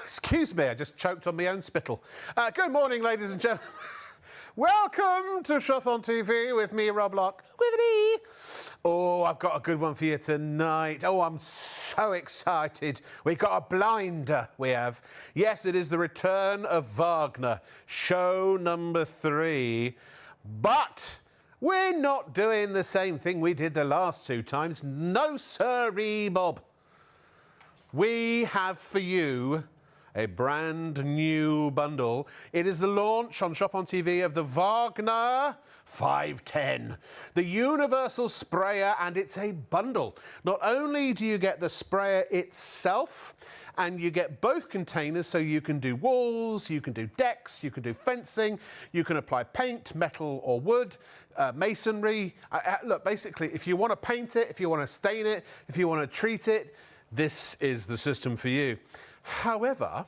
Excuse me, I just choked on my own spittle. Good morning, ladies and gentlemen. Welcome to Shop on TV with me, Rob Lock, with an E. Oh, I've got a good one for you tonight. Oh, I'm so excited. We've got a blinder, we have. Yes, it is the return of Wagner, show number 3. But we're not doing the same thing we did the last 2 times. No sirree, Bob. We have for you a brand new bundle. It is the launch on Shop on TV of the Wagner 510, the universal sprayer, and it's a bundle. Not only do you get the sprayer itself, and you get both containers, so you can do walls, you can do decks, you can do fencing, you can apply paint, metal or wood, masonry. Look, basically, if you want to paint it, if you want to stain it, if you want to treat it, this is the system for you. However,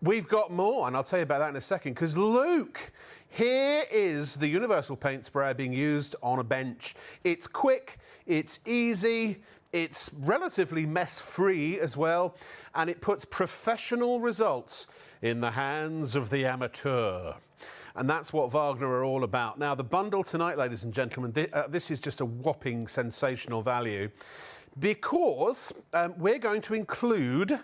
we've got more, and I'll tell you about that in a second, because Luke, here is the universal paint sprayer being used on a bench. It's quick, it's easy, it's relatively mess-free as well, and it puts professional results in the hands of the amateur. And that's what Wagner are all about. Now, the bundle tonight, ladies and gentlemen, this is just a whopping sensational value, because we're going to include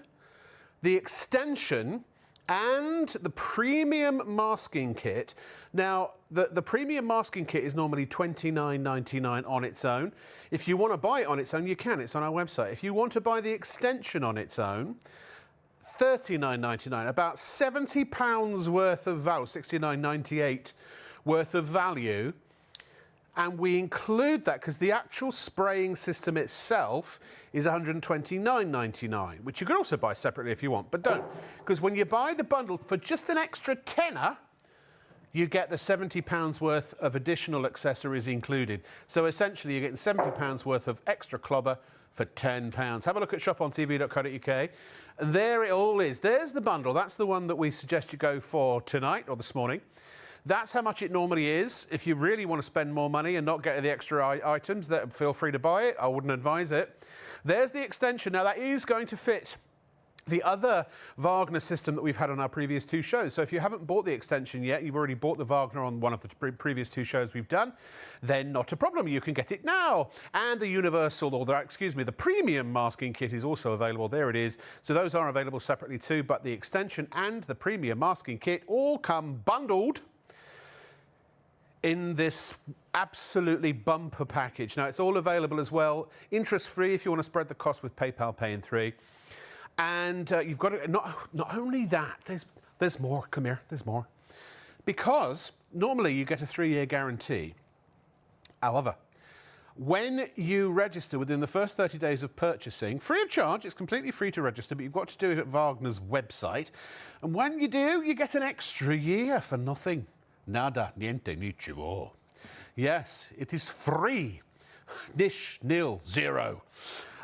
the extension and the premium masking kit. Now, the premium masking kit is normally $29.99 on its own. If you want to buy it on its own, you can. It's on our website. If you want to buy the extension on its own, $39.99, about £70 worth of value, $69.98 worth of value. And we include that because the actual spraying system itself is $129.99, which you can also buy separately if you want, but don't. Because when you buy the bundle for just an extra tenner, you get the £70 worth of additional accessories included. So essentially, you're getting £70 worth of extra clobber for £10. Have a look at shopontv.co.uk. There it all is. There's the bundle. That's the one that we suggest you go for tonight or this morning. That's how much it normally is. If you really want to spend more money and not get the extra items, feel free to buy it. I wouldn't advise it. There's the extension. Now, that is going to fit the other Wagner system that we've had on our previous 2 shows. So if you haven't bought the extension yet, you've already bought the Wagner on one of the previous 2 shows we've done, then not a problem. You can get it now. And the universal, or the premium masking kit is also available. There it is. So those are available separately too, but the extension and the premium masking kit all come bundled in this absolutely bumper package. Now, it's all available as well, interest-free if you want to spread the cost with PayPal Pay in 3. And you've got to, not only that, there's more. Come here, there's more. Because normally you get a 3-year guarantee. However, when you register within the first 30 days of purchasing, free of charge, it's completely free to register, but you've got to do it at Wagner's website. And when you do, you get an extra year for nothing. Nada, niente, nichio. Yes, it is free. Nish, nil, zero.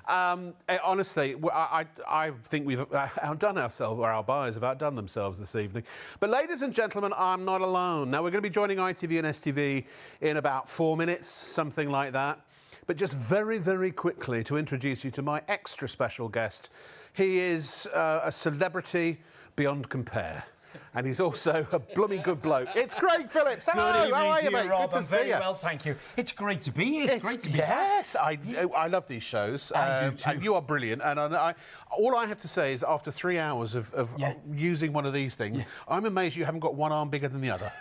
Honestly, I think we've outdone ourselves, or our buyers have outdone themselves this evening. But ladies and gentlemen, I'm not alone. Now, we're going to be joining ITV and STV in about 4 minutes, something like that. But just very, very quickly to introduce you to my extra special guest. He is a celebrity beyond compare. And he's also a blooming good bloke. It's Craig Phillips. Hello, good evening, how are you, mate? Rob. Good to see you. Very well, thank you. It's great to be here. It's great to be Yes, I love these shows. I do too. And you are brilliant. And all I have to say is, after 3 hours of using one of these things, I'm amazed you haven't got one arm bigger than the other.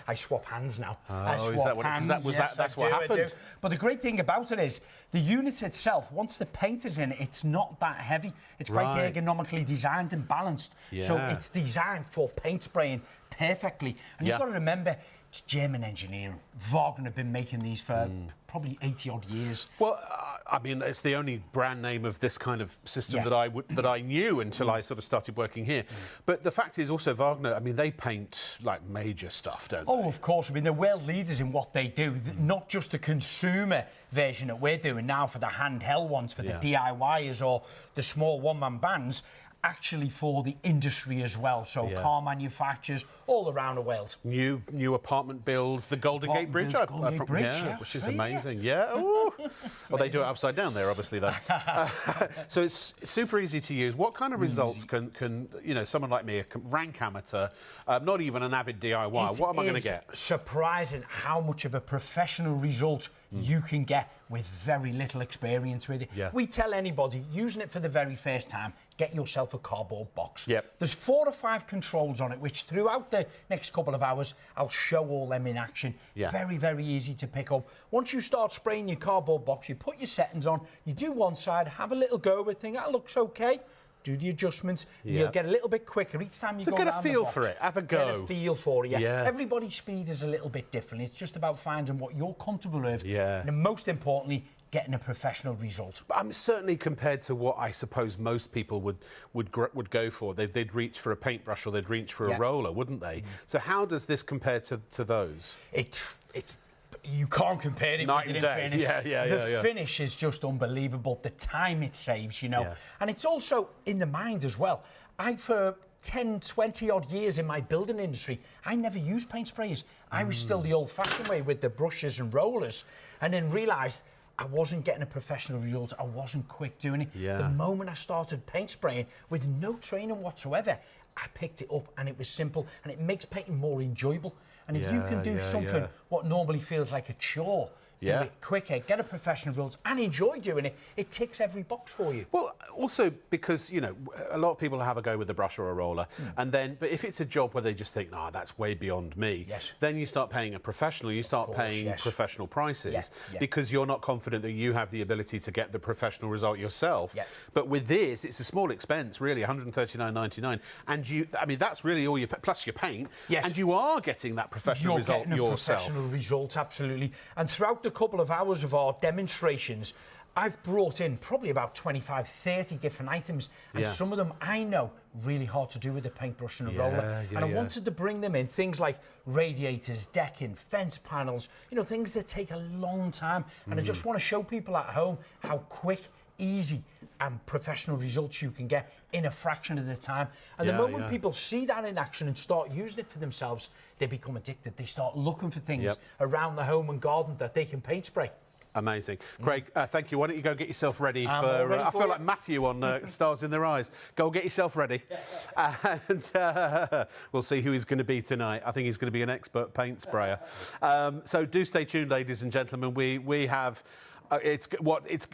I swap hands now. Oh, I swap is that what hands. That's what happened. But the great thing about it is, the unit itself, once the paint is in, it's not that heavy. It's quite ergonomically designed and balanced. Yeah. So it's designed for paint spraying perfectly. And you've got to remember, it's German engineering. Wagner have been making these for probably 80-odd years. Well, I mean, it's the only brand name of this kind of system that I knew until I sort of started working here. But the fact is also Wagner, I mean, they paint like major stuff, don't they? Oh, of course. I mean, they're world leaders in what they do. Not just the consumer version that we're doing now for the handheld ones, for the DIYers or the small one-man bands. actually for the industry as well. So car manufacturers all around the Wales. New apartment builds, the Golden Gate Bridge, which is amazing. Yeah. Ooh. Well, they do it upside down there, obviously, though. So it's super easy to use. What kind of results can someone like me, a rank amateur, not even an avid DIY, what am I going to get? Surprising how much of a professional result you can get with very little experience with it. Yeah. We tell anybody using it for the very first time, get yourself a cardboard box. Yep. There's 4 or 5 controls on it, which throughout the next couple of hours, I'll show all them in action. Yeah. Very, very easy to pick up. Once you start spraying your cardboard box, you put your settings on, you do one side, have a little go of it, think that looks okay. Do the adjustments. You'll get a little bit quicker each time you go get a around feel the box. for it. Have a go. Get a feel for it. Yeah. Everybody's speed is a little bit different. It's just about finding what you're comfortable with. Yeah. And most importantly, getting a professional result. Certainly compared to what I suppose most people would go for. They'd reach for a paintbrush or they'd reach for a roller, wouldn't they? So how does this compare to those? It's you can't compare it Night with and it day. in finish. The finish is just unbelievable. The time it saves, Yeah. And it's also in the mind as well. For 10, 20 odd years in my building industry, I never used paint sprayers. I was still the old-fashioned way with the brushes and rollers, and then realised I wasn't getting a professional result. I wasn't quick doing it. Yeah. The moment I started paint spraying with no training whatsoever, I picked it up and it was simple, and it makes painting more enjoyable. And if you can do something what normally feels like a chore, do it quicker, get a professional result, and enjoy doing it, it ticks every box for you. Well, also because, a lot of people have a go with a brush or a roller, but if it's a job where they just think, that's way beyond me, then you start paying a professional, you start paying professional prices because you're not confident that you have the ability to get the professional result yourself. But with this, it's a small expense, really, $139.99, and that's really all you pay, plus your paint, and you are getting that professional result yourself. You're getting a professional result, absolutely. And throughout the couple of hours of our demonstrations, I've brought in probably about 25, 30 different items, and some of them I know really hard to do with a paintbrush and a roller. And I wanted to bring them in, things like radiators, decking, fence panels, things that take a long time. And I just want to show people at home how quick, easy and professional results you can get in a fraction of the time. And the moment people see that in action and start using it for themselves, they become addicted. They start looking for things around the home and garden that they can paint spray. Amazing. Craig, thank you. Why don't you go get yourself ready for... I feel like Matthew on Stars in Their Eyes. Go get yourself ready. And we'll see who he's going to be tonight. I think he's going to be an expert paint sprayer. So do stay tuned, ladies and gentlemen. We have... it's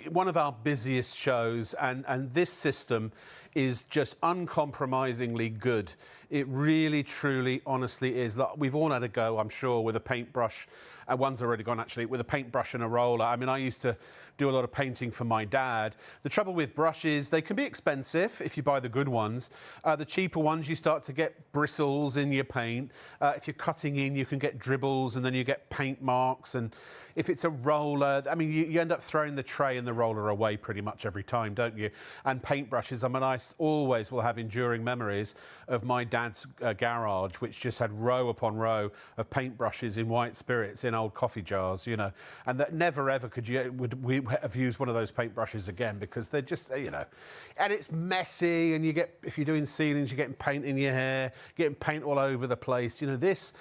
one of our busiest shows, and this system is just uncompromisingly good. It really, truly, honestly is. Look, we've all had a go, I'm sure, with a paintbrush. One's already gone, actually, with a paintbrush and a roller. I mean, I used to do a lot of painting for my dad. The trouble with brushes, they can be expensive if you buy the good ones. The cheaper ones, you start to get bristles in your paint. If you're cutting in, you can get dribbles, and then you get paint marks. And if it's a roller, I mean, you end up throwing the tray and the roller away pretty much every time, don't you? And paintbrushes, I mean, I always will have enduring memories of my dad's garage, which just had row upon row of paintbrushes in white spirits in old coffee jars, and that never ever would we have used one of those paintbrushes again, because they're just, and it's messy, and if you're doing ceilings, you're getting paint in your hair, getting paint all over the place. This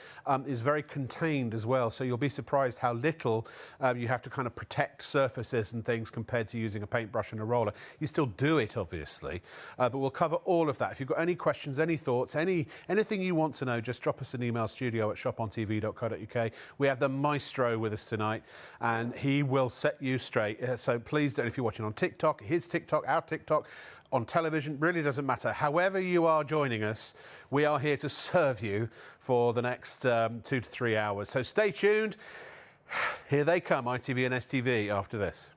is very contained as well, so you'll be surprised how little you have to kind of protect surfaces and things compared to using a paintbrush and a roller. You still do it, obviously, but we'll cover all of that. If you've got any questions, any thoughts, anything you want to know, just drop us an email, studio@shopontv.co.uk. We have the maestro with us tonight, and he will set you straight. So please don't, if you're watching on TikTok, his TikTok, our TikTok, on television, really doesn't matter. However you are joining us, we are here to serve you for the next 2 to 3 hours. So stay tuned. Here they come, ITV and STV, after this.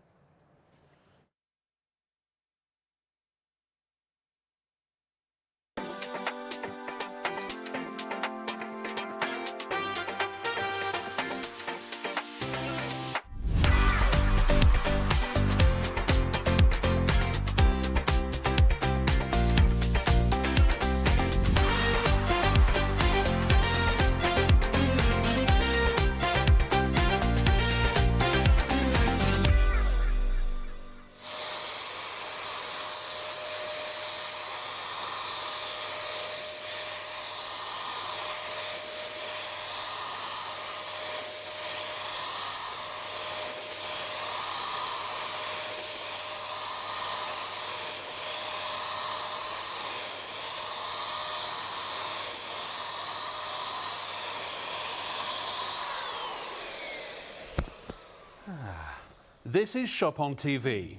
This is Shop on TV.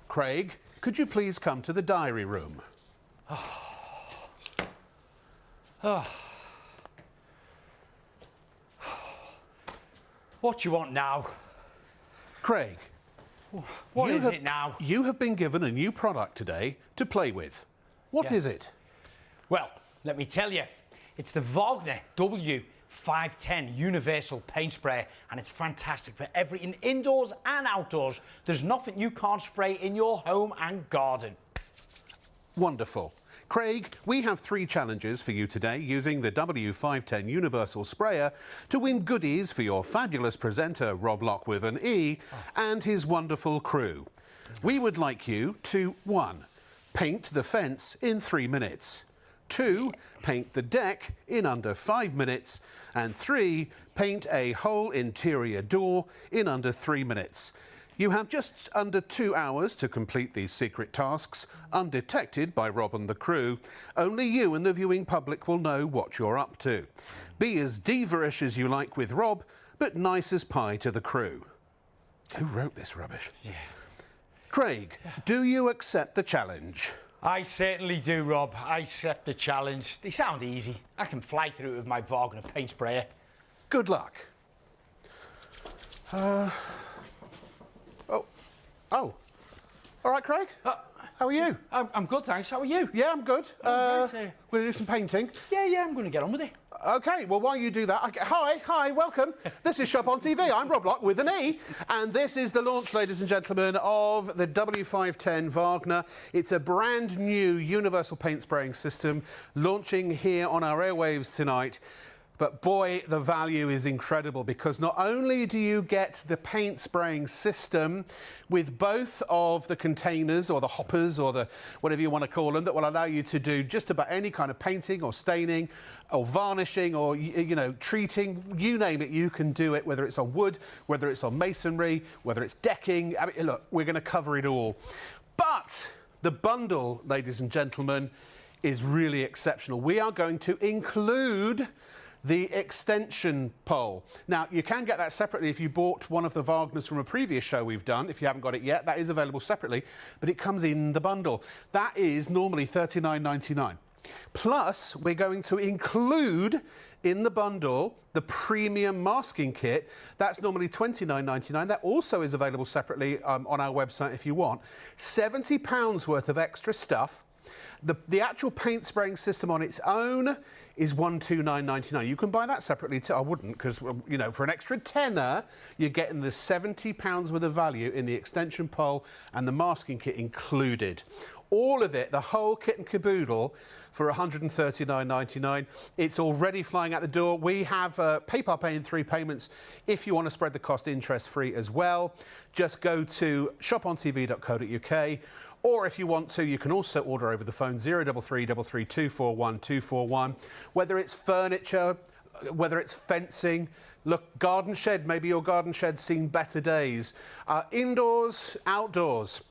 Craig, could you please come to the diary room? What do you want now? Craig, What is it now? You have been given a new product today to play with. What is it? Well, let me tell you, it's the Wagner W510 Universal Paint Sprayer, and it's fantastic for everything indoors and outdoors. There's nothing you can't spray in your home and garden. Wonderful. Craig, we have 3 challenges for you today using the W510 Universal Sprayer to win goodies for your fabulous presenter, Rob Lock with an E, and his wonderful crew. We would like you to 1. Paint the fence in 3 minutes. 2. Paint the deck in under 5 minutes. And 3. Paint a whole interior door in under 3 minutes. You have just under 2 hours to complete these secret tasks, undetected by Rob and the crew. Only you and the viewing public will know what you're up to. Be as diva-ish as you like with Rob, but nice as pie to the crew. Who wrote this rubbish? Yeah. Craig, do you accept the challenge? I certainly do, Rob. I accept the challenge. They sound easy. I can fly through it with my Wagner paint sprayer. Good luck. Oh. All right, Craig. How are you? I'm good, thanks. How are you? Yeah, I'm good. Right, We're going to do some painting. Yeah, I'm going to get on with it. OK, well, while you do that, hi, welcome. This is Shop on TV. I'm Rob Lock with an E, and this is the launch, ladies and gentlemen, of the W510 Wagner. It's a brand new universal paint spraying system launching here on our airwaves tonight. But boy, the value is incredible, because not only do you get the paint spraying system with both of the containers or the hoppers or the whatever you want to call them that will allow you to do just about any kind of painting or staining or varnishing or, you know, treating, you name it, you can do it, whether it's on wood, whether it's on masonry, whether it's decking. I mean, look, we're going to cover it all. But the bundle, ladies and gentlemen, is really exceptional. We are going to include the extension pole. Now, you can get that separately if you bought one of the Wagners from a previous show we've done. If you haven't got it yet, that is available separately, but it comes in the bundle. That is normally $39.99. Plus, we're going to include in the bundle the premium masking kit. That's normally $29.99. That also is available separately on our website if you want. £70 worth of extra stuff. The actual paint spraying system on its own is $129.99. You can buy that separately too. I wouldn't, because, you know, for an extra tenner, you're getting the £70 worth of value in the extension pole and the masking kit included. All of it, the whole kit and caboodle, for $139.99. It's already flying out the door. We have PayPal Pay in 3 payments if you want to spread the cost interest-free as well. Just go to shopontv.co.uk. Or if you want to, you can also order over the phone 033 241 241. Whether it's furniture, whether it's fencing, look, garden shed, maybe your garden shed's seen better days. Indoors, outdoors,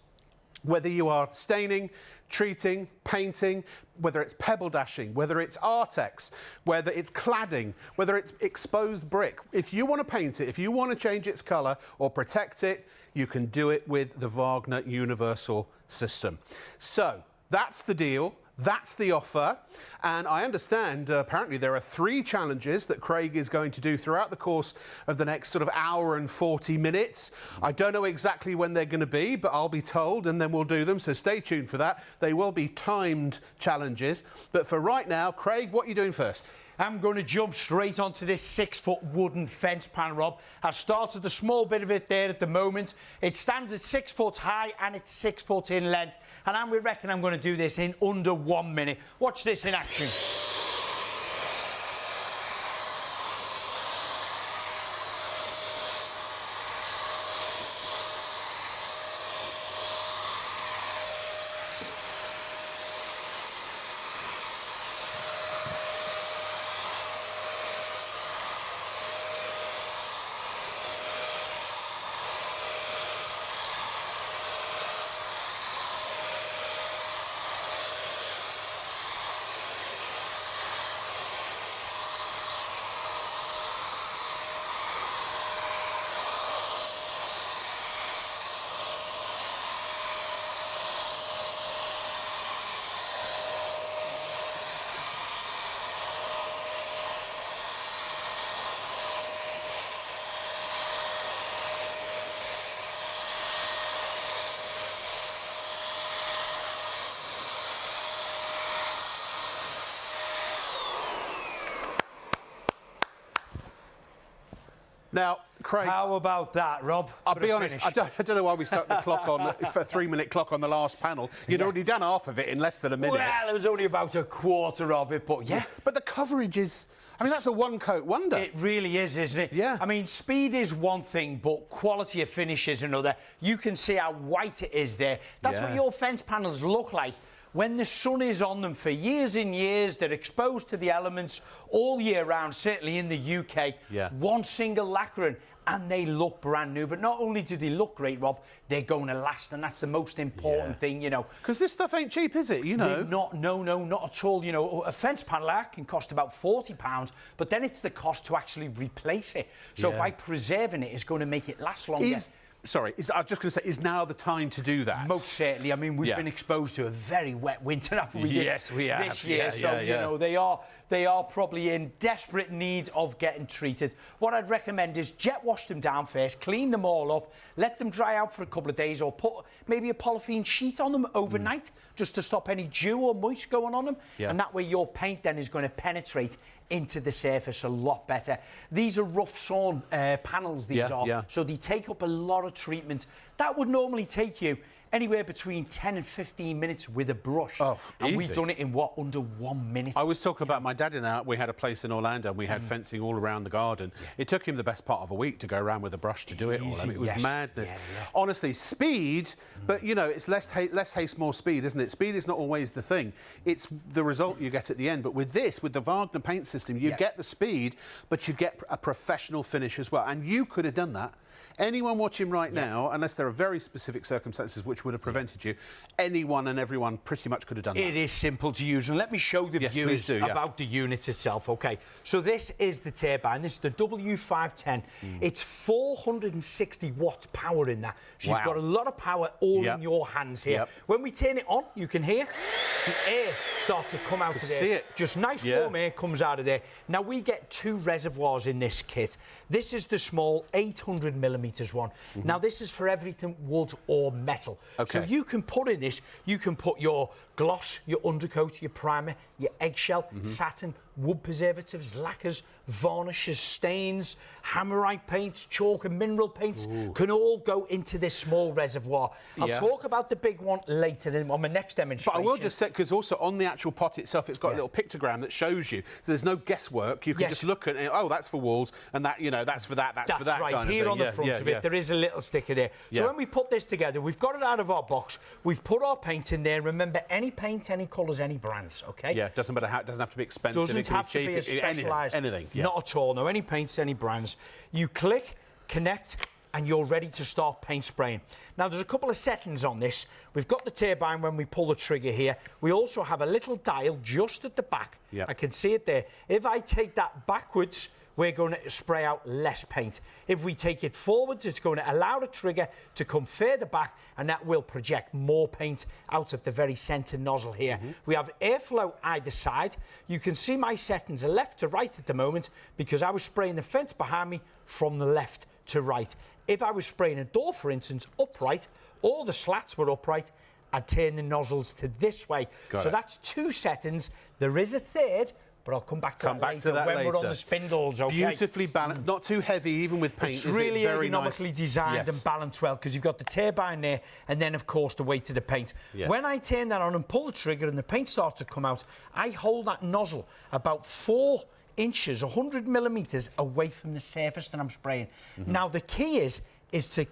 whether you are staining, treating, painting, whether it's pebble dashing, whether it's Artex, whether it's cladding, whether it's exposed brick. If you want to paint it, if you want to change its colour or protect it, you can do it with the Wagner Universal system. So that's the deal. That's the offer. And I understand apparently there are 3 challenges that Craig is going to do throughout the course of the next sort of hour and 40 minutes. I don't know exactly when they're going to be, but I'll be told and then we'll do them. So stay tuned for that. They will be timed challenges. But for right now, Craig, what are you doing first? I'm going to jump straight onto this 6-foot wooden fence pan, Rob. I've started a small bit of it there at the moment. It stands at 6 foot high and it's 6 foot in length. And we reckon I'm going to do this in under 1 minute. Watch this in action. Now, Craig... How about that, Rob? I'll be honest, I don't know why we stuck the clock on, a 3-minute clock on the last panel. You'd already done half of it in less than a minute. Well, it was only about a quarter of it, but yeah. But the coverage is... I mean, that's a one-coat wonder. It really is, isn't it? Yeah. I mean, speed is one thing, but quality of finish is another. You can see how white it is there. That's what your fence panels look like. When the sun is on them for years and years, they're exposed to the elements all year round, certainly in the UK. Yeah. One single lacquering, and they look brand new. But not only do they look great, Rob, they're going to last, and that's the most important thing, you know. Because this stuff ain't cheap, is it, you know? No, not at all. You know, a fence panel can cost about £40, but then it's the cost to actually replace it. So by preserving it, it's going to make it last longer. I was just going to say, is now the time to do that? Most certainly. I mean, we've been exposed to a very wet winter, haven't we? Yes, we have. This year, you know, they are probably in desperate need of getting treated. What I'd recommend is jet wash them down first, clean them all up, let them dry out for a couple of days, or put maybe a polythene sheet on them overnight, just to stop any dew or moist going on them. And that way your paint then is going to penetrate into the surface a lot better. These are rough sawn panels, these are. So they take up a lot of treatment. That would normally take you anywhere between 10 and 15 minutes with a brush. Oh, and we've done it in, what, under 1 minute? I was talking about my dad and I. We had a place in Orlando and we had fencing all around the garden. It took him the best part of a week to go around with a brush to do it all. I mean, it was madness. Honestly, speed, but, you know, it's less haste, more speed, isn't it? Speed is not always the thing. It's the result you get at the end. But with this, with the Wagner paint system, you get the speed, but you get a professional finish as well. And you could have done that. Anyone watching right now, unless there are very specific circumstances which would have prevented you, anyone and everyone pretty much could have done that. It is simple to use, and let me show the viewers about the unit itself. Okay, so this is the turbine. This is the W510. It's 460 watts power in that. So you've got a lot of power all in your hands here. When we turn it on, you can hear the air start to come out of there. See it. Just nice warm air comes out of there. Now, we get 2 reservoirs in this kit. This is the small 800mm one. Now, this is for everything wood or metal. So you can put in this, you can put your gloss, your undercoat, your primer, your eggshell, satin, wood preservatives, lacquers, varnishes, stains, hammerite paints, chalk and mineral paints can all go into this small reservoir. I'll talk about the big one later on my next demonstration. But I will just say, because also on the actual pot itself, it's got a little pictogram that shows you. So there's no guesswork. You can just look at it. Oh, that's for walls, and that, you know, that's for that, that's for that. Right, kind here of on the front of it, there is a little sticker there. So when we put this together, we've got it out of our box. We've put our paint in there. Remember, any paint, any colours, any brands, OK? Yeah, doesn't matter how, it doesn't have to be expensive. Doesn't have to be as specialised. Anything. Not at all. No, any paints, any brands. You click, connect, and you're ready to start paint spraying. Now, there's a couple of settings on this. We've got the turbine when we pull the trigger here. We also have a little dial just at the back. I can see it there. If I take that backwards, we're going to spray out less paint. If we take it forwards, it's going to allow the trigger to come further back, and that will project more paint out of the very centre nozzle here. We have airflow either side. You can see my settings are left to right at the moment because I was spraying the fence behind me from the left to right. If I was spraying a door, for instance, upright, all the slats were upright, I'd turn the nozzles to this way. So that's 2 settings. There is a third, but I'll come back to that later when we're on the spindles. Beautifully balanced, not too heavy, even with paint. It's really ergonomically designed and balanced well, because you've got the turbine there, and then, of course, the weight of the paint. When I turn that on and pull the trigger and the paint starts to come out, I hold that nozzle about 4 inches, 100mm away from the surface that I'm spraying. Now, the key is to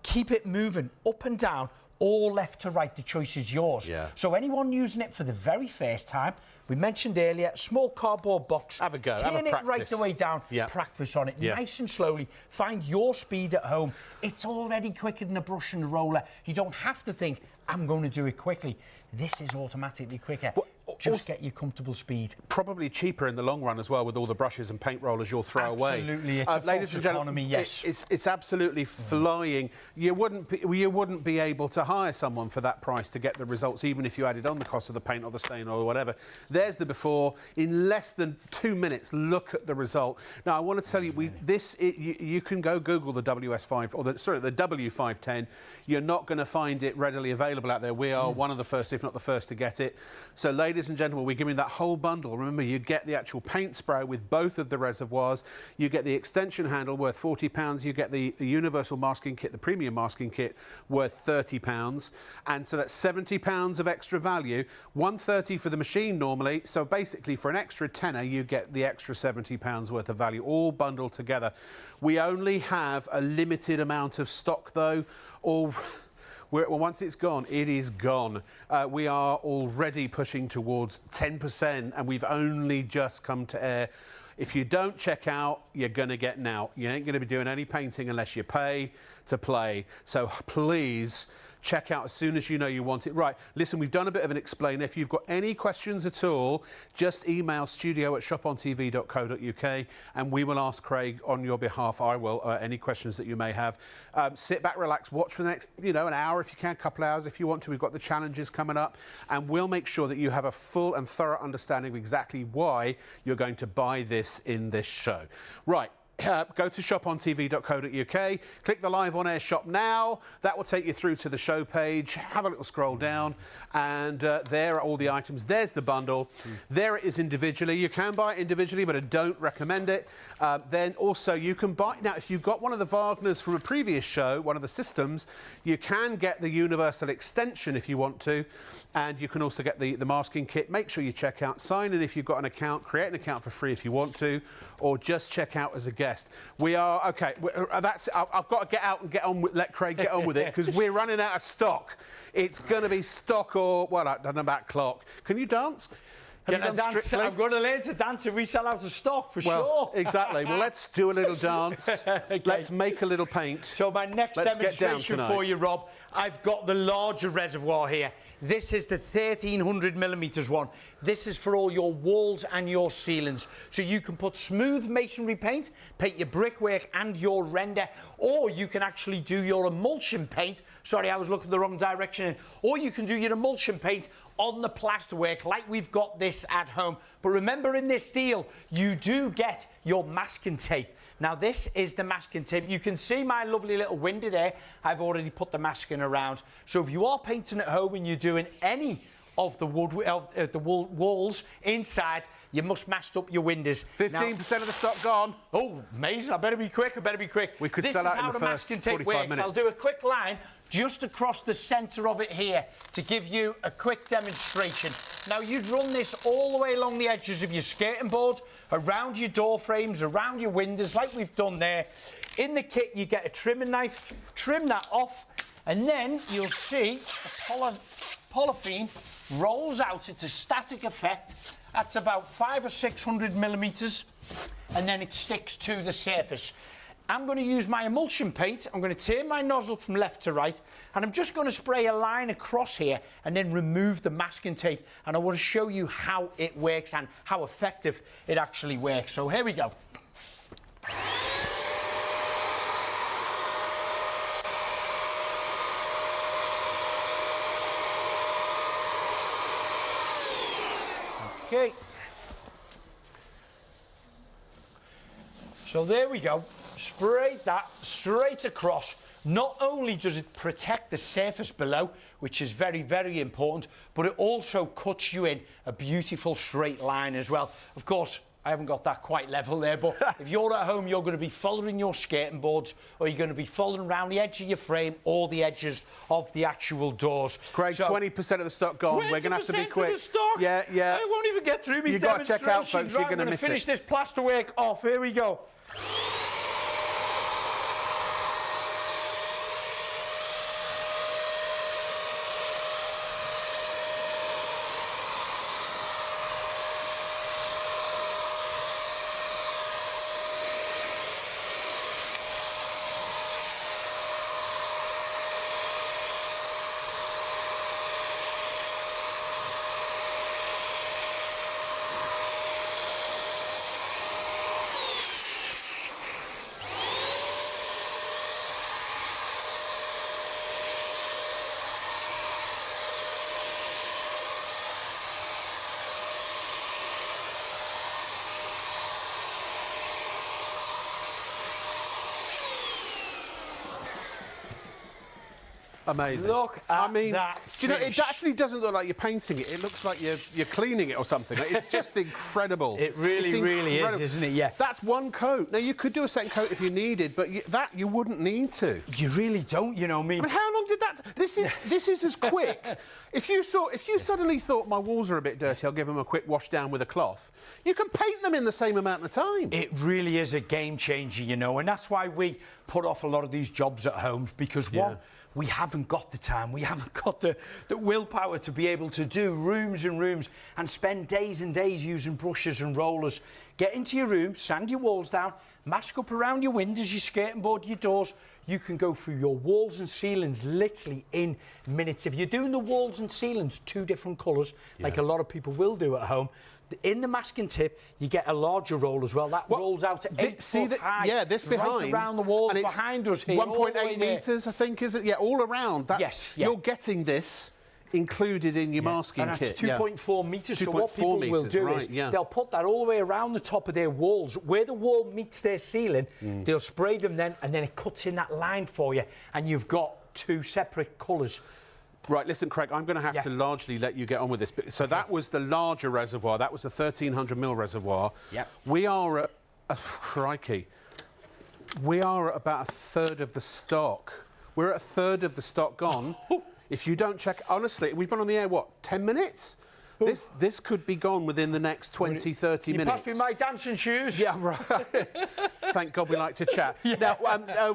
keep it moving up and down, or left to right. The choice is yours. So anyone using it for the very first time, we mentioned earlier, small cardboard box. Have a go, turn it right the way down, practice on it, nice and slowly. Find your speed at home. It's already quicker than a brush and a roller. You don't have to think, I'm going to do it quickly. This is automatically quicker. Just get your comfortable speed. Probably cheaper in the long run as well, with all the brushes and paint rollers you'll throw away. Absolutely, it's a ladies and gentlemen, economy, yes. It's absolutely flying. You wouldn't be able to hire someone for that price to get the results, even if you added on the cost of the paint or the stain or whatever. There's the before. In less than 2 minutes, look at the result. Now, I want to tell you, you can go Google the WS5 or the W510. You're not going to find it readily available out there. We are one of the first, if not the first, to get it. So, ladies and ladies and gentlemen, we're giving that whole bundle. Remember, you get the actual paint spray with both of the reservoirs. You get the extension handle worth £40. You get the universal masking kit, the premium masking kit, worth £30. And so that's £70 of extra value. £130 for the machine normally. So basically, for an extra tenner, you get the extra £70 worth of value, all bundled together. We only have a limited amount of stock, though. Once it's gone, it is gone. We are already pushing towards 10%, and we've only just come to air. If you don't check out, you're going to get now. You ain't going to be doing any painting unless you pay to play. So please check out as soon as you know you want it. Right, listen, we've done a bit of an explainer. If you've got any questions at all, just email studio@shopontv.co.uk and we will ask Craig on your behalf. I will, any questions that you may have. Sit back, relax, watch for the next, an hour if you can, a couple of hours if you want to. We've got the challenges coming up, and we'll make sure that you have a full and thorough understanding of exactly why you're going to buy this in this show. Right. Go to shopontv.co.uk, click the live on air shop now. That will take you through to the show page. Have a little scroll down, and there are all the items. There's the bundle. There it is individually. You can buy it individually, but I don't recommend it. Then also you can buy, now if you've got one of the Wagners from a previous show, one of the systems, you can get the universal extension if you want to, and you can also get the masking kit. Make sure you check out, sign in if you've got an account, create an account for free if you want to, or just check out as a guest. We are, okay, I've got to get out and get on with, let Craig get on with it, because we're running out of stock. It's going to be stock or, well, I don't know about clock. Can you dance? Can I dance? I'm going to learn to dance if we sell out of stock, for sure. Exactly. Well, let's do a little dance. Okay. Let's make a little paint. So my next demonstration for you, Rob, I've got the larger reservoir here. This is the 1300 millimetres one. This is for all your walls and your ceilings. So you can put smooth masonry paint your brickwork and your render, or you can actually do your emulsion paint. Sorry, I was looking the wrong direction. Or you can do your emulsion paint on the plasterwork like we've got this at home. But remember, in this deal, you do get your masking tape. Now, this is the masking tape. You can see my lovely little window there. I've already put the masking around. So if you are painting at home and you're doing any of the walls inside, you must mask up your windows. 15% of the stock gone. Oh, amazing. I better be quick. We could sell out in the first 45 minutes. I'll do a quick line just across the centre of it here to give you a quick demonstration. Now, you'd run this all the way along the edges of your skirting board, around your door frames, around your windows, like we've done there. In the kit, you get a trimming knife, trim that off, and then you'll see polythene rolls out into static effect. That's about 500 or 600 millimetres, and then it sticks to the surface. I'm going to use my emulsion paint. I'm going to turn my nozzle from left to right, and I'm just going to spray a line across here and then remove the masking tape. And I want to show you how it works and how effective it actually works. So here we go. Okay. So there we go. Spray that straight across. Not only does it protect the surface below, which is very, very important, but it also cuts you in a beautiful straight line as well. Of course, I haven't got that quite level there, but if you're at home, you're going to be following your skirting boards, or you're going to be following around the edge of your frame or the edges of the actual doors. Craig, so, 20% of the stock gone. We're going to have to be quick. Of the stock? Yeah. I won't even get through me. You've got to check out, folks. You're going to miss it. Finish this plasterwork off. Here we go. Amazing. Look at do you know, finish. it actually doesn't look like you're painting it. It looks like you're cleaning it or something. It's just incredible. It really, really is, isn't it? Yeah. That's one coat. Now, you could do a second coat if you needed, but that you wouldn't need to. You really don't, you know. I mean, how long did that... This is as quick. If you suddenly thought my walls are a bit dirty, I'll give them a quick wash down with a cloth. You can paint them in the same amount of time. It really is a game changer, you know, and that's why we put off a lot of these jobs at homes, because one, we haven't got the time, we haven't got the willpower to be able to do rooms and rooms and spend days and days using brushes and rollers. Get into your room, sand your walls down, mask up around your windows, your skirting board, your doors. You can go through your walls and ceilings literally in minutes. If you're doing the walls and ceilings 2 different colours, like a lot of people will do at home, in the masking tip, you get a larger roll as well. That rolls out to 8 foot high. Yeah, this behind. Right around the walls and behind us here. 1.8 metres, I think, is it? Yeah, all around. That's, you're getting this included in your masking and kit. That's 2.4 metres. So what people will do is yeah. they'll put that all the way around the top of their walls. Where the wall meets their ceiling, they'll spray them then, and then it cuts in that line for you, and you've got 2 separate colours. Right, listen, Craig, I'm going to have to largely let you get on with this. So that was the larger reservoir. That was a 1,300 ml reservoir. Yep. We are at... crikey. We are at about a third of the stock. We're at a third of the stock gone. If you don't check... Honestly, we've been on the air, what, 10 minutes? This could be gone within the next 20, 30 minutes. You pass me my dancing shoes. Yeah, right. Thank God we like to chat. Now,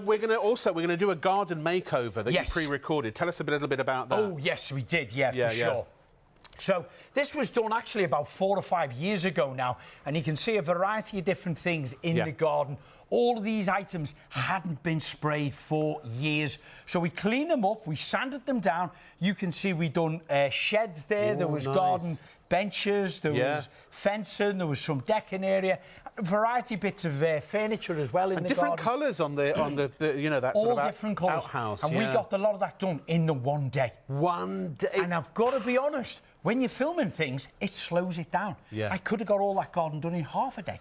we're going to do a garden makeover that you pre-recorded. Tell us a little bit about that. Oh, yes, we did, for sure. So this was done actually about 4 or 5 years ago now, and you can see a variety of different things in the garden. All of these items hadn't been sprayed for years. So we cleaned them up, we sanded them down. You can see we done sheds there. There was garden benches, there was fencing, there was some decking area, a variety of bits of furniture as well in the garden. Different colours on the you know, that sort of different colours. Outhouse. And we got a lot of that done in the one day. One day. And I've got to be honest, when you're filming things, it slows it down. Yeah. I could have got all that garden done in half a day.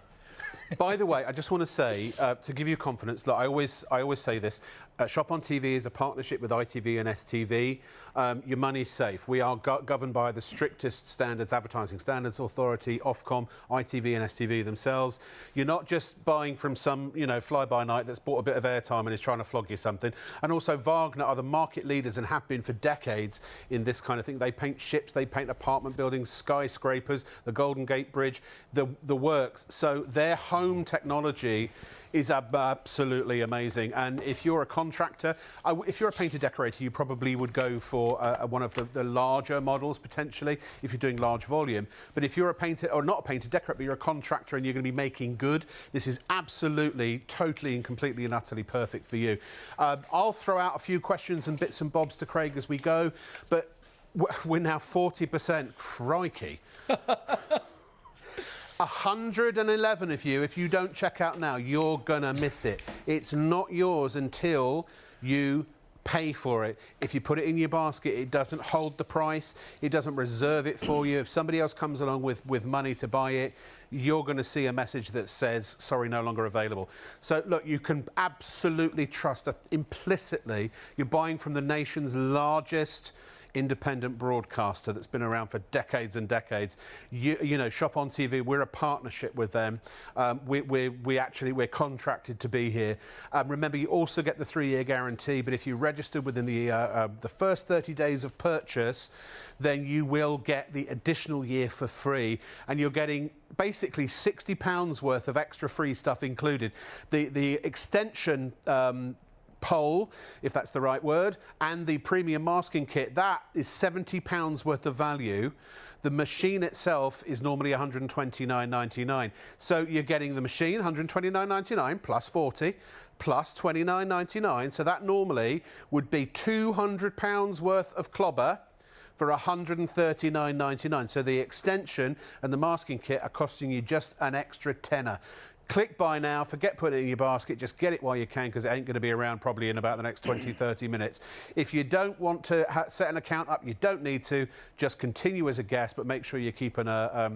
By the way, I just want to say, to give you confidence, look, I always say this, Shop on TV is a partnership with ITV and STV. Your money's safe. We are governed by the strictest standards, Advertising Standards Authority, Ofcom, ITV and STV themselves. You're not just buying from some, you know, fly-by-night that's bought a bit of airtime and is trying to flog you something. And also Wagner are the market leaders and have been for decades in this kind of thing. They paint ships, they paint apartment buildings, skyscrapers, the Golden Gate Bridge, the works. So their home technology is absolutely amazing. And if you're a contractor, if you're a painter decorator, you probably would go for one of the larger models, potentially, if you're doing large volume. But if you're a painter, or not a painter decorator, but you're a contractor and you're going to be making good, this is absolutely, totally and completely and utterly perfect for you. I'll throw out a few questions and bits and bobs to Craig as we go, but we're now 40%. Crikey. 111 of you, if you don't check out now, you're gonna miss it. It's not yours until you pay for it. If you put it in your basket, it doesn't hold the price, it doesn't reserve it for you. If somebody else comes along with money to buy it, you're going to see a message that says, sorry, no longer available. So, look, you can absolutely trust that implicitly you're buying from the nation's largest independent broadcaster that's been around for decades and decades. You know, Shop on TV, we're a partnership with them. We're contracted to be here. Remember, you also get the 3-year guarantee, but if you register within the first 30 days of purchase, then you will get the additional year for free, and you're getting basically £60 worth of extra free stuff included. The extension pole, if that's the right word, and the premium masking kit, that is £70 worth of value. The machine itself is normally £129.99. So you're getting the machine, £129.99 plus 40 plus £29.99. So that normally would be £200 worth of clobber for £139.99. So the extension and the masking kit are costing you just an extra tenner. Click buy now, forget putting it in your basket, just get it while you can, because it ain't going to be around probably in about the next 20, 30 minutes. If you don't want to set an account up, you don't need to, just continue as a guest, but make sure you're keeping a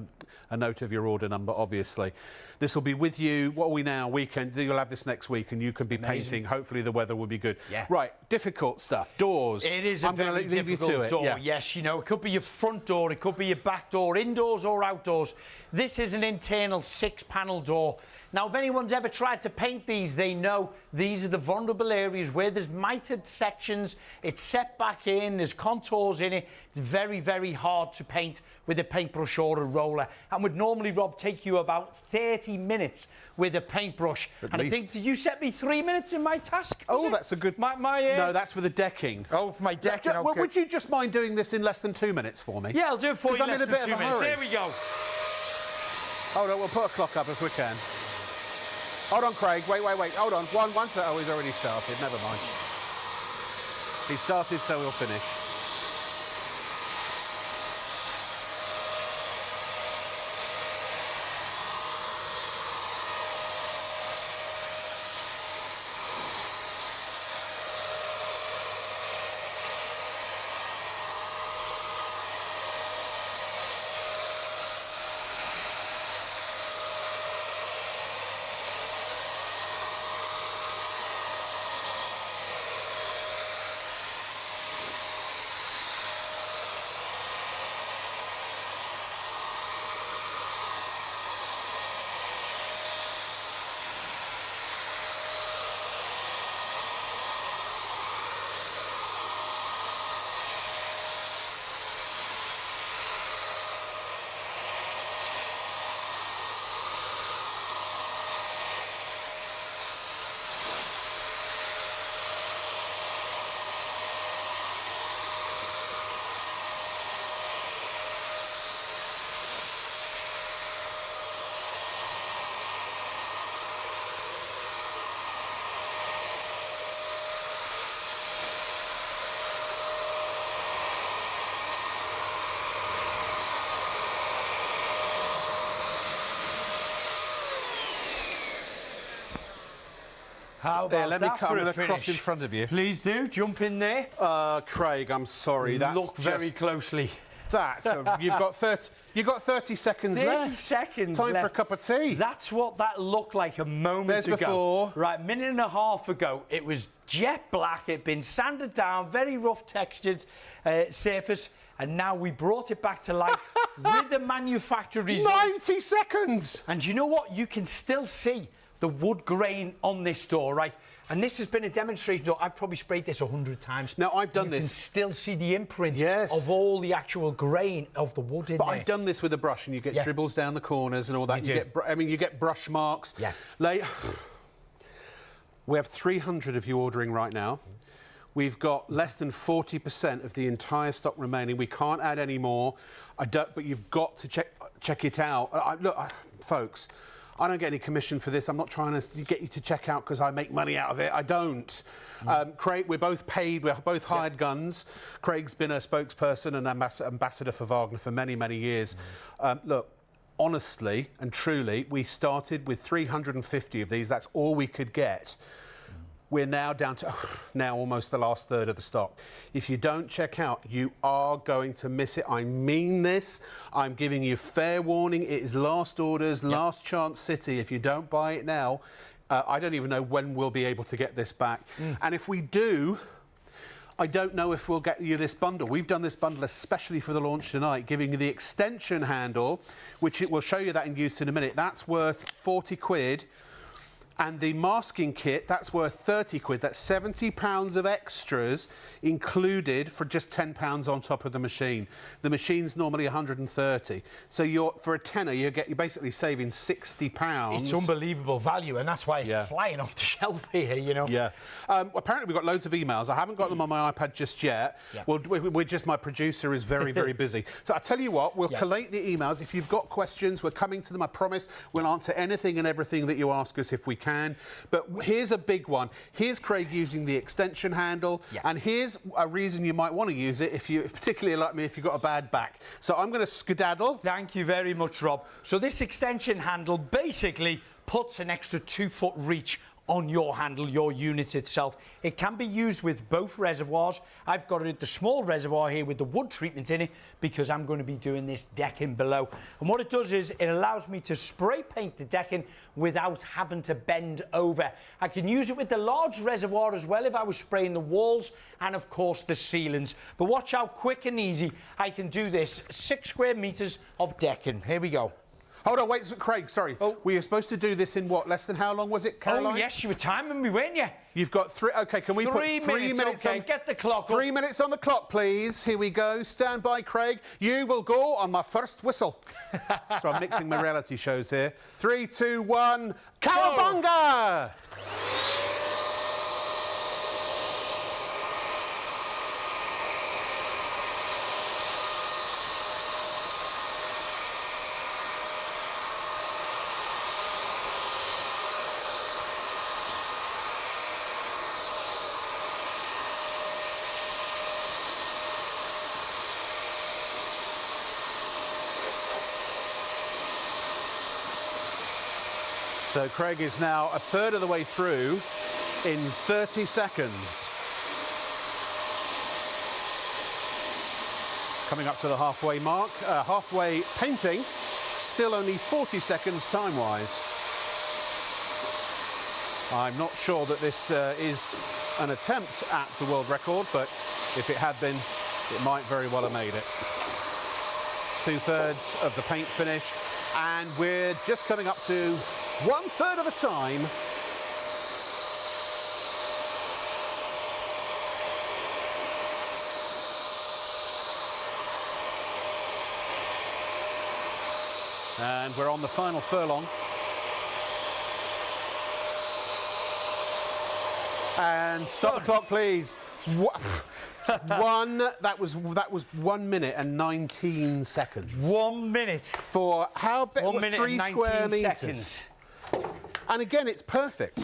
note of your order number, obviously. This will be with you. What are we now? Weekend. You'll have this next week, and you can be Amazing. painting. Hopefully, the weather will be good. Yeah. Right. Difficult stuff. Doors. It is a very leave you difficult to it. door. Yeah. Yes, you know, it could be your front door, it could be your back door, indoors or outdoors. This is an internal 6-panel door. Now, if anyone's ever tried to paint these, they know these are the vulnerable areas where there's mitered sections, it's set back in, there's contours in it. It's very, very hard to paint with a paintbrush or a roller, and would normally, Rob, take you about 30 minutes with a paintbrush. At and least. I think, did you set me 3 minutes in my task? Oh, that's a good... No, that's for the decking. Oh, for my decking, okay. Would you just mind doing this in less than 2 minutes for me? Yeah, I'll do it for you in I'm less in a than bit 2 of a minutes. hurry. There we go. Hold on, we'll put a clock up if we can. Hold on, Craig. Wait. Hold on. One. Oh, he's already started. Never mind. He started, so we'll finish. How about There, let me that cut for with a a cross finish? in front of you. Please do, jump in there. Craig, I'm sorry. That's Look very just... closely. You've got 30 seconds 30 left. seconds Time left. for a cup of tea. That's what that looked like a moment There's ago. before. Right, minute and a half ago, it was jet black. It'd been sanded down, very rough textured surface, and now we brought it back to life with the manufacturer result. 90 seconds! And you know what? You can still see the wood grain on this door, right? And this has been a demonstration door. I've probably sprayed this 100 times. Now, I've done this. You can still see the imprint Yes. of all the actual grain of the wood in But there. I've done this with a brush, and you get Yeah. dribbles down the corners and all that. You do. You get brush marks. Yeah. We have 300 of you ordering right now. We've got less than 40% of the entire stock remaining. We can't add any more. But you've got to check it out. Look, folks, I don't get any commission for this. I'm not trying to get you to check out because I make money out of it. I don't. Craig, we're both paid. We're both hired guns. Craig's been a spokesperson and ambassador for Wagner for many, many years. Look, honestly and truly, we started with 350 of these. That's all we could get. We're now down to almost the last third of the stock. If you don't check out, you are going to miss it. I mean this. I'm giving you fair warning. It is last orders, last chance city. If you don't buy it now, I don't even know when we'll be able to get this back. And if we do, I don't know if we'll get you this bundle. We've done this bundle especially for the launch tonight, giving you the extension handle, which it will show you that in use in a minute. That's worth 40 quid. And the masking kit, that's worth 30 quid. That's £70 of extras included for just £10 on top of the machine. The machine's normally 130. So for a tenner, you're basically saving £60. It's unbelievable value, and that's why it's flying off the shelf here, you know. Yeah. Apparently, we've got loads of emails. I haven't got them on my iPad just yet. Yeah. My producer is very, very busy. So I tell you what, we'll collate the emails. If you've got questions, we're coming to them, I promise. We'll answer anything and everything that you ask us if we can. But here's a big one. Here's Craig using the extension handle, and here's a reason you might want to use it, particularly like me, if you've got a bad back. So I'm going to skedaddle. Thank you very much, Rob. So this extension handle basically puts an extra 2-foot reach on your handle, your unit itself. It can be used with both reservoirs. I've got it at the small reservoir here with the wood treatment in it because I'm going to be doing this decking below. And what it does is it allows me to spray paint the decking without having to bend over. I can use it with the large reservoir as well if I was spraying the walls and of course the ceilings. But watch how quick and easy I can do this. 6 square metres of decking. Here we go. Hold on, wait, Craig, sorry. Oh. We were supposed to do this in what, less than how long was it, Caroline? Oh, yes, you were timing me, weren't you? You've got 3, OK, can we put 3 minutes okay, on... get the clock 3 minutes on the clock, please. Here we go. Stand by, Craig. You will go on my first whistle. So I'm mixing my reality shows here. 3, 2, 1, cowabunga! So Craig is now a third of the way through in 30 seconds. Coming up to the halfway mark. Halfway painting, still only 40 seconds time-wise. I'm not sure that this is an attempt at the world record, but if it had been, it might very well have made it. 2/3 of the paint finished, and we're just coming up to 1/3 of the time. And we're on the final furlong. And stop the clock, please. That was 1 minute and 19 seconds. 1 minute. For how big? 1 minute 3 and 19 square meters. seconds. And again, it's perfect.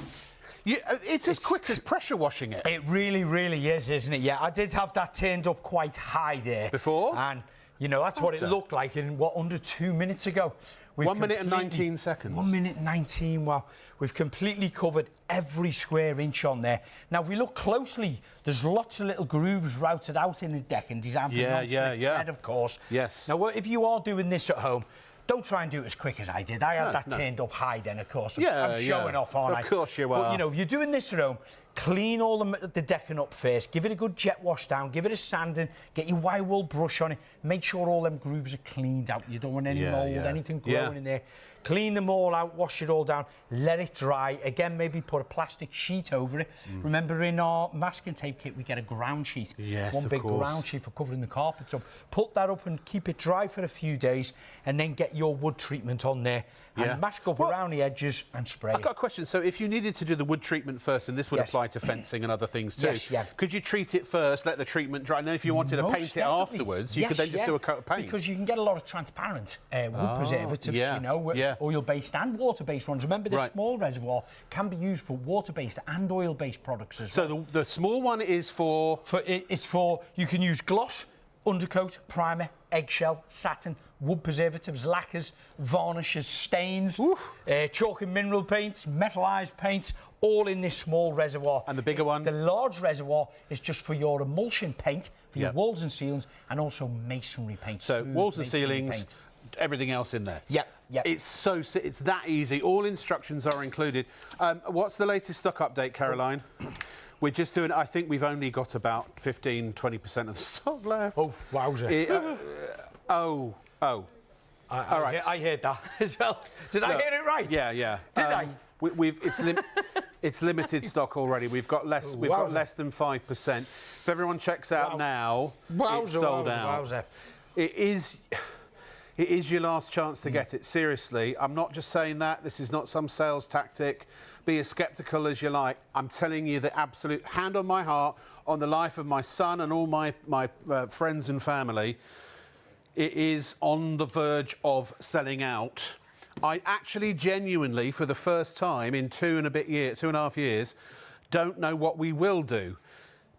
It's as quick as pressure washing it. It really, really is, isn't it? Yeah, I did have that turned up quite high there. Before? And, you know, that's what it looked like in, under 2 minutes ago. 1 minute and 19 seconds. 1 minute 19, well, we've completely covered every square inch on there. Now, if we look closely, there's lots of little grooves routed out in the deck and designed for non-slip tread, of course. Yes. Now, if you are doing this at home, don't try and do it as quick as I did. I had that turned up high then, of course. I'm showing off, aren't I? Of course you are. But, you know, if you're doing this at home, clean all the decking up first. Give it a good jet wash down. Give it a sanding. Get your wire wool brush on it. Make sure all them grooves are cleaned out. You don't want any mould, anything growing in there. Clean them all out, wash it all down, let it dry. Again, maybe put a plastic sheet over it. Remember, in our masking tape kit, we get a ground sheet. Yes, One big ground sheet for covering the carpets up. Put that up and keep it dry for a few days, and then get your wood treatment on there. And mask up around the edges and spray. I've got a question. So if you needed to do the wood treatment first, and this would apply to fencing and other things too, could you treat it first, let the treatment dry, and then if you wanted to paint it afterwards, you could then just do a coat of paint? Because you can get a lot of transparent wood preservatives, you know, oil-based and water-based ones. Remember, this small reservoir can be used for water-based and oil-based products as well. So the small one is for... It's for, you can use gloss, undercoat, primer, eggshell, satin, wood preservatives, lacquers, varnishes, stains, chalk and mineral paints, metallised paints, all in this small reservoir. And the bigger one? The large reservoir is just for your emulsion paint, for your walls and ceilings, and also masonry paint. So walls and ceilings, everything else in there. Yep. It's that easy. All instructions are included. What's the latest stock update, Caroline? We're just doing, I think we've only got about 15-20% of the stock left. Oh, wowzer. All right. I heard that as well. Did I hear it right? Yeah. Did I? It's limited stock already. We've got less. We've got less than 5%. If everyone checks out now, it's sold out. It is your last chance to get it. Seriously, I'm not just saying that. This is not some sales tactic. Be as sceptical as you like. I'm telling you the absolute hand on my heart, on the life of my son and all my friends and family. It is on the verge of selling out. I actually genuinely, for the first time in 2.5 years, don't know what we will do,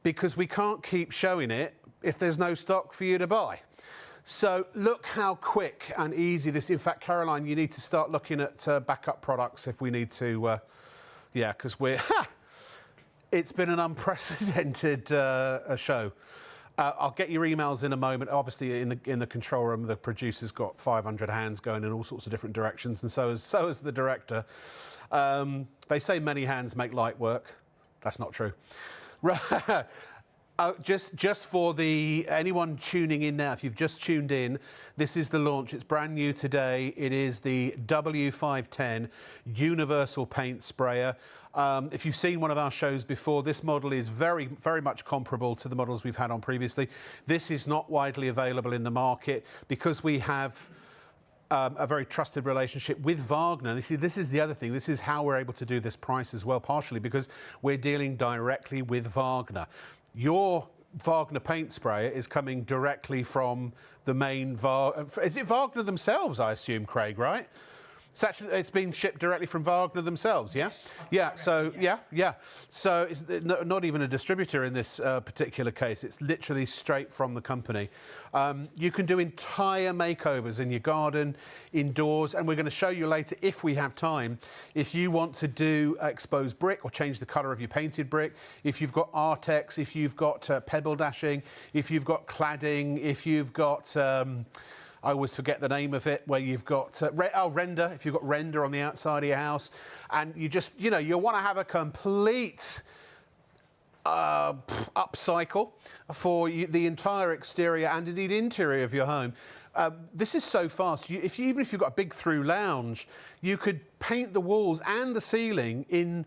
because we can't keep showing it if there's no stock for you to buy. So look how quick and easy this. In fact, Caroline, you need to start looking at backup products if we need to, Yeah, because it's been an unprecedented show. I'll get your emails in a moment. Obviously, in the control room, the producer's got 500 hands going in all sorts of different directions, and so is the director. They say many hands make light work. That's not true. Just for anyone tuning in now, if you've just tuned in, this is the launch. It's brand new today. It is the W510 Universal Paint Sprayer. If you've seen one of our shows before, this model is very, very much comparable to the models we've had on previously. This is not widely available in the market because we have a very trusted relationship with Wagner. You see, this is the other thing. This is how we're able to do this price as well, partially because we're dealing directly with Wagner. Your Wagner paint sprayer is coming directly from the main Is it Wagner themselves, I assume, Craig, right? It's been shipped directly from Wagner themselves, yeah? Yeah, so, yeah. So it's not even a distributor in this particular case. It's literally straight from the company. You can do entire makeovers in your garden, indoors, and we're going to show you later, if we have time, if you want to do exposed brick or change the colour of your painted brick, if you've got Artex, if you've got pebble dashing, if you've got cladding, if you've got... I always forget the name of it, where you've got render, if you've got render on the outside of your house, and you just, you want to have a complete upcycle for the entire exterior and indeed interior of your home. This is so fast. Even if you've got a big through lounge, you could paint the walls and the ceiling in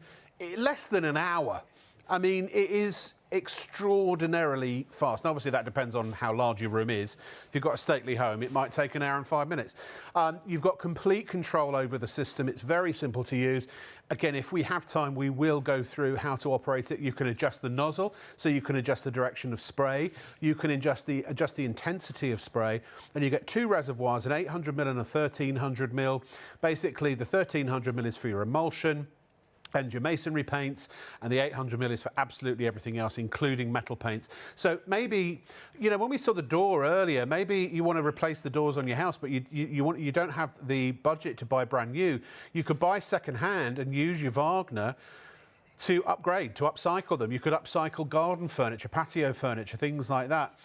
less than an hour. I mean, it is extraordinarily fast. And obviously, that depends on how large your room is. If you've got a stately home, it might take an hour and 5 minutes. You've got complete control over the system. It's very simple to use. Again, if we have time, we will go through how to operate it. You can adjust the nozzle, so you can adjust the direction of spray. You can adjust the intensity of spray. And you get two reservoirs, an 800ml and a 1300ml. Basically, the 1300ml is for your emulsion and your masonry paints, and the 800ml is for absolutely everything else, including metal paints. So maybe, when we saw the door earlier, maybe you want to replace the doors on your house, but you don't have the budget to buy brand new. You could buy second hand and use your Wagner to upgrade, to upcycle them. You could upcycle garden furniture, patio furniture, things like that.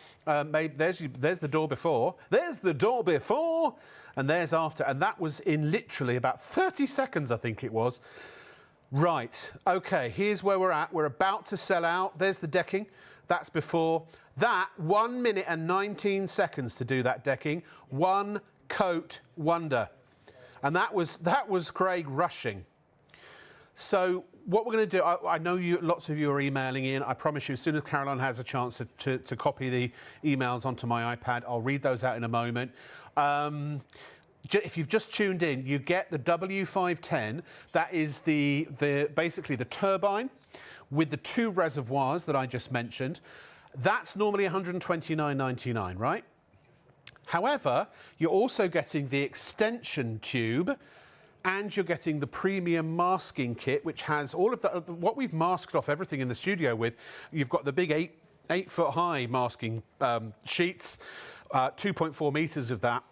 Maybe there's the door before. There's the door before, and there's after. And that was in literally about 30 seconds, I think it was. Right, OK, here's where we're at. We're about to sell out. There's the decking. That's before. That, 1 minute and 19 seconds to do that decking. One coat wonder. And that was Craig rushing. So what we're going to do, I know lots of you are emailing in. I promise you, as soon as Caroline has a chance to copy the emails onto my iPad, I'll read those out in a moment. If you've just tuned in, you get the W510. That is basically the turbine with the two reservoirs that I just mentioned. That's normally $129.99, right? However, you're also getting the extension tube, and you're getting the premium masking kit, which has all of what we've masked off everything in the studio with. You've got the big 8-foot high masking sheets, 2.4 meters of that.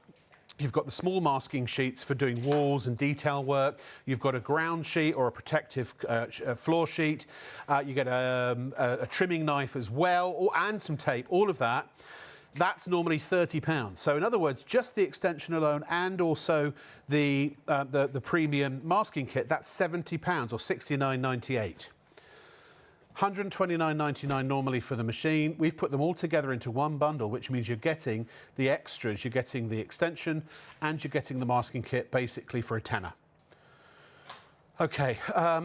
You've got the small masking sheets for doing walls and detail work. You've got a ground sheet or a protective floor sheet. You get a trimming knife as well, and some tape, all of that. That's normally £30. So in other words, just the extension alone and also the premium masking kit, that's £70 or £69.98. $129.99 normally for the machine. We've put them all together into one bundle, which means you're getting the extras. You're getting the extension and you're getting the masking kit basically for a tenner. OK. I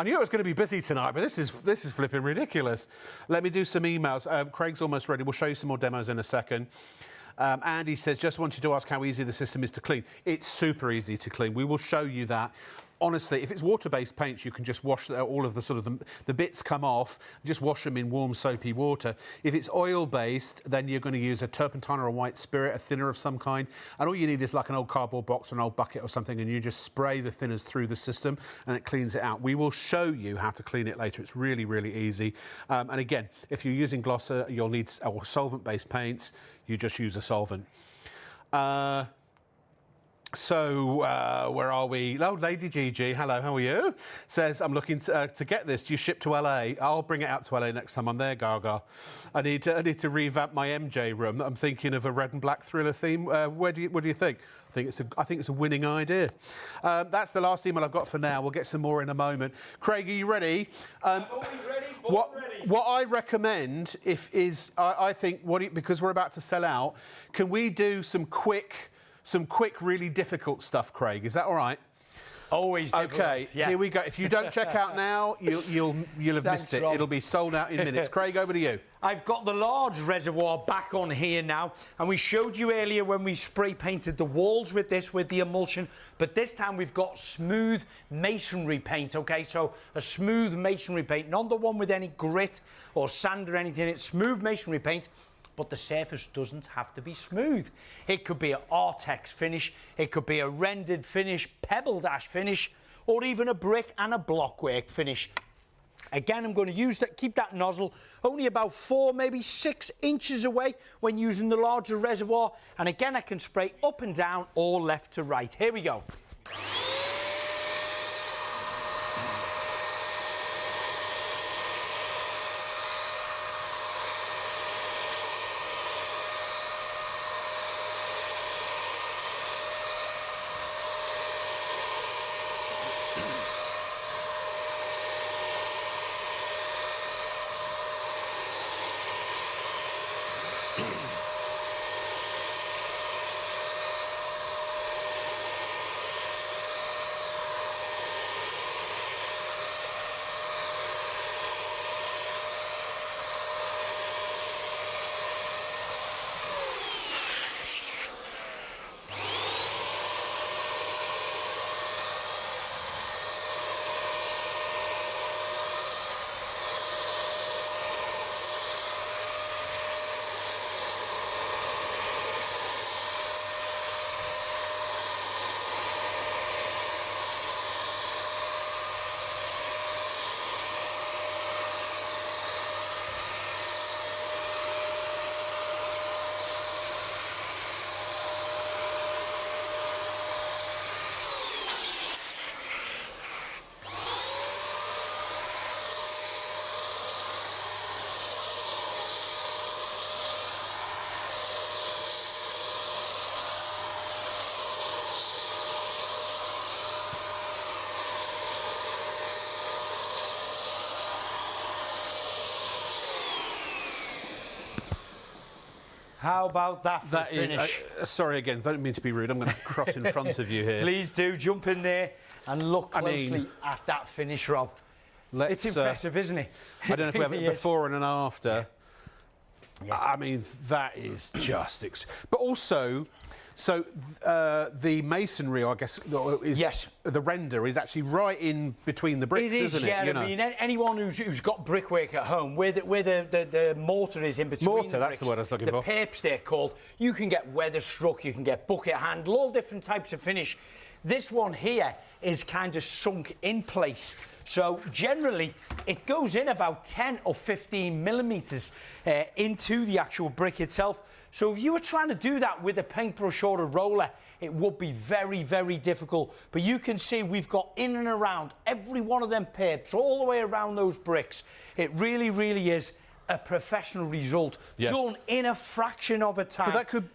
knew it was going to be busy tonight, but this is flipping ridiculous. Let me do some emails. Craig's almost ready. We'll show you some more demos in a second. Andy says, just wanted to ask how easy the system is to clean. It's super easy to clean. We will show you that. Honestly, if it's water-based paints, you can just wash all of the bits come off, just wash them in warm, soapy water. If it's oil-based, then you're going to use a turpentine or a white spirit, a thinner of some kind, and all you need is like an old cardboard box or an old bucket or something, and you just spray the thinners through the system, and it cleans it out. We will show you how to clean it later. It's really, really easy. And again, if you're using glosser, you'll need solvent-based paints. You just use a solvent. So, where are we? Oh, Lady Gigi, hello, how are you? Says, I'm looking to get this. Do you ship to LA? I'll bring it out to LA next time I'm there, Gaga. I need to revamp my MJ room. I'm thinking of a red and black thriller theme. What do you think? I think it's a winning idea. That's the last email I've got for now. We'll get some more in a moment. Craig, are you ready? I'm always ready, ready. What I recommend I think, because we're about to sell out, can we do some quick, really difficult stuff, Craig? Is that all right? Always difficult. Okay, here we go. If you don't check out now, you'll have missed it. Rob. It'll be sold out in minutes. Craig, over to you. I've got the large reservoir back on here now, and we showed you earlier when we spray painted the walls with the emulsion, but this time we've got smooth masonry paint, okay? So a smooth masonry paint, not the one with any grit or sand or anything. It's smooth masonry paint, but the surface doesn't have to be smooth. It could be an Artex finish, it could be a rendered finish, pebble dash finish, or even a brick and a blockwork finish. Again, I'm going to use that, keep that nozzle only about 4, maybe 6 inches away when using the larger reservoir. And again, I can spray up and down or left to right. Here we go. How about that for finish? Sorry again, I don't mean to be rude. I'm going to cross in front of you here. Please do jump in there and look closely at that finish, Rob. It's impressive, isn't it? I don't know if we have it before and an after. Yeah. I mean, that is just... But also, so the masonry, I guess, is the render is actually right in between the bricks, isn't it? Yeah, I mean, anyone who's got brickwork at home, where the mortar is in between mortar, the that's bricks, the word I was looking for. The papes, they're called. You can get weatherstruck, you can get bucket handle, all different types of finish. This one here is kind of sunk in place. So generally, it goes in about 10 or 15 millimetres into the actual brick itself. So if you were trying to do that with a paintbrush or a roller, it would be very, very difficult. But you can see we've got in and around every one of them papes, all the way around those bricks. It really, really is a professional result, done in a fraction of a time. But that could,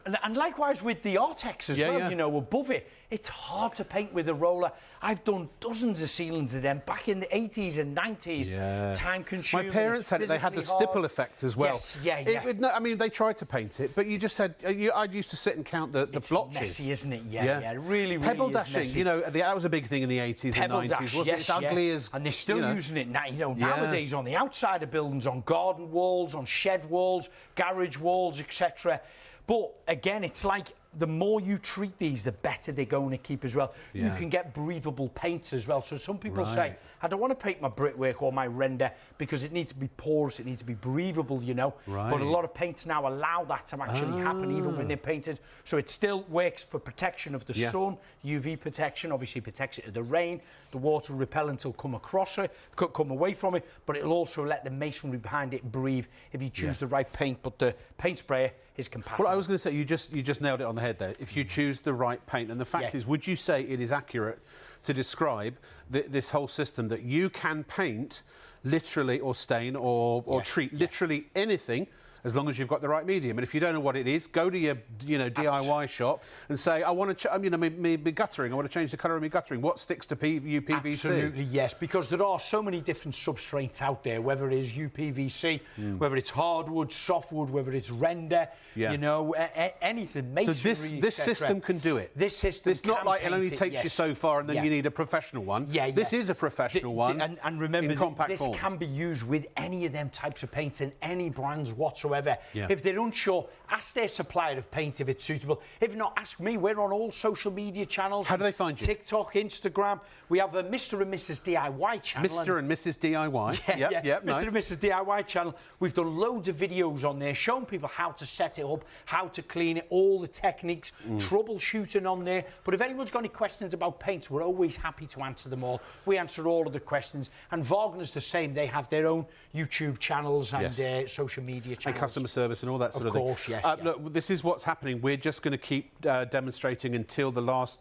And likewise with the Artex as well, you know, above it. It's hard to paint with a roller. I've done dozens of ceilings of them back in the 80s and 90s. Yeah. Time consuming. My parents had it. They had the stipple effect as well. Yes, I mean, they tried to paint it, but you just had... I used to sit and count the blotches. It's messy, isn't it? Yeah. It really, really Pebble is dashing, messy. you know, that was a big thing in the 80s and 90s, wasn't it? It's ugly as... And they're still using it now, you know, nowadays on the outside of buildings, on garden walls, on shed walls, garage walls, etc. But again, it's like the more you treat these, the better they're going to keep as well. You can get breathable paints as well. So some people say, I don't want to paint my brickwork or my render because it needs to be porous, it needs to be breathable, you know. But a lot of paints now allow that to actually happen even when they're painted. So it still works for protection of the sun, UV protection, obviously protects it of the rain. The water repellent will come across it, come away from it, but it'll also let the masonry behind it breathe if you choose the right paint. But the paint sprayer is compatible. Well, I was going to say, you just nailed it on the head there. If you choose the right paint, and the fact is, would you say it is accurate to describe this whole system that you can paint literally or stain or treat literally anything as long as you've got the right medium? And if you don't know what it is, go to your DIY shop and say, I want to, my guttering, I want to change the colour of my guttering. What sticks to UPVC? Absolutely, yes, because there are so many different substrates out there, whether it is UPVC, whether it's hardwood, softwood, whether it's render, anything, masonry, So this system can do it? This system It's not like it only takes you so far and then you need a professional one. This is a professional one. And remember, in compact this form. can be used with any of them types of paints in any brands whatsoever. If they're unsure, ask their supplier of paint if it's suitable. If not, ask me. We're on all social media channels. How do they find you? TikTok, Instagram. We have a Mr. and Mrs. DIY channel. Mr. and Mrs. DIY. Mr. Nice. and Mrs. DIY channel. We've done loads of videos on there showing people how to set it up, how to clean it, all the techniques, troubleshooting on there. But if anyone's got any questions about paints, we're always happy to answer them all. We answer all of the questions. And Wagner's the same. They have their own YouTube channels and social media channels. And customer service and all that sort of thing. Of course, yes. Look, this is what's happening. We're just going to keep demonstrating until the last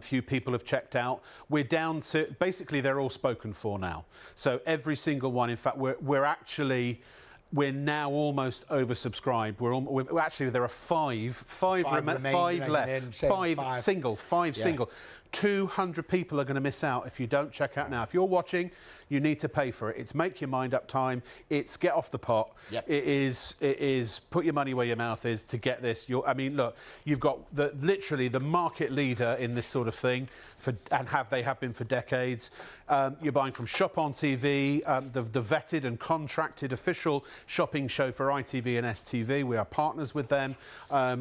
few people have checked out. We're down to, basically, they're all spoken for now. So every single one, in fact, we're now almost oversubscribed. We're actually, there are five left. Five single. 200 people are going to miss out if you don't check out now. If you're watching, you need to pay for it. It's make your mind up time. It's get off the pot. It is put your money where your mouth is to get this. I mean, look, you've got literally the market leader in this sort of thing, they have been for decades. You're buying from Shop on TV, the vetted and contracted official shopping show for ITV and STV. We are partners with them.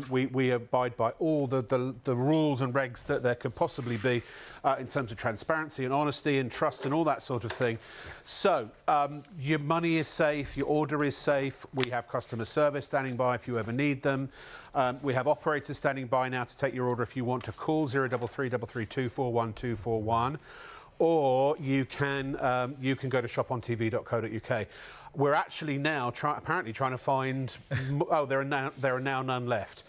We abide by all the rules and regs that there could possibly be in terms of transparency and honesty and trust and all that sort of thing. So your money is safe, your order is safe. We have customer service standing by if you ever need them. We have operators standing by now to take your order if you want to call 033 332 41241. Or you can go to shopontv.co.uk. We're actually now apparently trying to find. There are now none left.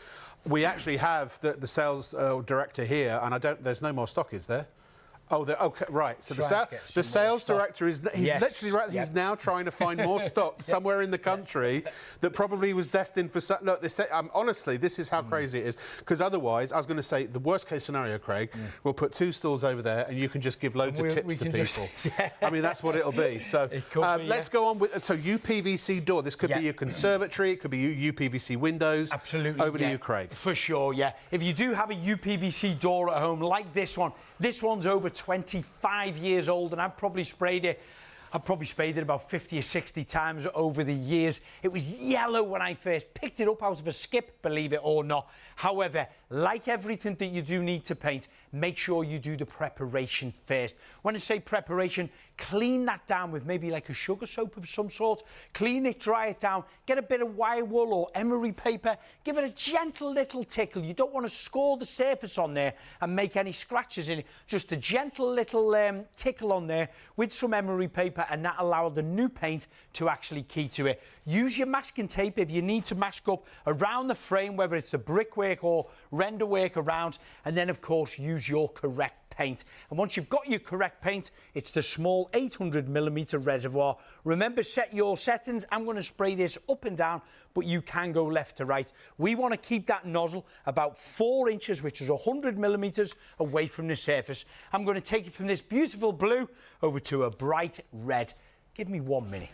We actually have the sales director here, and there's no more stock, is there? Oh, okay, right. So the sales director he's literally right. He's now trying to find more stock somewhere in the country that probably was destined for. Look, honestly, this is how crazy it is. Because otherwise, I was going to say the worst case scenario, Craig, we'll put 2 stalls over there, and you can just give loads of tips to people. I mean, that's what it'll be. So let's go on with UPVC door. This could be your conservatory. It could be UPVC windows. Absolutely. Over to you, Craig. For sure. Yeah. If you do have a UPVC door at home like this one. This one's over 25 years old, and I've probably sprayed it about 50 or 60 times over the years. It was yellow when I first picked it up out of a skip, believe it or not. However, like everything that you do need to paint, make sure you do the preparation first. When I say preparation, clean that down with maybe like a sugar soap of some sort. Clean it, dry it down, get a bit of wire wool or emery paper, give it a gentle little tickle. You don't want to score the surface on there and make any scratches in it. Just a gentle little tickle on there with some emery paper, and that allows the new paint to actually key to it. Use your masking tape if you need to mask up around the frame, whether it's the brickwork or render work around, and then of course use your correct paint. And once you've got your correct paint, it's the small 800mm reservoir. Remember, set your settings. I'm going to spray this up and down, but you can go left to right. We want to keep that nozzle about 4 inches, which is 100mm away from the surface. I'm going to take it from this beautiful blue over to a bright red. Give me 1 minute.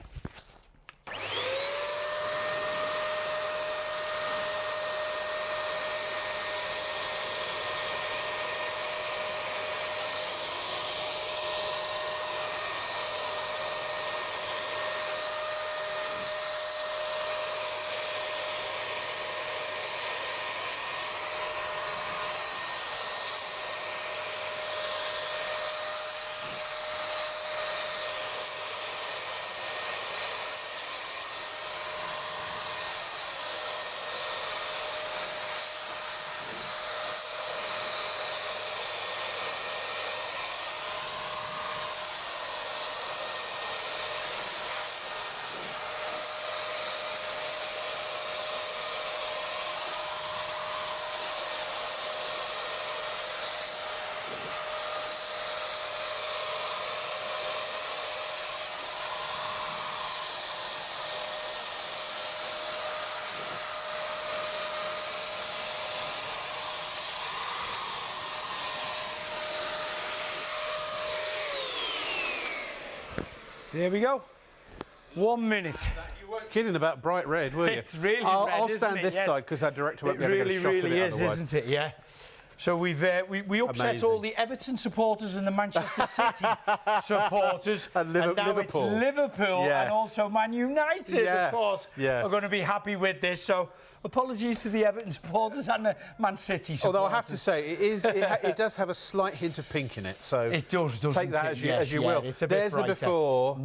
There we go. 1 minute. You weren't kidding about bright red, were you? It's really red, I'll isn't stand it? this Yes. side because our director won't It be able to really, get a shot of really it is, otherwise. isn't it? Yeah. So we upset Amazing. all the Everton supporters and the Manchester City supporters. And now Liverpool. it's Liverpool Yes. and also Man United, Yes, of course, yes. are going to be happy with this. So apologies to the Everton supporters and the Man City supporters. Although I have to say, it does have a slight hint of pink in it, so It does, doesn't take that it? as you, Yes, as you yeah, will. it's a bit There's brighter. the before,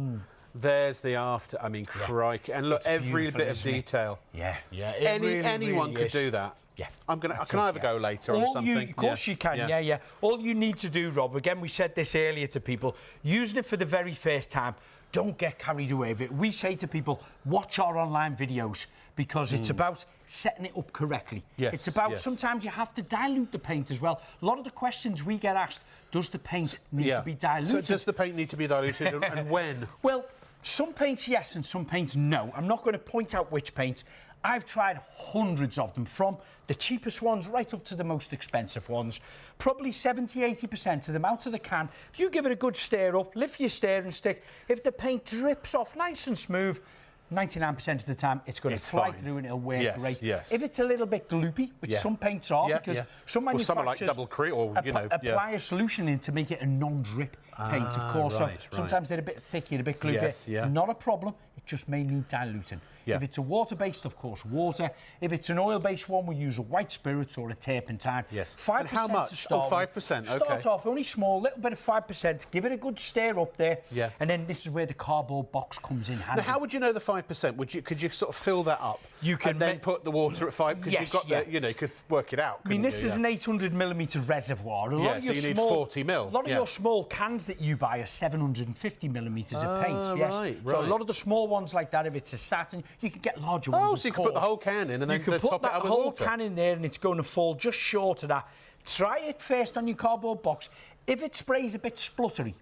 there's the after. I mean, crikey. And look, It's every beautiful, bit of isn't it? detail. Yeah, yeah. It really, Anyone really could is. do that. Yeah. Can I have a go later on something? Of course you can, yeah. All you need to do, Rob, again, we said this earlier to people, using it for the very first time, don't get carried away with it. We say to people, watch our online videos because it's about setting it up correctly. Yes, It's about, yes. sometimes you have to dilute the paint as well. A lot of the questions we get asked, does the paint need to be diluted? So does the paint need to be diluted and when? Well, some paints yes and some paints no. I'm not going to point out which paints. I've tried hundreds of them, from the cheapest ones right up to the most expensive ones. Probably 70-80% of them out of the can. If you give it a good stir up, lift your stirring stick, if the paint drips off nice and smooth, 99% of the time it's going to fly fine. through and it'll work Yes, great. yes. If it's a little bit gloopy, which some paints are, because some Or manufacturers something like double cream, or apply a solution in to make it a non-drip paint, of course. right, So sometimes they're a bit thicky, a bit gloopy. Yes, yeah. Not a problem. It just may need diluting. Yeah. If it's a water-based, of course, water. If it's an oil-based one, we use a white spirits or a turpentine. Yes. 5% And how much? to start with. 5%, okay. Start off only small, little bit of 5%. Give it a good stir up there. Yeah. And then this is where the cardboard box comes in handy. Now, how would you know the 5%? Could you sort of fill that up? You can and then put the water at 5 because Yes, you've got yeah. you could work it out. I mean, this is an 800mm reservoir. A lot of so your you need small, 40 mil. A lot of your small cans that you buy are 750mm of paint. Yes. right, So a right. lot of the small ones like that, if it's a satin, you can get larger ones. Oh, of so you can put the course. whole can in and then you can top put it that up with whole water. can in there and it's going to fall just short of that. Try it first on your cardboard box. If it sprays a bit spluttery,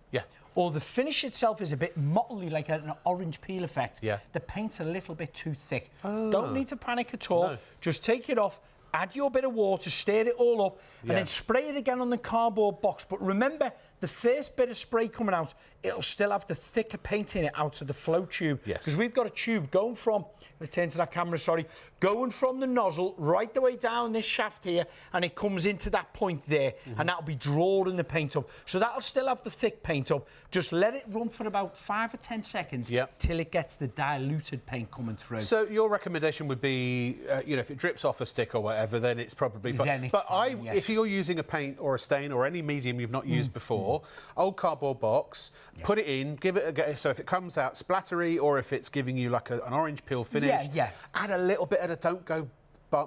or the finish itself is a bit mottly, like an orange peel effect, the paint's a little bit too thick. Don't need to panic at all. No. Just take it off, add your bit of water, stir it all up, and then spray it again on the cardboard box. But remember, the first bit of spray coming out, it'll still have the thicker paint in it out of the flow tube. Yes. Because we've got a tube going from, let's turn to that camera, sorry, going from the nozzle right the way down this shaft here, and it comes into that point there, and that'll be drawing the paint up. So that'll still have the thick paint up. Just let it run for about 5 or 10 seconds till it gets the diluted paint coming through. So your recommendation would be, if it drips off a stick or whatever, then it's probably fine. Then it's but fine, yes. if you're using a paint or a stain or any medium you've not used before, old cardboard box, put it in, give it a go. So if it comes out splattery or if it's giving you like an orange peel finish, add a little bit of it. Don't go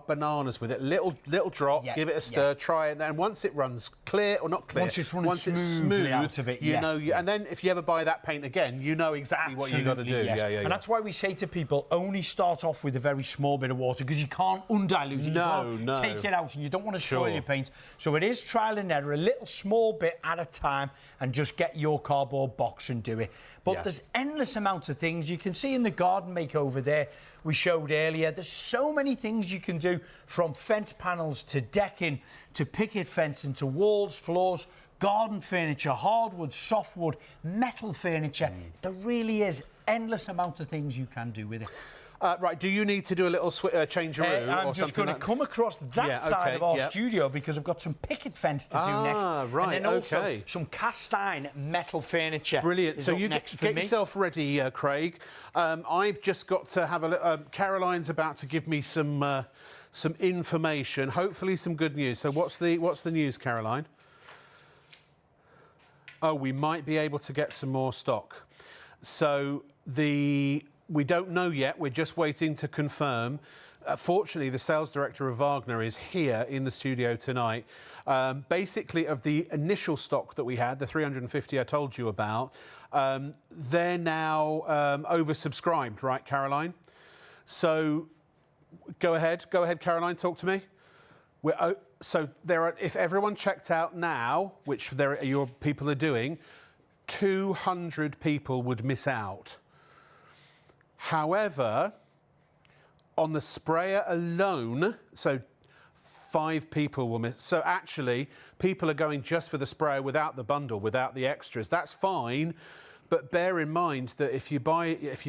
bananas with it. Little drop, give it a stir, try it. And then once it runs clear or not clear, Once it's running smoothly out of it, you know. And then if you ever buy that paint again, you know exactly what you got to do. Yes. Yeah. And that's why we say to people, only start off with a very small bit of water because you can't undilute it. No, you can't take it out, and you don't want to spoil your paint. So it is trial and error, a little small bit at a time, and just get your cardboard box and do it. But there's endless amounts of things you can see in the garden makeover there we showed earlier. There's so many things you can do, from fence panels to decking to picket fencing to walls, floors, garden furniture, hardwood, softwood, metal furniture. There really is endless amount of things you can do with it. Right, do you need to do a little change of room I'm or just something going to come across that side of our studio because I've got some picket fence to do next. Right, and then also some cast iron metal furniture. Brilliant. So you get yourself ready, Craig. I've just got to have a look. Caroline's about to give me some information, hopefully some good news. So what's the news, Caroline? Oh, we might be able to get some more stock. So we don't know yet. We're just waiting to confirm. Fortunately, the sales director of Wagner is here in the studio tonight. Basically, of the initial stock that we had, the 350 I told you about, they're now oversubscribed, right, Caroline? So go ahead, Caroline, talk to me. So if everyone checked out now, which your people are doing, 200 people would miss out. However, on the sprayer alone, so 5 people will miss. So actually, people are going just for the sprayer without the bundle, without the extras. That's fine. But bear in mind that if you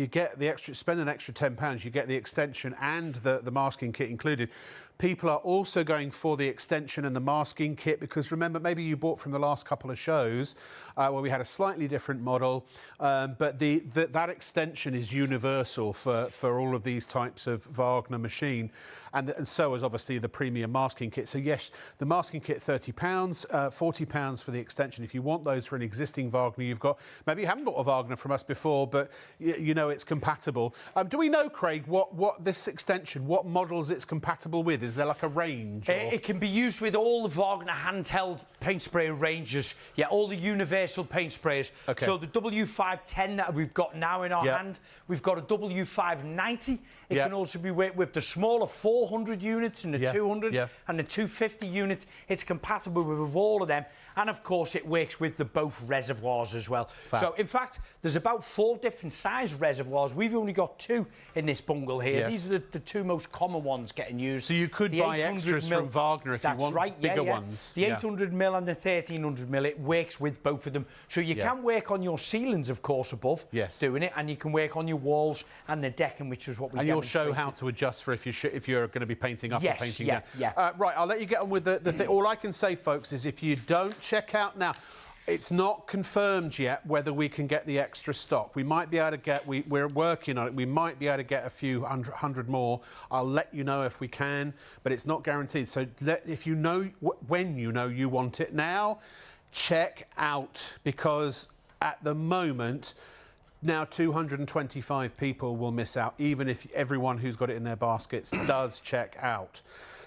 get the extra, spend an extra £10, you get the extension and the masking kit included. People are also going for the extension and the masking kit because remember, maybe you bought from the last couple of shows where we had a slightly different model, but that extension is universal for all of these types of Wagner machine, and so is obviously the premium masking kit. So yes, the masking kit £30, £40 for the extension. If you want those for an existing Wagner, you've got, maybe you haven't bought a Wagner from us before, but you know it's compatible. Do we know, Craig, what this extension, what models it's compatible with? Is there like a range? It can be used with all the Wagner handheld paint spray ranges. Yeah, all the universal paint sprayers. Okay. So the W510 that we've got now in our hand, we've got a W590. It can also be with the smaller 400 units and the 200 and the 250 units. It's compatible with all of them. And of course, it works with the both reservoirs as well. So in fact, there's about 4 different size reservoirs. We've only got 2 in this bungle here. Yes. These are the 2 most common ones getting used. So you could buy extras from Wagner if you want bigger ones. The 800mm and the 1300mm, it works with both of them. So you can work on your ceilings, of course, above doing it, and you can work on your walls and the decking, which is what we demonstrated. And you'll show how to adjust for if you're going to be painting up or painting down. Yeah. Right, I'll let you get on with the thing. All I can say, folks, is if you don't check out now, it's not confirmed yet whether we can get the extra stock. We might be able to get, we're working on it, we might be able to get a few hundred more. I'll let you know if we can, but it's not guaranteed. So if you know, when you know you want it now, check out, because at the moment, now 225 people will miss out, even if everyone who's got it in their baskets does check out.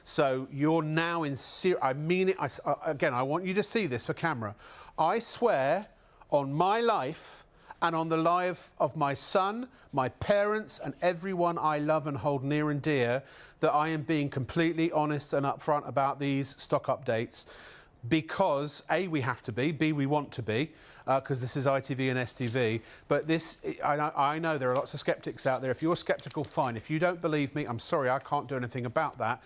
So you're now in serious, I mean it, again, I want you to see this for camera. I swear on my life and on the life of my son, my parents and everyone I love and hold near and dear that I am being completely honest and upfront about these stock updates, because A, we have to be, B, we want to be, because this is ITV and STV. But this, I know there are lots of sceptics out there. If you're sceptical, fine. If you don't believe me, I'm sorry, I can't do anything about that.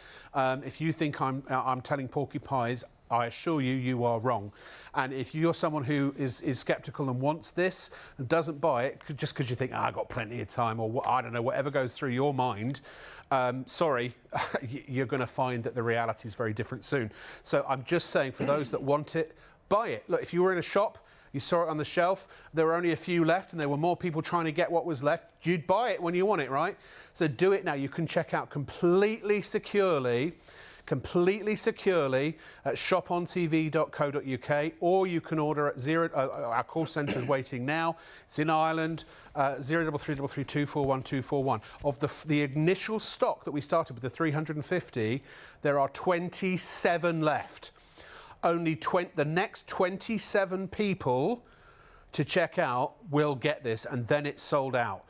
If you think I'm telling porcupines, I assure you, you are wrong. And if you're someone who is sceptical and wants this and doesn't buy it just because you think, I've got plenty of time, or I don't know, whatever goes through your mind, sorry, you're going to find that the reality is very different soon. So I'm just saying, for those that want it, buy it. Look, if you were in a shop, you saw it on the shelf, there were only a few left and there were more people trying to get what was left, you'd buy it when you want it, right? So do it now. You can check out completely securely at shopontv.co.uk, or you can order at our call centre is waiting now. It's in Ireland, 03333241 Of the initial stock that we started with, the 350, there are 27 left. Only the next 27 people to check out will get this, and then it's sold out.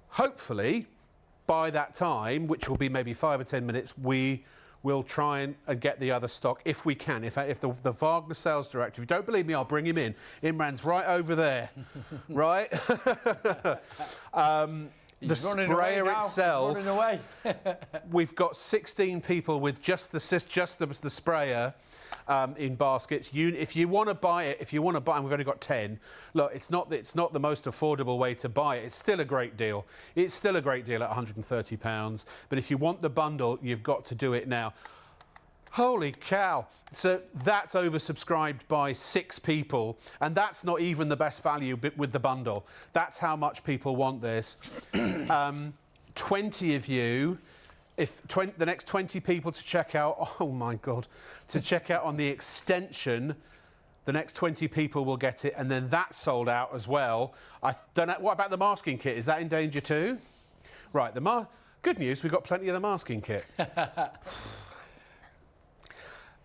Hopefully, by that time, which will be maybe 5 or 10 minutes, we will try and get the other stock if we can. If the Wagner sales director, if you don't believe me, I'll bring him in. Imran's right over there, right? The sprayer itself, we've got 16 people with just the sprayer in baskets. If you want to buy it, and we've only got 10. Look, it's not the most affordable way to buy it. It's still a great deal. It's still a great deal at £130. But if you want the bundle, you've got to do it now. Holy cow. So that's oversubscribed by 6 people, and that's not even the best value with the bundle. That's how much people want this. 20 of you, the next 20 people to check out, oh my God, to check out on the extension, the next 20 people will get it, and then that's sold out as well. I don't know, what about the masking kit? Is that in danger too? Right, good news, we've got plenty of the masking kit.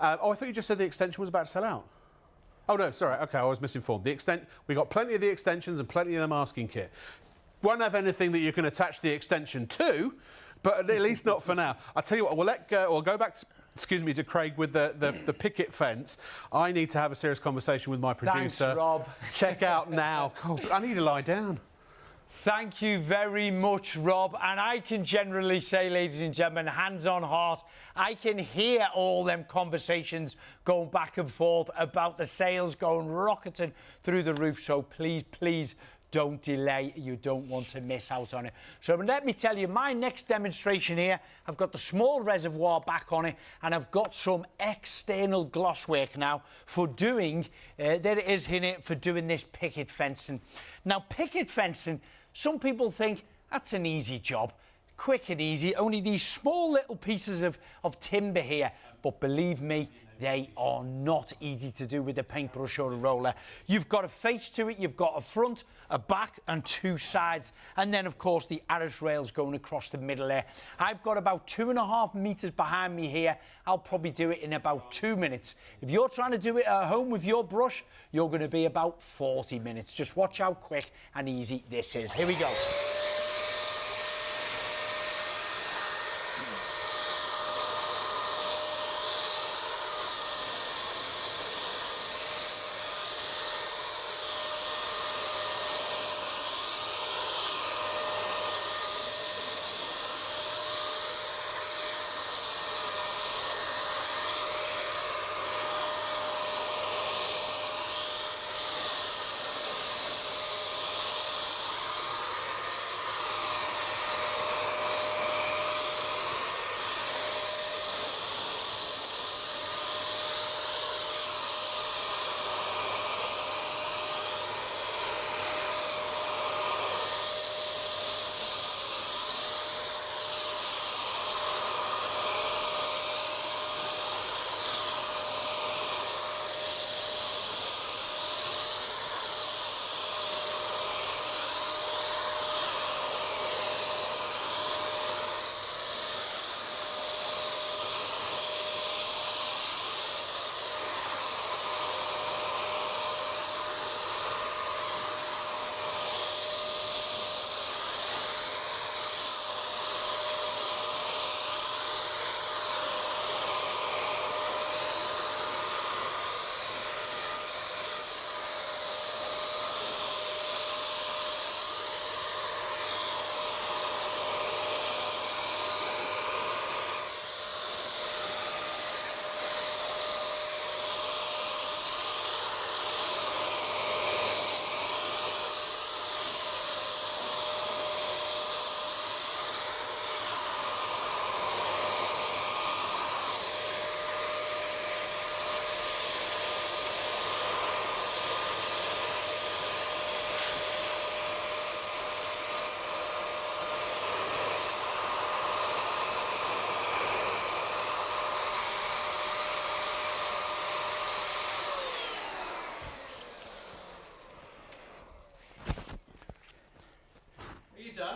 I thought you just said the extension was about to sell out. Oh no, sorry, okay, I was misinformed. We got plenty of the extensions and plenty of the masking kit. Won't have anything that you can attach the extension to, but at least not for now. I'll tell you what, we'll go back to, to Craig with the picket fence. I need to have a serious conversation with my producer. Thanks, Rob. Check out now. Oh, I need to lie down. Thank you very much, Rob. And I can generally say, ladies and gentlemen, hands on heart, I can hear all them conversations going back and forth about the sales going rocketing through the roof. So please, please don't delay. You don't want to miss out on it. So let me tell you, my next demonstration here, I've got the small reservoir back on it, and I've got some external gloss work now for doing, there it is in it, for doing this picket fencing. Now, picket fencing, some people think that's an easy job. Quick and easy, only these small little pieces of timber here. But believe me, they are not easy to do with a paintbrush or a roller. You've got a face to it, you've got a front, a back and two sides. And then, of course, the arras rails going across the middle there. I've got about 2.5 metres behind me here. I'll probably do it in about 2 minutes. If you're trying to do it at home with your brush, you're going to be about 40 minutes. Just watch how quick and easy this is. Here we go.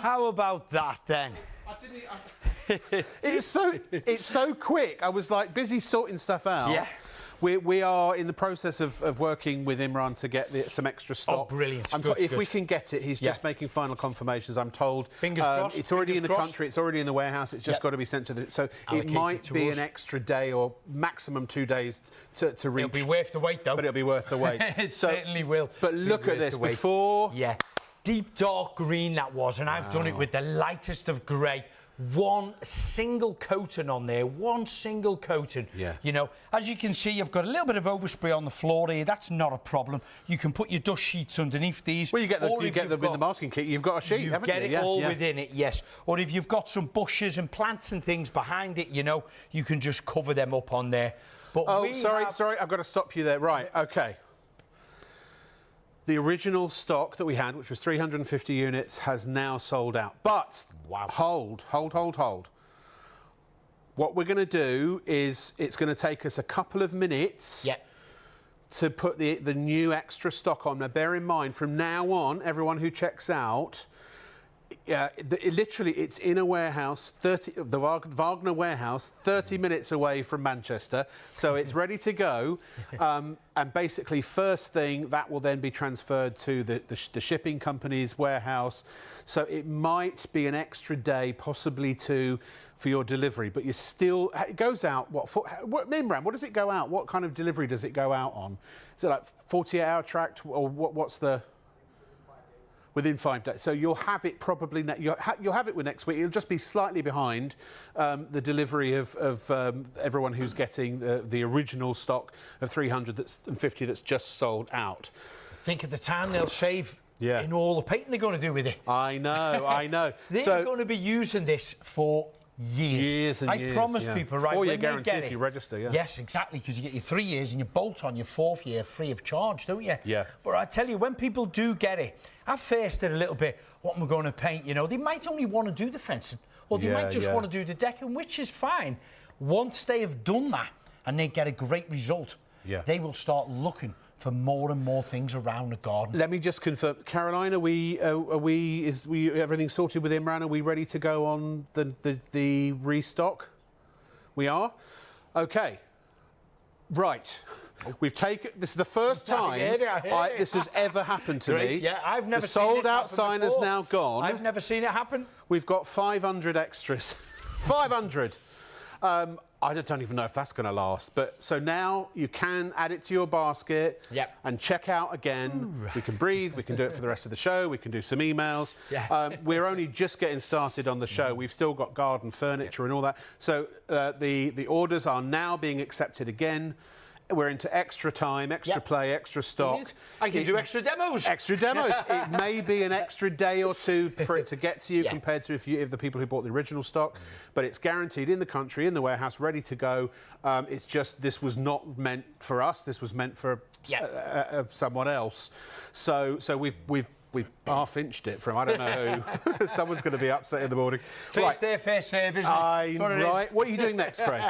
How about that then? It's so quick. I was like busy sorting stuff out. Yeah. We are in the process of working with Imran to get some extra stock. Oh, brilliant. If we can get it, he's just making final confirmations, I'm told. Fingers crossed. It's already in the crossed. country, it's already in the warehouse, it's just got to be sent to the... So Allocated it might be us. an extra day or maximum 2 days to reach. It'll be worth the wait, though. But it'll be worth the wait. It certainly will. But look at this, before... Yeah. Deep dark green that was, and I've done it with the lightest of grey. One single coating on there, one single coating. Yeah. You know, as you can see, you've got a little bit of overspray on the floor here. That's not a problem. You can put your dust sheets underneath these. Well, you get them in the masking kit. You've got a sheet, haven't you? You get it all within it, yes. Or if you've got some bushes and plants and things behind it, you know, you can just cover them up on there. But sorry, I've got to stop you there. Right, OK. The original stock that we had, which was 350 units, has now sold out. But hold. What we're going to do is it's going to take us a couple of minutes to put the new extra stock on. Now, bear in mind, from now on, everyone who checks out, literally, it's in a warehouse, the Wagner warehouse, 30 minutes away from Manchester. So it's ready to go. And basically, first thing, that will then be transferred to the shipping company's warehouse. So it might be an extra day, possibly two, for your delivery. But it goes out, Imran, what does it go out? What kind of delivery does it go out on? Is it like 48-hour tracked, or what's the... Within 5 days. So you'll have it probably... You'll have it with next week. It'll just be slightly behind the delivery of everyone who's getting the original stock of 350 that's just sold out. I think at the time they'll save Yeah. in all the painting they're going to do with it. I know, I know. They're going to be using this for years. Years and I years. promise yeah. people, right? 4-year when guarantee they get if it, you register, yeah. Yes, exactly, because you get your 3 years and you bolt on your 4th year free of charge, don't you? Yeah. But I tell you, when people do get it, at first they're a little bit, what am I going to paint? You know, they might only want to do the fencing, or they might just want to do the decking, which is fine. Once they have done that and they get a great result, they will start looking for more and more things around the garden. Let me just confirm, Caroline, is everything sorted with Imran? Are we ready to go on the restock? We are? Okay. Right. We've taken, this is the first time this has ever happened to me. Yeah, I've never the seen sold this out happen sign before. is now gone. I've never seen it happen. We've got 500 extras. 500. I don't even know if that's going to last. But so now you can add it to your basket and check out again. Ooh. We can breathe. We can do it for the rest of the show. We can do some emails. We're only just getting started on the show. We've still got garden furniture and all that. So the orders are now being accepted again. We're into extra time, extra play, extra stock. I can do extra demos. Extra demos. It may be an extra day or two for it to get to you compared to if the people who bought the original stock, but it's guaranteed in the country, in the warehouse, ready to go. It's just this was not meant for us. This was meant for someone else. So we've half-inched it from I don't know who. Someone's going to be upset in the morning. First there, first serve, isn't it? Right. What are you doing next, Craig?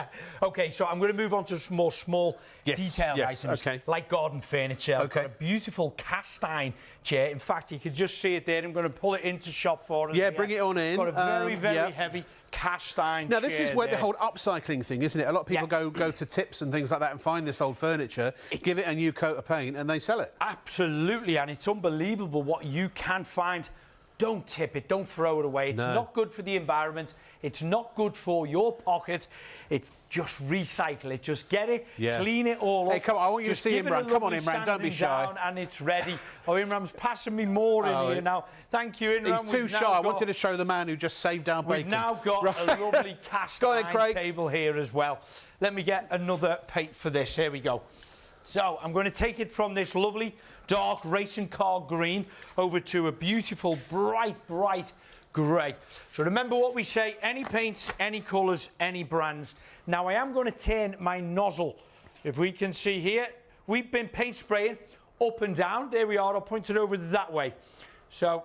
OK, so I'm going to move on to some more small detailed items, like garden furniture. I've got a beautiful cast iron chair. In fact, you can just see it there. I'm going to pull it into shop for us. Yeah, bring it on in. Got a very, very heavy cast iron Now, this is where there. the whole upcycling thing, isn't it? A lot of people go to tips and things like that and find this old furniture, give it a new coat of paint, and they sell it. Absolutely, and it's unbelievable what you can find. Don't tip it, don't throw it away. It's not good for the environment. It's not good for your pocket. It's just recycle it. Just get it, clean it all up. Hey, come on, I want you to see Imran. Come on, Imran, don't be shy. And it's ready. Oh, Imran's passing me more in here now. Thank you, Imran. He's too shy. I wanted to show the man who just saved our bacon. We've now got a lovely cast iron table here as well. Let me get another paint for this. Here we go. So I'm going to take it from this lovely dark racing car green over to a beautiful bright grey. So remember what we say, any paints, any colours, any brands. Now I am going to turn my nozzle. If we can see here, we've been paint spraying up and down. There we are, I'll point it over that way. So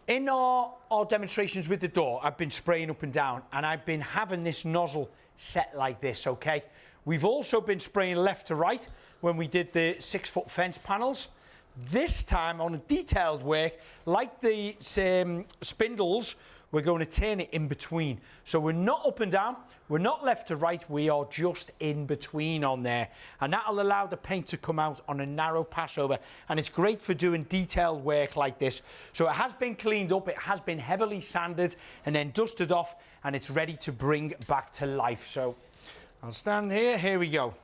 in our demonstrations with the door, I've been spraying up and down and I've been having this nozzle set like this, okay? We've also been spraying left to right when we did the 6-foot fence panels. This time on a detailed work, like the spindles, we're going to turn it in between. So we're not up and down, we're not left to right, we are just in between on there. And that'll allow the paint to come out on a narrow passover. And it's great for doing detailed work like this. So it has been cleaned up, it has been heavily sanded and then dusted off, and it's ready to bring back to life. So I'll stand here, here we go.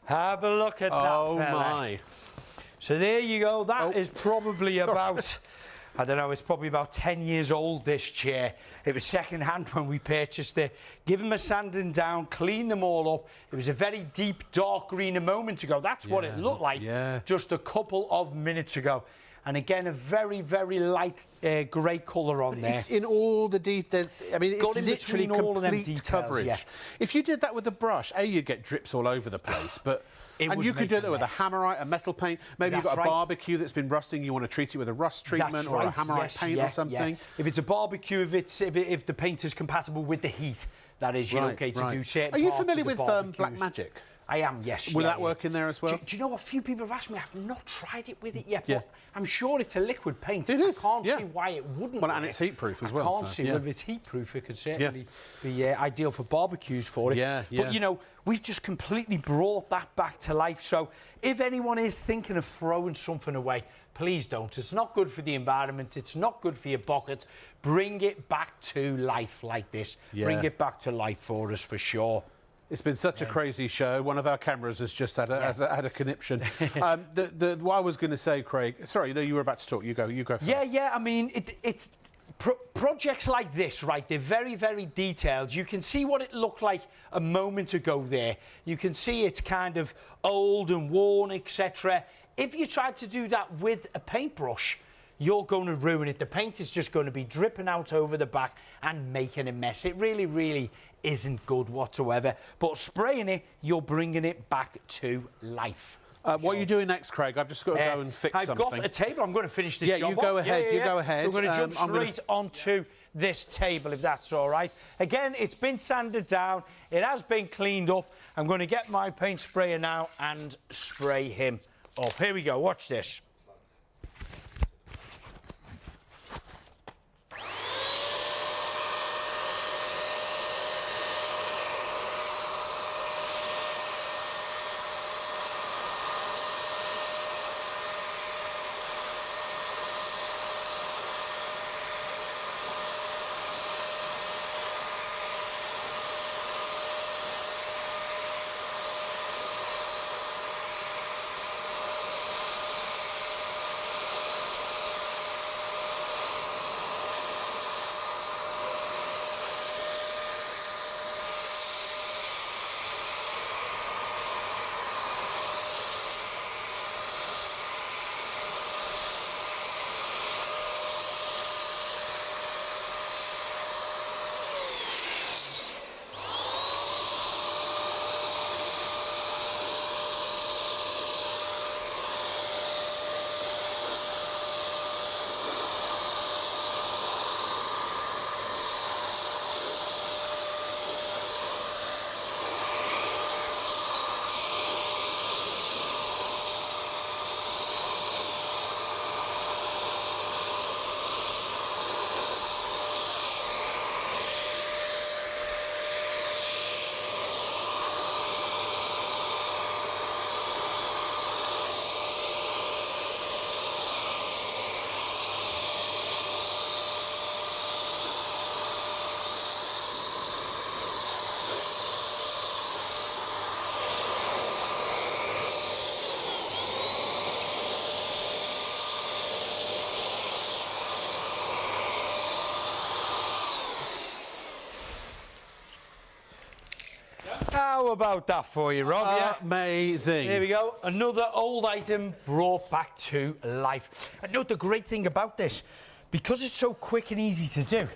Have a look at that, Oh, fella. my. So there you go. That is probably Sorry. about, I don't know, it's probably about 10 years old, this chair. It was second hand when we purchased it. Give them a sanding down, clean them all up. It was a very deep, dark green a moment ago. That's what it looked like just a couple of minutes ago. And again, a very, very light grey colour on there. It's in all the details. I mean, it's literally all of them complete details, coverage. yeah. If you did that with a brush, you'd get drips all over the place, but... And you could do that with a hammerite, a metal paint. Maybe you've got a barbecue that's been rusting. You want to treat it with a rust treatment or a hammerite paint or something. If it's a barbecue, if the paint is compatible with the heat, that is, you're okay to do certain Are you parts familiar of the with barbecues. Black Magic? I am, yes. Will that work in there as well? Do you know what? A few people have asked me. I've not tried it with it yet, but I'm sure it's a liquid paint. It is. I can't see why it wouldn't. Well, and it's heat-proof as well. I can't see if it's heat-proof. It could certainly be ideal for barbecues for it. But, you know, we've just completely brought that back to life. So if anyone is thinking of throwing something away, please don't. It's not good for the environment. It's not good for your pockets. Bring it back to life like this. Bring it back to life for us, for sure. It's been such a crazy show. One of our cameras has just had a conniption. What I was going to say, Craig... Sorry, no, you were about to talk. You go first. Yeah. I mean, it's projects like this, right? They're very, very detailed. You can see what it looked like a moment ago there. You can see it's kind of old and worn, etc. If you tried to do that with a paintbrush, you're going to ruin it. The paint is just going to be dripping out over the back and making a mess. It really, really isn't good whatsoever. But spraying it, you're bringing it back to life. What are you doing next, Craig? I've just got to go and fix something. I've got a table. I'm going to finish this job you go off. ahead. You go ahead. So I'm going to jump straight onto this table, if that's all right. Again, it's been sanded down. It has been cleaned up. I'm going to get my paint sprayer now and spray him up. Here we go. Watch this. How about that for you, Rob? Amazing. There we go. Another old item brought back to life. And note the great thing about this, because it's so quick and easy to do,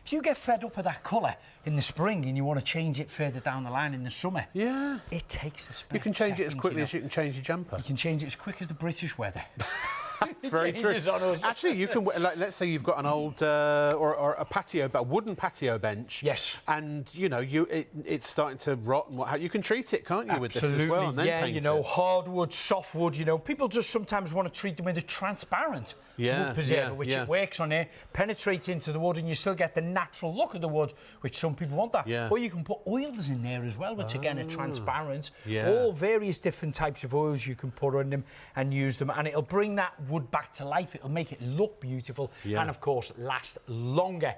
if you get fed up with that colour in the spring and you want to change it further down the line in the summer, it takes a split. You can change it as quickly as you can change your jumper. You can change it as quick as the British weather. It's very true. Actually, you can, like, let's say you've got an old or a patio, a wooden patio bench. Yes. And you know it's starting to rot and what have you. Can treat it, can't you, with this as well? And then paint you know, it. hardwood, softwood. You know, people just sometimes want to treat them with a transparent wood preserver, which it works on here, penetrates into the wood, and you still get the natural look of the wood, which some people want that. Yeah. Or you can put oils in there as well, which again are transparent. All various different types of oils you can put on them and use them, and it'll bring that wood back to life. It'll make it look beautiful and, of course, last longer.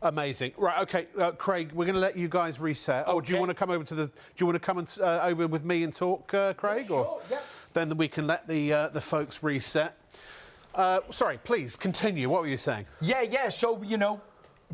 Amazing. Right, OK, Craig, we're going to let you guys reset. Or do you want to come over to the... Do you want to come and, over with me and talk, Craig? Yeah, or sure, yeah. Then we can let the folks reset. Sorry, please, continue. What were you saying? Yeah, so, you know,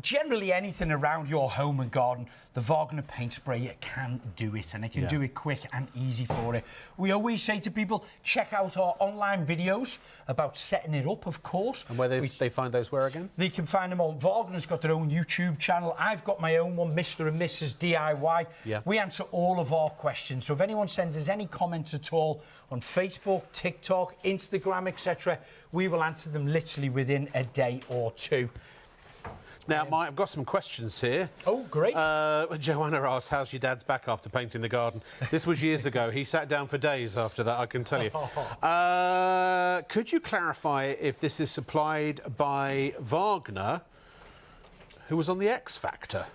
generally anything around your home and garden, the Wagner paint spray, it can do it, and it can do it quick and easy for it. We always say to people, check out our online videos about setting it up, of course. And where they find those where again? They can find them all. Wagner's got their own YouTube channel. I've got my own one, Mr. and Mrs. DIY. Yeah. We answer all of our questions. So if anyone sends us any comments at all on Facebook, TikTok, Instagram, etc., we will answer them literally within a day or two. Now, I've got some questions here. Oh, great. Joanna asks, how's your dad's back after painting the garden? This was years ago. He sat down for days after that, I can tell you. Could you clarify if this is supplied by Wagner, who was on the X Factor?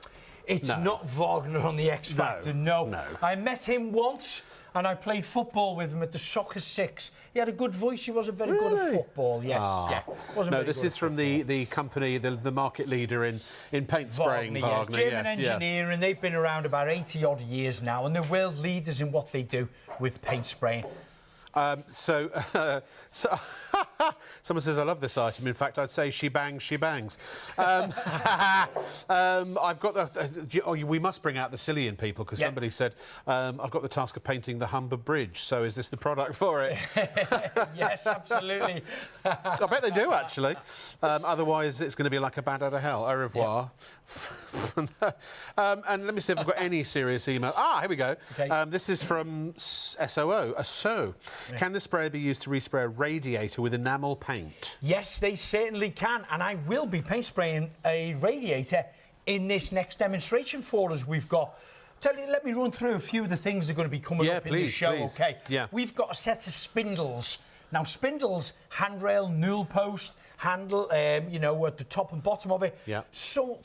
It's not Wagner on the X Factor, no. I met him once, and I played football with him at the Soccer Six. He had a good voice. He wasn't very good at football, yes. Yeah, no, this is from the company, the market leader in paint spraying, Wagner. Yes. German engineering. They've been around about 80-odd years now, and they're world leaders in what they do with paint spraying. So someone says, I love this item. In fact, I'd say she bangs, she bangs. I've got the... we must bring out the silly in people, because somebody said, I've got the task of painting the Humber Bridge, so is this the product for it? Yes, absolutely. I bet they do, actually. Otherwise, it's going to be like a bat out of hell. Au revoir. And let me see if I've got any serious email. Here we go. Okay. This is from SOO. Can the sprayer be used to respray a radiator with enamel paint? Yes, they certainly can, and I will be paint spraying a radiator in this next demonstration for us. We've got... let me run through a few of the things that are going to be coming up in the show, OK? Yeah. We've got a set of spindles. Now, spindles, handrail, newel post, handle, you know, at the top and bottom of it. Yeah. So,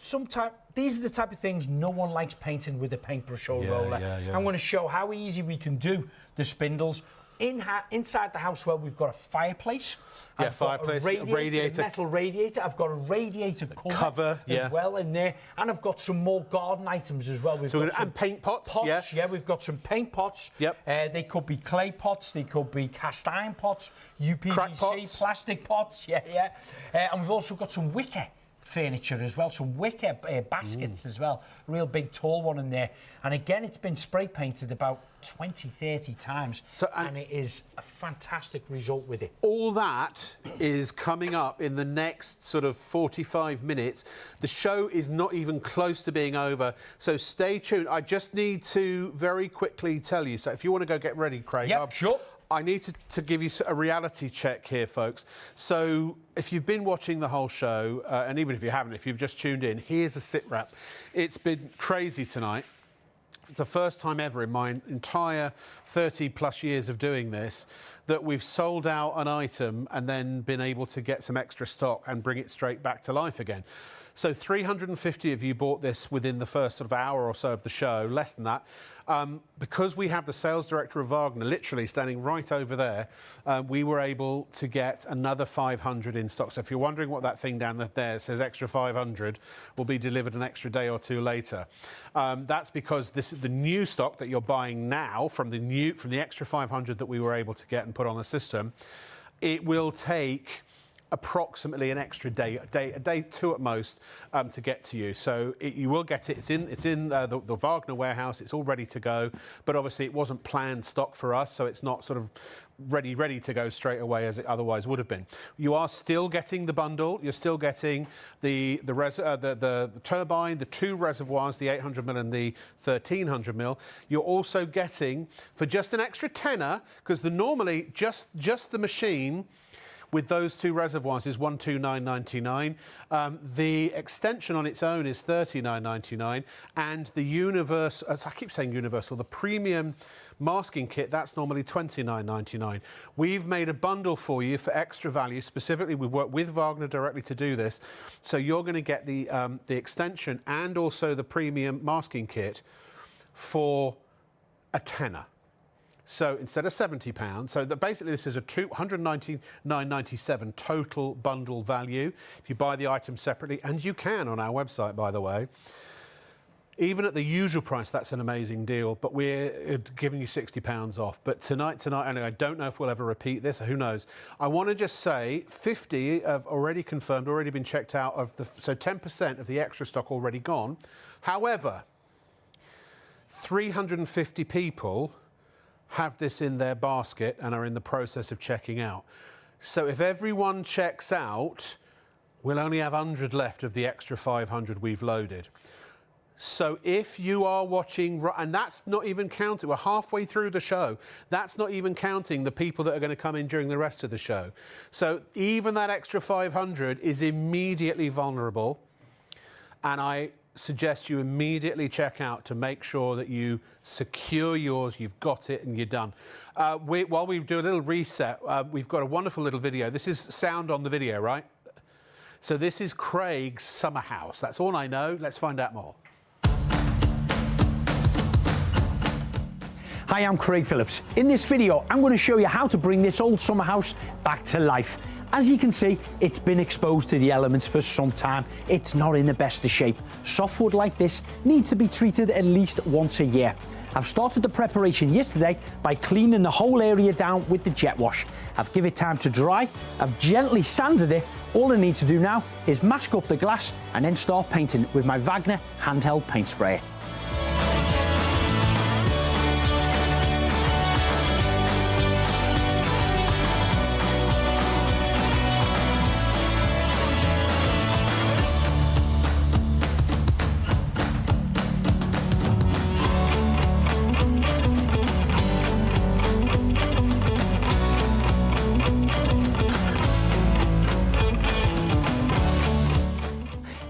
these are the type of things no one likes painting with a paintbrush or roller. I'm going to show how easy we can do the spindles. Inside the house, well, we've got a fireplace. Fireplace, a radiator, metal radiator. I've got a radiator cover as well in there, and I've got some more garden items as well. And paint pots. We've got some paint pots. They could be clay pots, they could be cast iron pots, UPVC plastic pots. And we've also got some wicker furniture as well, some wicker baskets as well, real big tall one in there. And again, it's been spray painted about 20-30 times, and it is a fantastic result with it. All that is coming up in the next sort of 45 minutes. The show is not even close to being over, so stay tuned. I just need to very quickly tell you, so if you want to go get ready, Craig. Sure. I need to give you a reality check here, folks. So if you've been watching the whole show, and even if you haven't, if you've just tuned in, here's a sit rep. It's been crazy tonight. It's the first time ever in my entire 30-plus years of doing this that we've sold out an item and then been able to get some extra stock and bring it straight back to life again. So 350 of you bought this within the first sort of hour or so of the show, less than that. Because we have the sales director of Wagner literally standing right over there, we were able to get another 500 in stock. So if you're wondering what that thing down there says, extra 500, will be delivered an extra day or two later. That's because this is the new stock that you're buying now from the extra 500 that we were able to get and put on the system. It will take approximately an extra day, a day two at most, to get to you. So you will get it. It's in the Wagner warehouse. It's all ready to go. But obviously, it wasn't planned stock for us, so it's not sort of ready to go straight away as it otherwise would have been. You are still getting the bundle. You're still getting the turbine, the two reservoirs, the 800mm and the 1300mm. You're also getting, for just an extra tenner, because normally just the machine with those two reservoirs is $129.99. The extension on its own is $39.99, and the universal, I keep saying universal, the premium masking kit, that's normally $29.99. We've made a bundle for you for extra value. Specifically, we've worked with Wagner directly to do this. So you're going to get the extension and also the premium masking kit for a tenner. So instead of £70, so basically this is a £199.97 total bundle value if you buy the item separately, and you can on our website, by the way. Even at the usual price, that's an amazing deal, but we're giving you £60 off. But tonight, and I don't know if we'll ever repeat this, who knows. I want to just say 50 have already confirmed, already been checked out, so 10% of the extra stock already gone. However, 350 people have this in their basket and are in the process of checking out. So if everyone checks out, we'll only have 100 left of the extra 500 we've loaded. So if you are watching, and that's not even counting, we're halfway through the show, that's not even counting the people that are going to come in during the rest of the show. So even that extra 500 is immediately vulnerable, and I suggest you immediately check out to make sure that you secure yours, you've got it, and you're done. While we do a little reset, we've got a wonderful little video. This is sound on the video, right? So this is Craig's summer house. That's all I know. Let's find out more. Hi, I'm Craig Phillips. In this video, I'm going to show you how to bring this old summer house back to life. As you can see, it's been exposed to the elements for some time. It's not in the best of shape. Softwood like this needs to be treated at least once a year. I've started the preparation yesterday by cleaning the whole area down with the jet wash. I've given it time to dry. I've gently sanded it. All I need to do now is mask up the glass and then start painting with my Wagner handheld paint sprayer.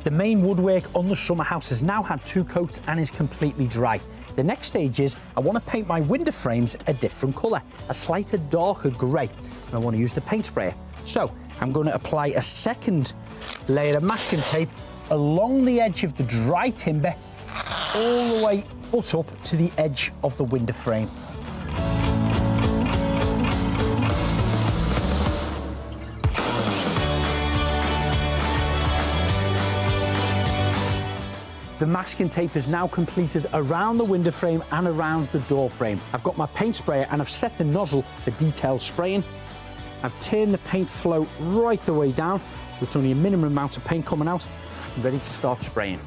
The main woodwork on the summer house has now had 2 coats and is completely dry. The next stage is I want to paint my window frames a different colour, a slightly darker grey, and I want to use the paint sprayer. So I'm going to apply a second layer of masking tape along the edge of the dry timber all the way up to the edge of the window frame. The masking tape is now completed around the window frame and around the door frame. I've got my paint sprayer and I've set the nozzle for detailed spraying. I've turned the paint flow right the way down, so it's only a minimum amount of paint coming out. I'm ready to start spraying.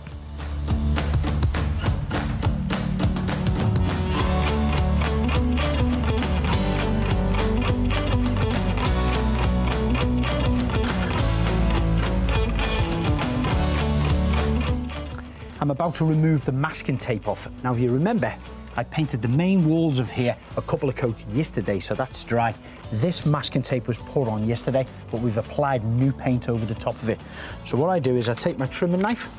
I'm about to remove the masking tape off. Now, if you remember, I painted the main walls of here a couple of coats yesterday, so that's dry. This masking tape was put on yesterday, but we've applied new paint over the top of it. So what I do is I take my trimming knife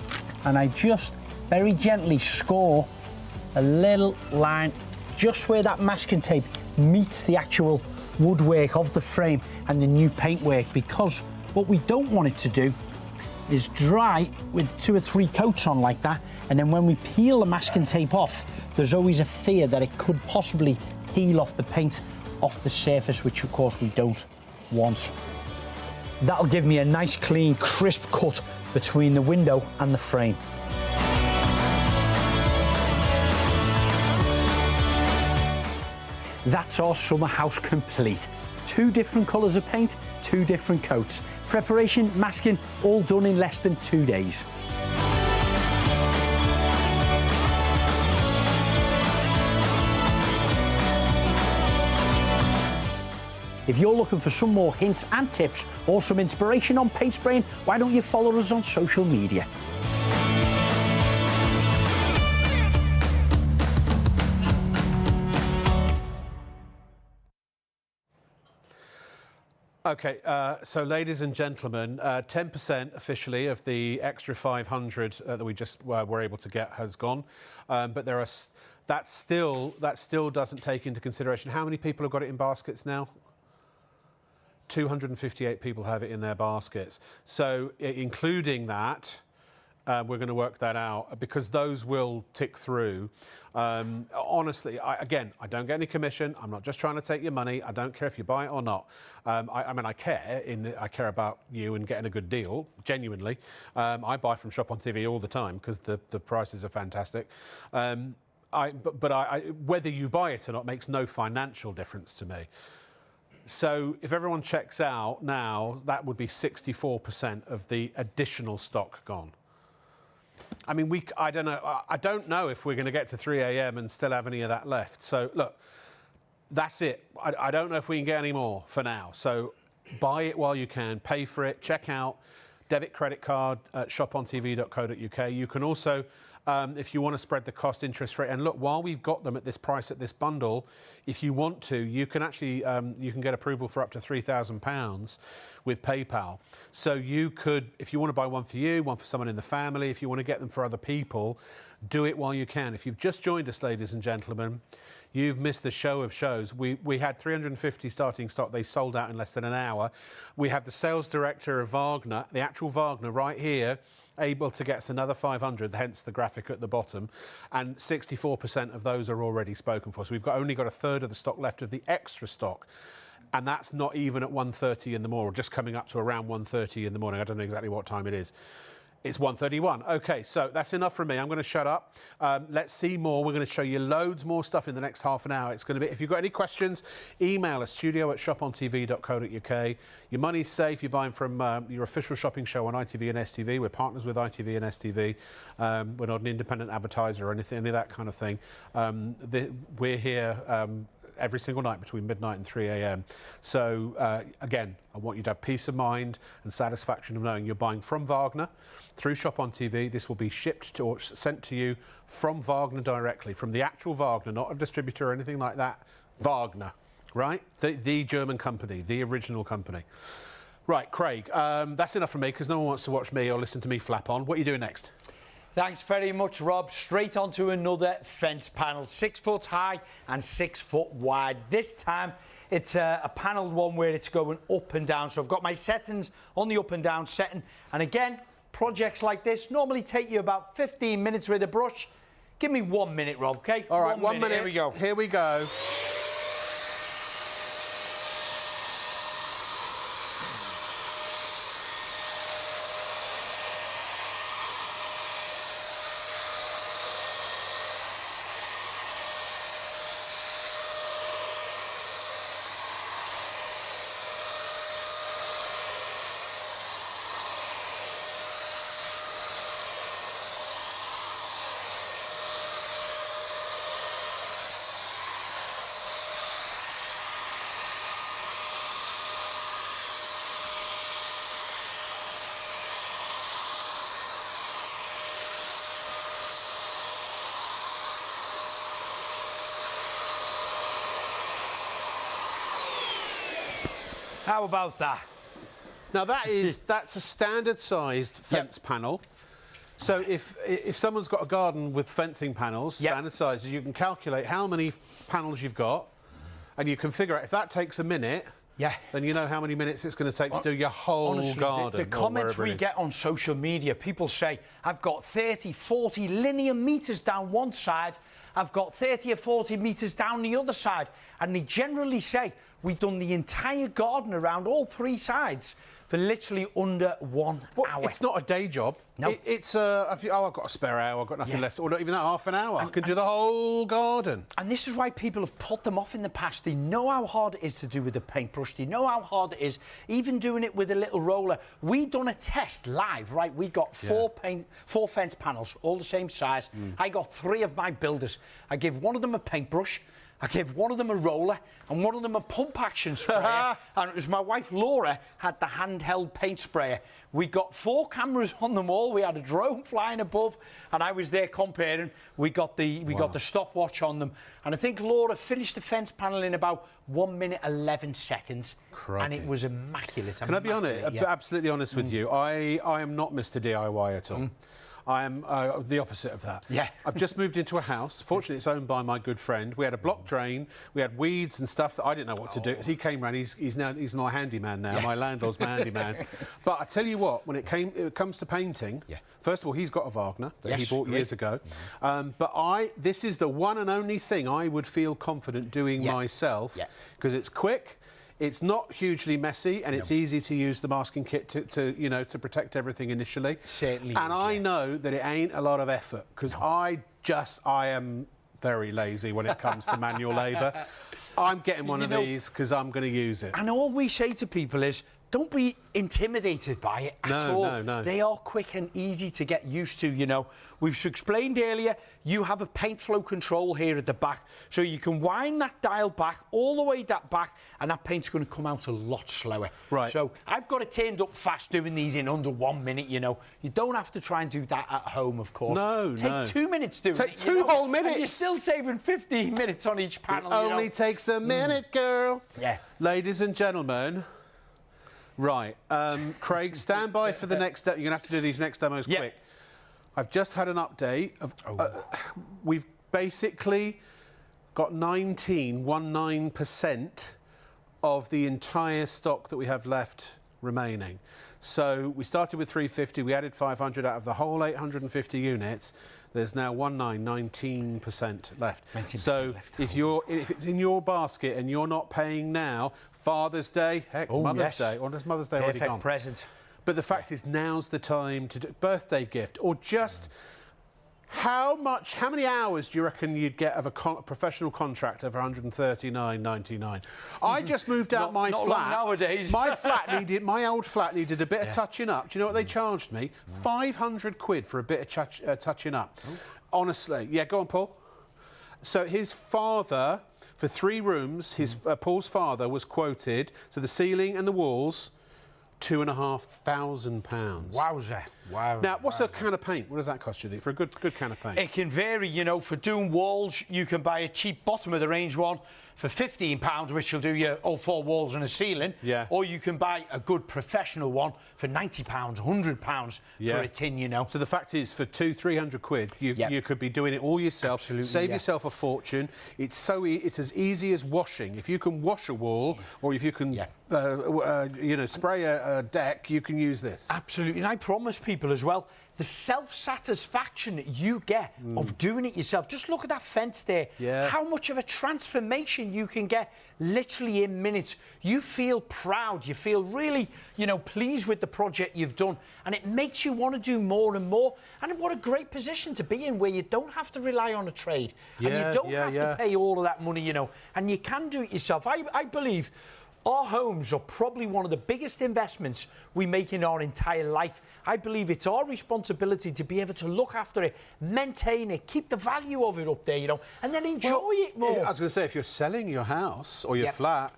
and I just very gently score a little line just where that masking tape meets the actual woodwork of the frame and the new paintwork, because what we don't want it to do is dry with 2 or 3 coats on like that, and then when we peel the masking tape off, there's always a fear that it could possibly peel off the paint off the surface, which of course we don't want. That'll give me a nice clean crisp cut between the window and the frame. That's our summer house complete. 2 different colours of paint, 2 different coats. Preparation, masking, all done in less than 2 days. If you're looking for some more hints and tips or some inspiration on paint spraying, why don't you follow us on social media? Okay, so ladies and gentlemen, 10% officially of the extra 500 that we just were able to get has gone, but there are that still doesn't take into consideration how many people have got it in baskets now. 258 people have it in their baskets. So including that, We're going to work that out because those will tick through. Honestly, I don't get any commission. I'm not just trying to take your money. I don't care if you buy it or not. I care about you and getting a good deal, genuinely. I buy from Shop on TV all the time because the prices are fantastic. Whether you buy it or not makes no financial difference to me. So if everyone checks out now, that would be 64% of the additional stock gone. I mean, I don't know if we're going to get to 3 a.m. and still have any of that left. So look, that's it. I don't know if we can get any more for now. So buy it while you can, pay for it, check out, debit, credit card at shopontv.co.uk. You can also, if you want to spread the cost interest rate, and look, while we've got them at this price at this bundle, if you want to, you can actually you can get approval for up to £3,000 with PayPal. So you could, if you want to buy one for you, one for someone in the family, if you want to get them for other people, do it while you can. If you've just joined us, ladies and gentlemen, you've missed the show of shows. We had 350 starting stock. They sold out in less than an hour. We have the sales director of Wagner, the actual Wagner right here, able to get us another 500, hence the graphic at the bottom, and 64% of those are already spoken for. So we've only got a third of the stock left of the extra stock. And that's not even at 1:30 in the morning, just coming up to around 1:30 in the morning. I don't know exactly what time it is. It's 1:31. OK, so that's enough from me. I'm going to shut up. Let's see more. We're going to show you loads more stuff in the next half an hour. It's going to be, if you've got any questions, email us, studio@shopontv.co.uk. Your money's safe. You're buying from your official shopping show on ITV and STV. We're partners with ITV and STV. We're not an independent advertiser or anything, any of that kind of thing. We're here every single night between midnight and 3 a.m. So, again, I want you to have peace of mind and satisfaction of knowing you're buying from Wagner through Shop on TV. This will be shipped or sent to you from Wagner directly, from the actual Wagner, not a distributor or anything like that. Wagner, right? The German company, the original company. Right, Craig, that's enough from me because no one wants to watch me or listen to me flap on. What are you doing next? Thanks very much, Rob. Straight on to another fence panel, 6 foot high and 6 foot wide. This time, it's a panelled one where it's going up and down. So I've got my settings on the up and down setting. And again, projects like this normally take you about 15 minutes with a brush. Give me 1 minute, Rob, OK? All right, 1 minute. Here we go. Here we go. How about that? Now that's a standard sized fence panel. So if someone's got a garden with fencing panels, standard sizes, you can calculate how many panels you've got, and you can figure out if that takes a minute. Then you know how many minutes it's going to take to do your whole garden. The comments we get on social media, people say, I've got 30, 40 linear metres down one side, I've got 30 or 40 metres down the other side. And they generally say, we've done the entire garden around all 3 sides for literally under 1 hour. It's not a day job. No. It's I've got a spare hour, I've got nothing left, or not even that, half an hour. I can do the whole garden. And this is why people have put them off in the past. They know how hard it is to do with a paintbrush. They know how hard it is, even doing it with a little roller. We done a test live, right? We got 4 fence panels, all the same size. I got 3 of my builders. I gave one of them a paintbrush, I gave one of them a roller and one of them a pump action sprayer. And it was my wife Laura had the handheld paint sprayer. We got 4 cameras on them all. We had a drone flying above, and I was there comparing. We got the stopwatch on them, and I think Laura finished the fence panel in about 1 minute 11 seconds. Crikey. And it was immaculate. Can I be honest? Absolutely honest with you. I am not Mr. DIY at all. I am the opposite of that. Yeah. I've just moved into a house. Fortunately, it's owned by my good friend. We had a block drain. We had weeds and stuff that I didn't know what to do. He came round. He's my handyman now. My landlord's my handyman. But I tell you what, when it comes to painting, first of all, he's got a Wagner that he bought years ago. But this is the one and only thing I would feel confident doing myself, because it's quick. It's not hugely messy, and it's easy to use the masking kit to protect everything initially. Certainly. And I know that it ain't a lot of effort, because I am very lazy when it comes to manual labour. I'm getting one of these because I'm going to use it. And all we say to people is, don't be intimidated by it at all. No. They are quick and easy to get used to, you know. We've explained earlier, you have a paint flow control here at the back, so you can wind that dial back, all the way back, and that paint's going to come out a lot slower. Right. So I've got it turned up fast doing these in under 1 minute, you know. You don't have to try and do that at home, of course. No. Take 2 minutes doing it. Take two whole minutes. And you're still saving 15 minutes on each panel, It only takes a minute, girl. Yeah. Ladies and gentlemen. Right, Craig, stand by for the next. You're going to have to do these next demos quick. I've just had an update of. We've basically got 19% of the entire stock that we have left remaining. So we started with 350. We added 500 out of the whole 850 units. There's now 19% left. 19% so left. If it's in your basket and you're not paying now, Father's Day, Mother's Day, or has Mother's Day already gone? Present. But the fact is, now's the time to do birthday gift, or just how many hours do you reckon you'd get of a professional contractor for £139.99? I just moved out my not flat. long nowadays. My old flat needed a bit of touching up. Do you know what they charged me? 500 quid for a bit of touching up. Honestly, yeah. Go on, Paul. So his father, for 3 rooms, Paul's father was quoted. So the ceiling and the walls, £2,500. Wowza. Wow. Now, what's a can of paint? What does that cost you for a good can of paint? It can vary, you know. For doing walls, you can buy a cheap bottom of the range one for £15, which will do your all 4 walls and a ceiling. Yeah. Or you can buy a good professional one for £90, £100 for a tin, you know. So the fact is, for 200-300 quid, you could be doing it all yourself. Absolutely, save yourself a fortune. It's it's as easy as washing. If you can wash a wall, or if you can, spray a deck, you can use this. Absolutely, and I promise people as well, the self-satisfaction that you get of doing it yourself. Just look at that fence there. Yeah. How much of a transformation you can get literally in minutes. You feel proud. You feel really, pleased with the project you've done. And it makes you want to do more and more. And what a great position to be in, where you don't have to rely on a trade. And you don't have to pay all of that money, and you can do it yourself. I believe our homes are probably one of the biggest investments we make in our entire life. I believe it's our responsibility to be able to look after it, maintain it, keep the value of it up there, and then enjoy it more. I was going to say, if you're selling your house or your flat,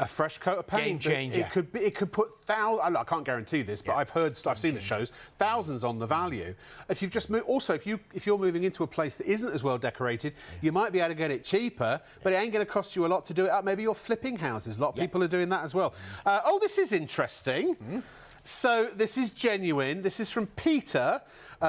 a fresh coat of paint, game changer. It could put thousands. I can't guarantee this, but I've seen the shows, thousands on the value. If you've just moved, also if you're moving into a place that isn't as well decorated, you might be able to get it cheaper, but it ain't going to cost you a lot to do it up. Maybe you're flipping houses. A lot of people are doing that as well. This is interesting. So this is genuine. This is from Peter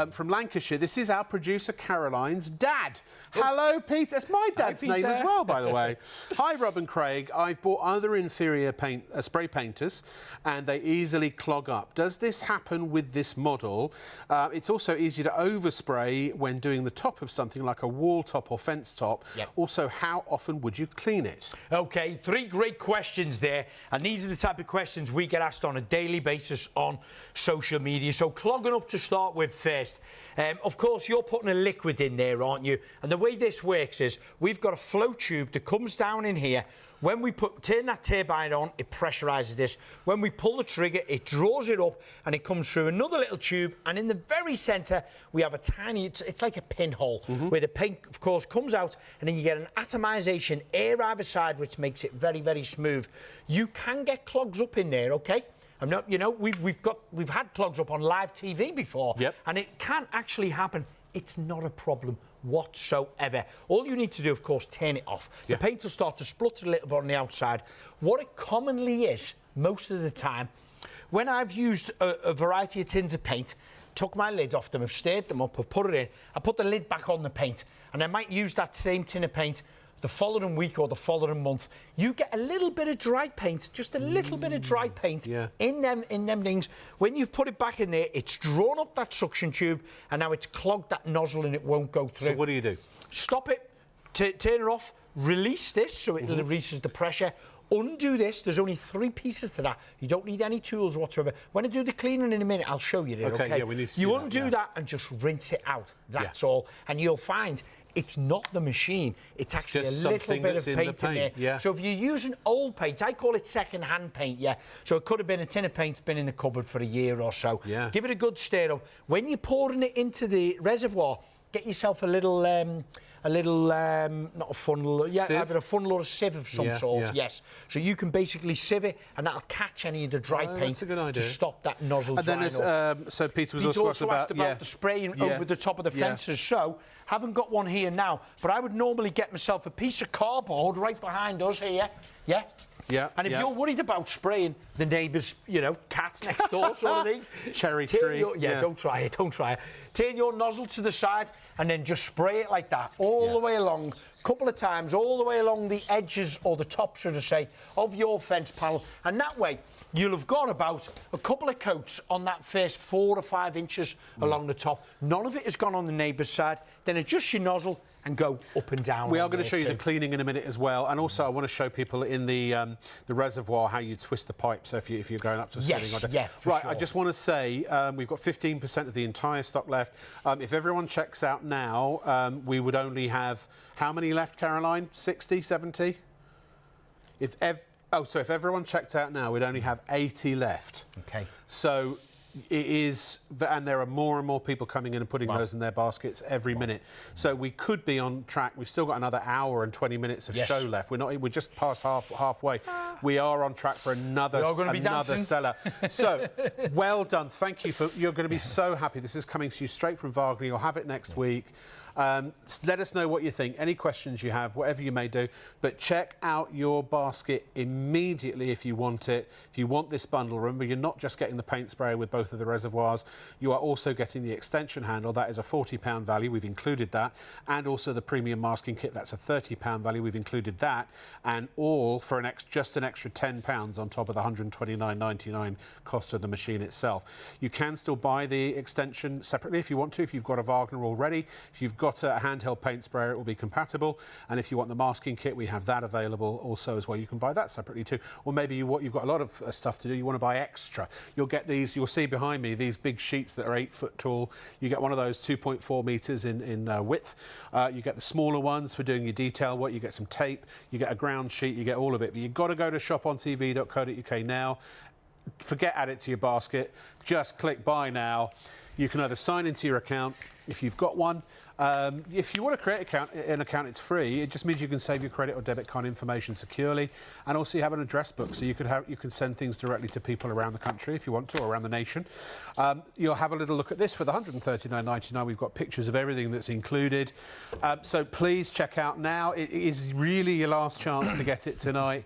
from Lancashire. This is our producer Caroline's dad. Hello, Peter. It's my dad's name as well, by the way. Hi, Rob and Craig. I've bought other inferior spray painters, and they easily clog up. Does this happen with this model? It's also easy to overspray when doing the top of something like a wall top or fence top. Also, how often would you clean it? OK, 3 great questions there. And these are the type of questions we get asked on a daily basis on social media. So clogging up to start with first. Of course, you're putting a liquid in there, aren't you? And the way this works is we've got a flow tube that comes down in here. When we turn that turbine on, it pressurizes this. When we pull the trigger, it draws it up and it comes through another little tube. And in the very center, we have a tiny, it's like a pinhole, where the paint, of course, comes out, and then you get an atomization air either side, which makes it very, very smooth. You can get clogs up in there, OK? I'm not, we've had clogs up on live TV before, and it can actually happen. It's not a problem whatsoever. All you need to do, of course, turn it off. The paint will start to splutter a little bit on the outside. What it commonly is, most of the time, when I've used a variety of tins of paint, took my lid off them, I've stirred them up, I've put it in, I put the lid back on the paint, and I might use that same tin of paint the following week or the following month. You get a little bit of dry paint, just a little bit of dry paint in them things. When you've put it back in there, it's drawn up that suction tube, and now it's clogged that nozzle and it won't go through. So what do? Stop it, turn it off, release this so it releases the pressure. Undo this. There's only 3 pieces to that. You don't need any tools whatsoever. When I do the cleaning in a minute, I'll show you there, okay? Yeah, we need to see you that, undo that and just rinse it out. That's all. And you'll find it's not the machine. It's actually just a little bit of paint in there. Yeah. So if you use an old paint, I call it second-hand paint, So it could have been a tin of paint, been in the cupboard for a year or so. Yeah. Give it a good stir up. When you're pouring it into the reservoir, get yourself a little, not a funnel, either a funnel or a sieve of some sort, yes. So you can basically sieve it, and that'll catch any of the dry paint that's a good idea. to stop that nozzle And then drying up. so Peter was Peter also asked about the spraying over the top of the fences. So, haven't got one here now, but I would normally get myself a piece of cardboard right behind us here, And if you're worried about spraying the neighbour's, cats next door sort of thing, cherry tree. Don't try it. Turn your nozzle to the side and then just spray it like that all the way along, a couple of times, all the way along the edges, or the top, should I say, of your fence panel. And that way, you'll have got about a couple of coats on that first 4 or 5 inches along the top. None of it has gone on the neighbour's side. Then adjust your nozzle and go up and down. We are going to show you the cleaning in a minute as well, and also I want to show people in the reservoir how you twist the pipe. So if you're going up to a ceiling, sure. I just want to say we've got 15% of the entire stock left. If everyone checks out now, we would only have how many left, Caroline? 60, 70? If everyone checked out now, we'd only have 80 left. Okay. So it is, and there are more and more people coming in and putting those in their baskets every minute. So we could be on track. We've still got another hour and 20 minutes of show left. We're just past halfway. We are on track for another seller. So well done. Thank you you're going to be so happy. This is coming to you straight from Wagner. You'll have it next week. Let us know what you think, any questions you have, whatever you may do, but check out your basket immediately if you want it. If you want this bundle, remember, you're not just getting the paint sprayer with both of the reservoirs, you are also getting the extension handle. That is a £40 value, we've included that, and also the premium masking kit. That's a £30 value, we've included that, and all for just an extra £10 on top of the £129.99 cost of the machine itself. You can still buy the extension separately if you want to, if you've got a Wagner already. If you've got a handheld paint sprayer, it will be compatible, and if you want the masking kit, we have that available also as well. You can buy that separately too, or maybe you've got a lot of stuff to do, you want to buy extra. You'll get these, you'll see behind me, these big sheets that are 8 foot tall. You get one of those 2.4 metres in width. You get the smaller ones for doing your detail work. You get some tape, you get a ground sheet, you get all of it, but you've got to go to shopontv.co.uk now. Forget add it to your basket, just click buy now. You can either sign into your account if you've got one. If you want to create an account, it's free. It just means you can save your credit or debit card information securely, and also you have an address book, so you can send things directly to people around the country if you want to, or around the nation. You'll have a little look at this for the £139.99. We've got pictures of everything that's included. So please check out now. It is really your last chance to get it tonight.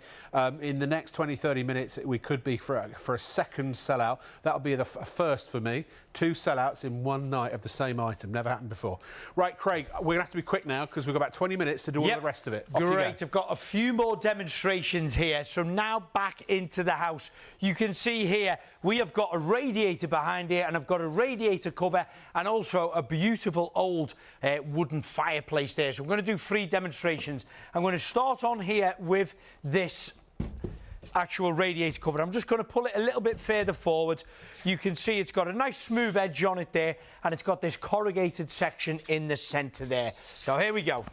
In the next 20-30 minutes, we could be for a second sellout. That'll be a first for me. 2 sellouts in one night of the same item. Never happened before. Right, Craig, we're going to have to be quick now because we've got about 20 minutes to do all the rest of it. Great. I've got a few more demonstrations here. So now back into the house. You can see here we have got a radiator behind here, and I've got a radiator cover and also a beautiful old wooden fireplace there. So I'm going to do 3 demonstrations. I'm going to start on here with this actual radiator cover. I'm just going to pull it a little bit further forward. You can see it's got a nice smooth edge on it there, and it's got this corrugated section in the centre there. So here we go.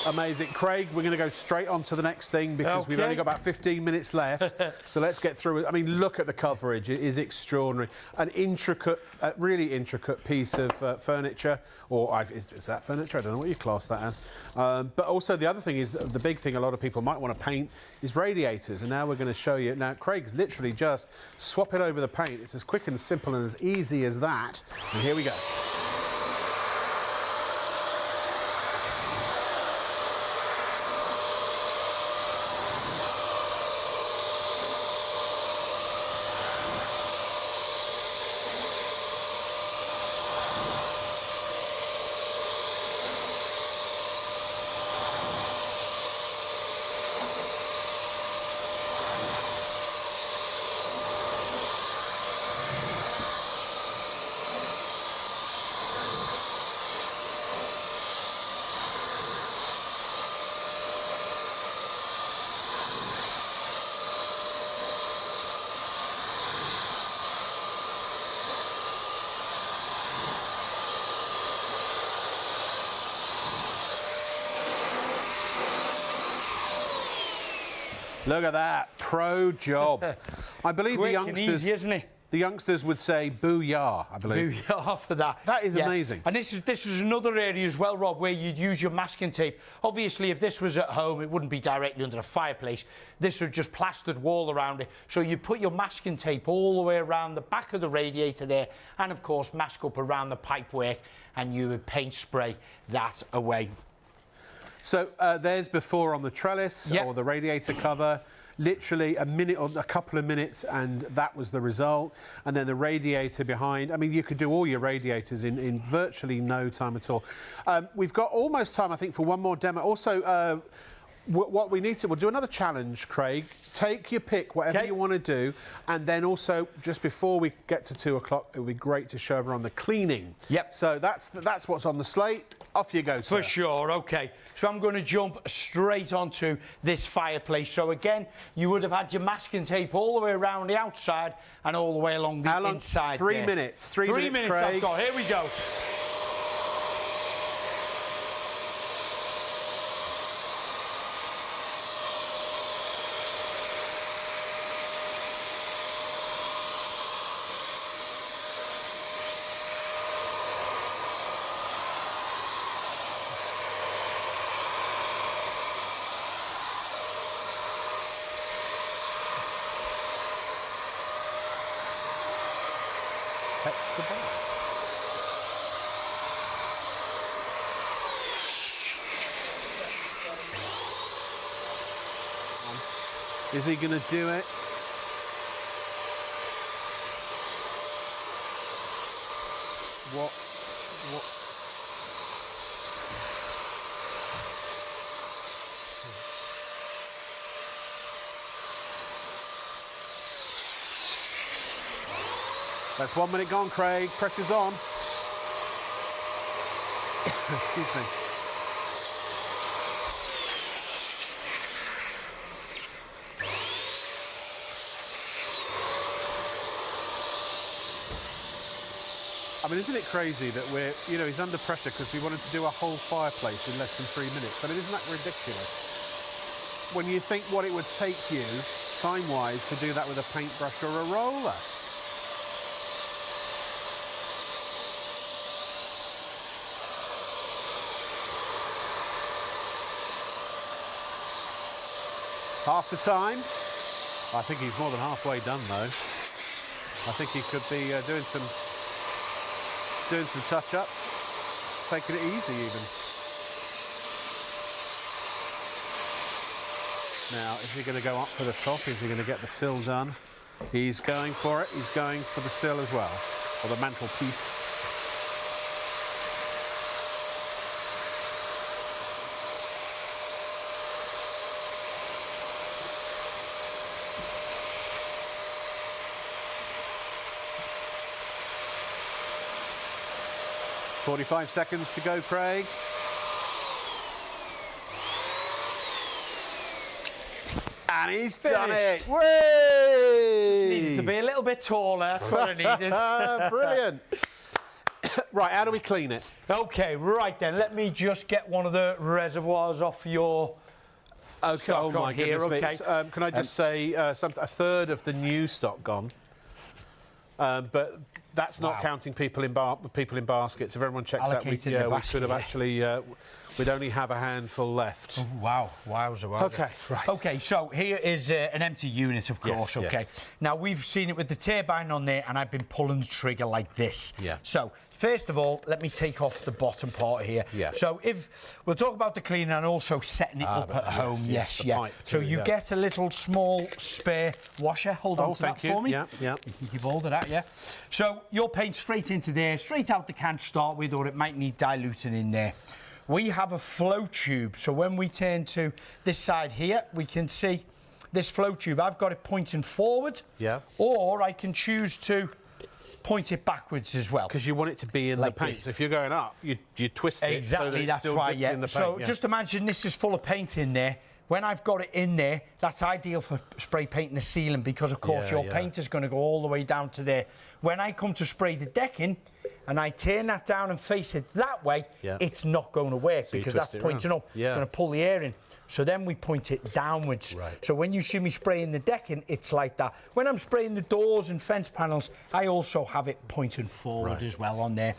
Amazing. Craig, we're going to go straight on to the next thing because we've only got about 15 minutes left. So let's get through it. I mean, look at the coverage. It is extraordinary. An intricate, really intricate piece of furniture. Or is that furniture? I don't know what you class that as. But also the other thing is, the big thing a lot of people might want to paint is radiators. And now we're going to show you. Now, Craig's literally just swapping over the paint. It's as quick and simple and as easy as that. And here we go. Look at that, pro job. I believe Quick the youngsters, and easy, isn't it? The youngsters would say booyah, I believe. Booyah for that. That is amazing. And this is another area as well, Rob, where you'd use your masking tape. Obviously, if this was at home, it wouldn't be directly under a fireplace. This would just plastered wall around it. So you put your masking tape all the way around the back of the radiator there, and of course mask up around the pipework, and you would paint spray that away. So there's before on the trellis or the radiator cover, literally a minute or a couple of minutes, and that was the result. And then the radiator behind. I mean, you could do all your radiators in virtually no time at all. We've got almost time, I think, for one more demo. Also, what we need to, we'll do another challenge, Craig. Take your pick, whatever you want to do, and then also just before we get to 2 o'clock, it would be great to show everyone the cleaning. Yep. So that's what's on the slate. Off you go, sir. For sure, OK. So I'm going to jump straight onto this fireplace. So again, you would have had your masking tape all the way around the outside and all the way along the inside. 3 minutes. 3 minutes, Craig. I've got. Here we go. Is he going to do it? What? That's 1 minute gone, Craig. Pressure's on. Excuse me. I mean, isn't it crazy that he's under pressure because we wanted to do a whole fireplace in less than 3 minutes? I mean, isn't that ridiculous? When you think what it would take you, time-wise, to do that with a paintbrush or a roller. Half the time. I think he's more than halfway done, though. I think he could be doing some touch-ups, taking it easy even. Now, is he going to go up for the top? Is he going to get the sill done? He's going for it. He's going for the sill as well, or the mantelpiece. .45 seconds to go, Craig. And he's done it. Whey! Needs to be a little bit taller. That's what I needed. Brilliant. Right, how do we clean it? Okay, right then. Let me just get one of the reservoirs off your stock oh my on here. goodness. Okay. Can I just say a third of the new stock gone? But that's not counting people in baskets. If everyone checks out, we could have actually. We'd only have a handful left. Oh, wow, wowza. Okay, right. Okay, so here is an empty unit, of course. Yes, okay. yes. Now we've seen it with the turbine on there, and I've been pulling the trigger like this. Yeah. So first of all, let me take off the bottom part here. Yeah. So if we'll talk about the cleaning and also setting it up at home. Yes, the yeah. pipe So too, you get a little small spare washer. Hold on to that for me. Yeah, yeah. You can keep hold of that, yeah. So your paint straight into there, straight out the can to start with, or it might need diluting in there. We have a flow tube, so when we turn to this side here, we can see this flow tube. I've got it pointing forward, or I can choose to point it backwards as well. Because you want it to be in like the paint. this. So if you're going up, you twist it so that it's still dipped in the paint. So just imagine this is full of paint in there. When I've got it in there, that's ideal for spray painting the ceiling because, of course, your paint is going to go all the way down to there. When I come to spray the decking and I turn that down and face it that way, it's not going to work because that's pointing up. It's going to pull the air in. So then we point it downwards. Right. So when you see me spraying the decking, it's like that. When I'm spraying the doors and fence panels, I also have it pointing forward as well on there.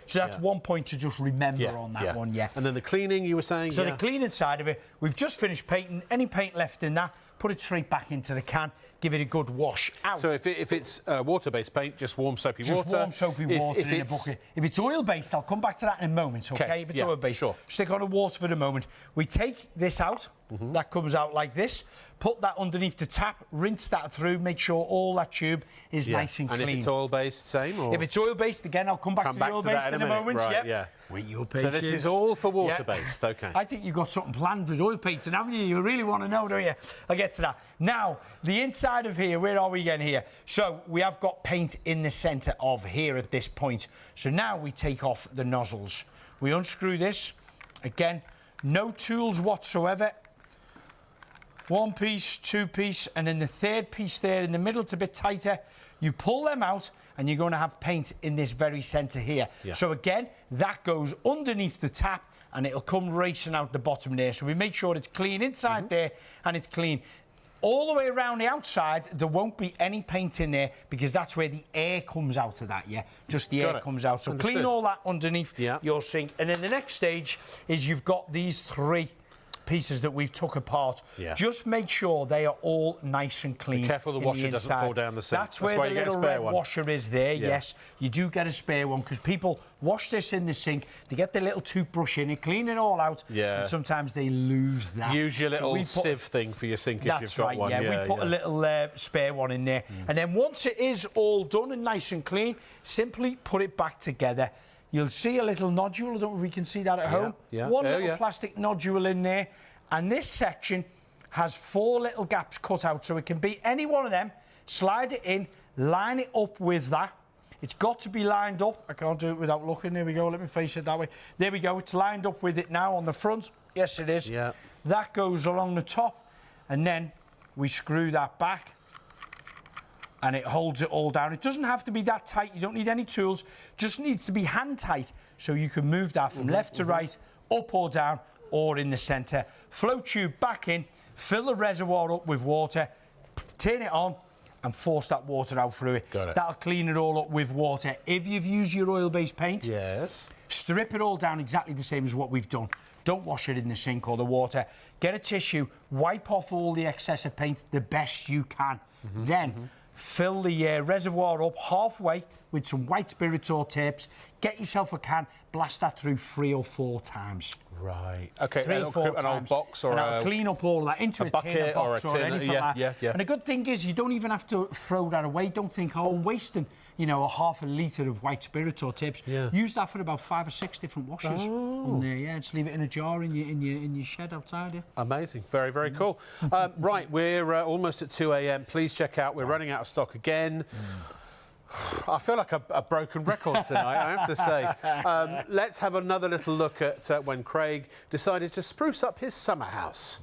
So that's one point to just remember on that one, And then the cleaning, you were saying? So the cleaning side of it, we've just finished painting. Any paint left in that, put it straight back into the can, give it a good wash out. So if it's water-based paint, just warm soapy water. Just warm soapy water in a bucket. If it's oil-based, I'll come back to that in a moment, okay? If it's oil-based, stick on the water for the moment. We take this out. That comes out like this. Put that underneath the tap, rinse that through, make sure all that tube is nice and clean. And if it's oil-based, same? Or? If it's oil-based, again, I'll come back to the oil-based in a moment. Right, Wait, your so this is all for water-based, okay. I think you've got something planned with oil painting, haven't you? You really want to know, don't you? I'll get to that. Now, the inside of here, where are we again here? So we have got paint in the centre of here at this point. So now we take off the nozzles. We unscrew this. Again, no tools whatsoever. One piece, two piece, and then the third piece there in the middle, it's a bit tighter. You pull them out and you're going to have paint in this very centre here. So again, that goes underneath the tap and it'll come racing out the bottom there. So we make sure it's clean inside there and it's clean. All the way around the outside, there won't be any paint in there because that's where the air comes out of that, Just the air comes out. So clean all that underneath your sink. And then the next stage is you've got these three pieces that we've took apart. Just make sure they are all nice and clean. Be careful the washer doesn't fall down the sink. That's where the little red washer is there. Yes, you do get a spare one because people wash this in the sink. They get their little toothbrush in it, clean it all out. And sometimes they lose that. Use your little sieve thing for your sink if you've got one. We put a little spare one in there. And then once it is all done and nice and clean, simply put it back together. You'll see a little nodule. I don't know if we can see that at home. One little plastic nodule in there. And this section has 4 little gaps cut out. So it can be any one of them. Slide it in, line it up with that. It's got to be lined up. I can't do it without looking. There we go. Let me face it that way. There we go. It's lined up with it now on the front. Yes, it is. That goes along the top. And then we screw that back. And it holds it all down. It doesn't have to be that tight. You don't need any tools. Just needs to be hand tight so you can move that from left to right, up or down, or in the centre. Flow tube back in, fill the reservoir up with water, turn it on, and force that water out through it. That'll clean it all up with water. If you've used your oil-based paint, strip it all down exactly the same as what we've done. Don't wash it in the sink or the water. Get a tissue, wipe off all the excess of paint the best you can. Then fill the reservoir up halfway with some white spirits or tapes. Get yourself a can, blast that through 3 or 4 times. Right. Okay. 3 or 4 times. An old box or I'll clean up all that into a tin, box or anything like that. And the good thing is you don't even have to throw that away. Don't think, oh, I'm wasting, you know, a half a litre of white spirits or tips. Use that for about 5 or 6 different washes. And just leave it in a jar in your shed outside. Amazing. Very, very cool. Right, we're almost at 2 a.m. Please check out. We're running out of stock again. I feel like a broken record tonight, I have to say. Let's have another little look at when Craig decided to spruce up his summer house.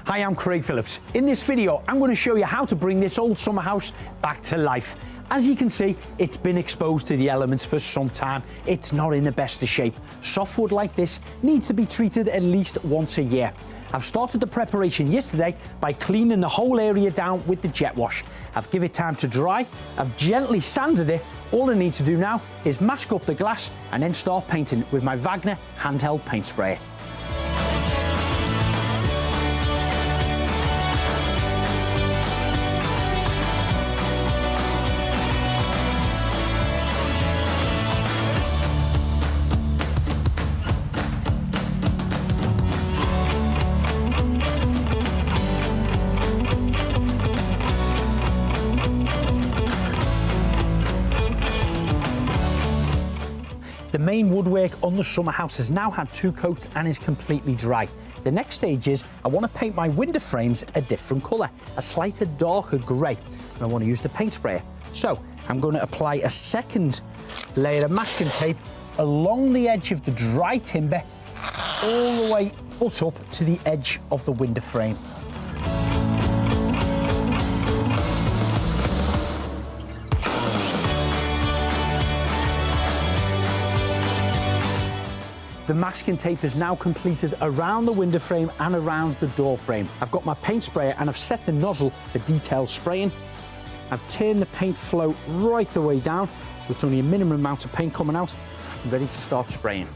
Hi, I'm Craig Phillips. In this video, I'm going to show you how to bring this old summer house back to life. As you can see, it's been exposed to the elements for some time. It's not in the best of shape. Softwood like this needs to be treated at least once a year. I've started the preparation yesterday by cleaning the whole area down with the jet wash. I've given it time to dry, I've gently sanded it. All I need to do now is mask up the glass and then start painting with my Wagner handheld paint sprayer. The main woodwork on the summer house has now had 2 coats and is completely dry. The next stage is I want to paint my window frames a different colour, a slightly darker grey, and I want to use the paint sprayer. So I'm going to apply a second layer of masking tape along the edge of the dry timber all the way up to the edge of the window frame. The masking tape is now completed around the window frame and around the door frame. I've got my paint sprayer and I've set the nozzle for detailed spraying. I've turned the paint flow right the way down, so it's only a minimum amount of paint coming out. I'm ready to start spraying.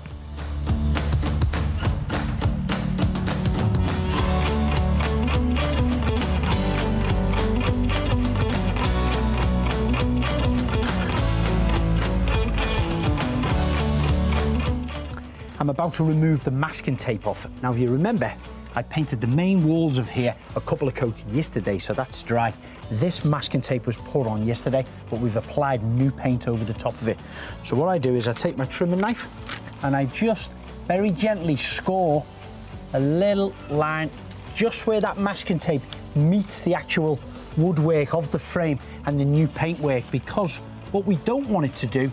I'm about to remove the masking tape off. Now, if you remember, I painted the main walls of here a couple of coats yesterday, so that's dry. This masking tape was put on yesterday, but we've applied new paint over the top of it. So what I do is I take my trimming knife and I just very gently score a little line just where that masking tape meets the actual woodwork of the frame and the new paintwork, because what we don't want it to do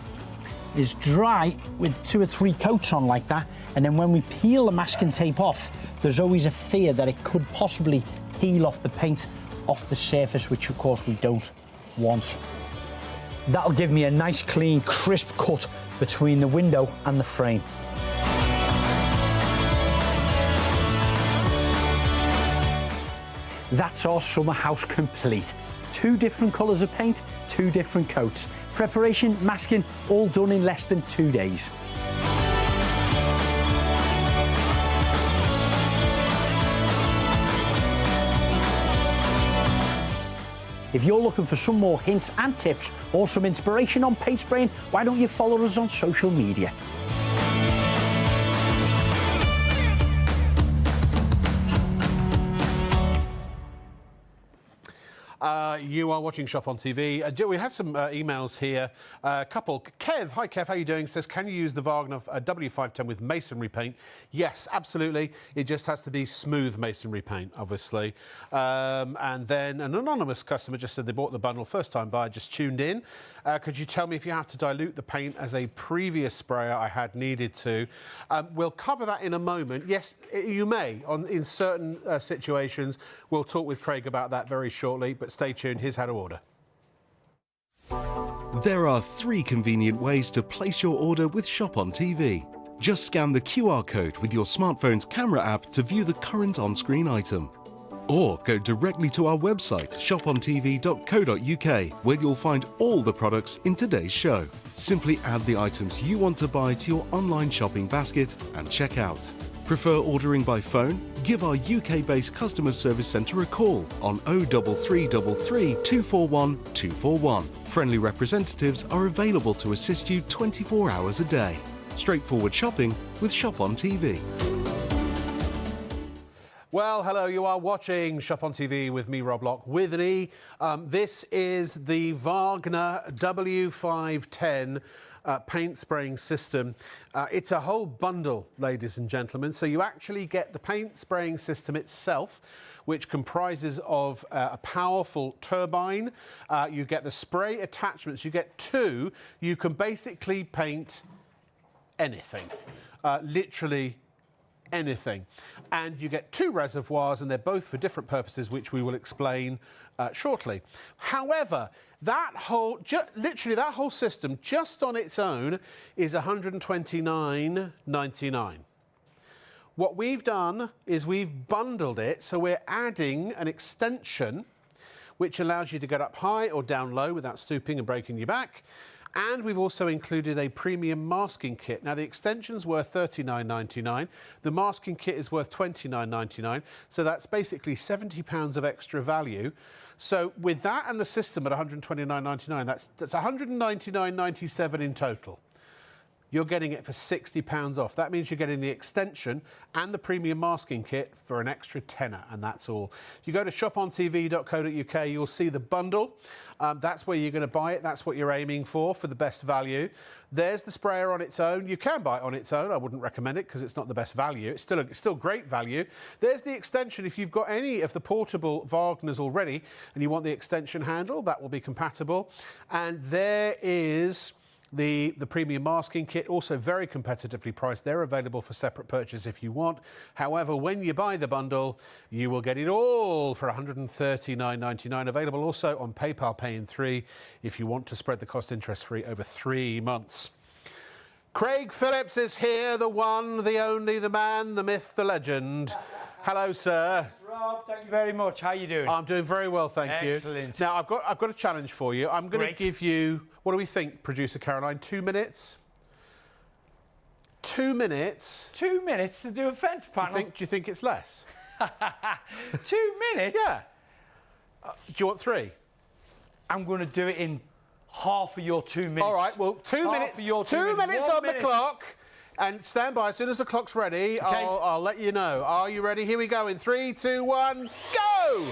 is dry with 2 or 3 coats on like that, and then when we peel the masking tape off, there's always a fear that it could possibly peel off the paint off the surface, which of course we don't want. That'll give me a nice clean crisp cut between the window and the frame. That's our summer house complete. 2 different colours of paint, 2 different coats. Preparation, masking, all done in less than 2 days. If you're looking for some more hints and tips or some inspiration on paint spraying, why don't you follow us on social media? You are watching Shop on TV. We had some emails here. A couple. Kev, hi Kev, how are you doing? Says, can you use the Wagner W510 with masonry paint? Yes, absolutely. It just has to be smooth masonry paint, obviously. And then an anonymous customer just said they bought the bundle, first time buyer, just tuned in. Could you tell me if you have to dilute the paint as a previous sprayer I had needed to? We'll cover that in a moment. Yes, you may, in certain situations. We'll talk with Craig about that very shortly, but stay tuned. Here's how to order. There are 3 convenient ways to place your order with Shop on TV. Just scan the QR code with your smartphone's camera app to view the current on-screen item. Or go directly to our website, shopontv.co.uk, where you'll find all the products in today's show. Simply add the items you want to buy to your online shopping basket and check out. Prefer ordering by phone? Give our UK-based customer service centre a call on 03333 241 241. Friendly representatives are available to assist you 24 hours a day. Straightforward shopping with Shop on TV. Well, hello, you are watching Shop on TV with me, Rob Lock, with an E. This is the Wagner W510 paint spraying system. It's a whole bundle, ladies and gentlemen. So you actually get the paint spraying system itself, which comprises of a powerful turbine. You get the spray attachments. You get 2. You can basically paint anything, literally anything. And you get 2 reservoirs, and they're both for different purposes, which we will explain shortly. However, that whole, literally that whole system, just on its own, is $129.99. What we've done is we've bundled it, so we're adding an extension which allows you to get up high or down low without stooping and breaking your back. And we've also included a premium masking kit. Now, the extension's worth $39.99. The masking kit is worth $29.99. So that's basically £70 of extra value. So with that and the system at $129.99, that's $199.97 in total. You're getting it for £60 off. That means you're getting the extension and the premium masking kit for an extra tenner, and that's all. If you go to shopontv.co.uk, you'll see the bundle. That's where you're going to buy it. That's what you're aiming for the best value. There's the sprayer on its own. You can buy it on its own. I wouldn't recommend it because it's not the best value. It's still great value. There's the extension. If you've got any of the portable Wagners already and you want the extension handle, that will be compatible. And there is the premium masking kit, also very competitively priced. They're available for separate purchase if you want. However, when you buy the bundle, you will get it all for $139.99. Available also on PayPal Pay in 3 if you want to spread the cost interest-free over 3 months. Craig Phillips is here, the one, the only, the man, the myth, the legend. Hello, sir. Rob, thank you very much. How are you doing? I'm doing very well, thank you. Excellent. Now, I've got a challenge for you. I'm going to give you, what do we think, producer Caroline? 2 minutes? 2 minutes? 2 minutes to do a fence panel? Do you think it's less? 2 minutes? Yeah. Do you want 3? I'm going to do it in half of your 2 minutes. All right, well, 2 minutes. 2 minutes on the clock. And stand by. As soon as the clock's ready, okay. I'll let you know. Are you ready? Here we go in 3, 2, 1, go!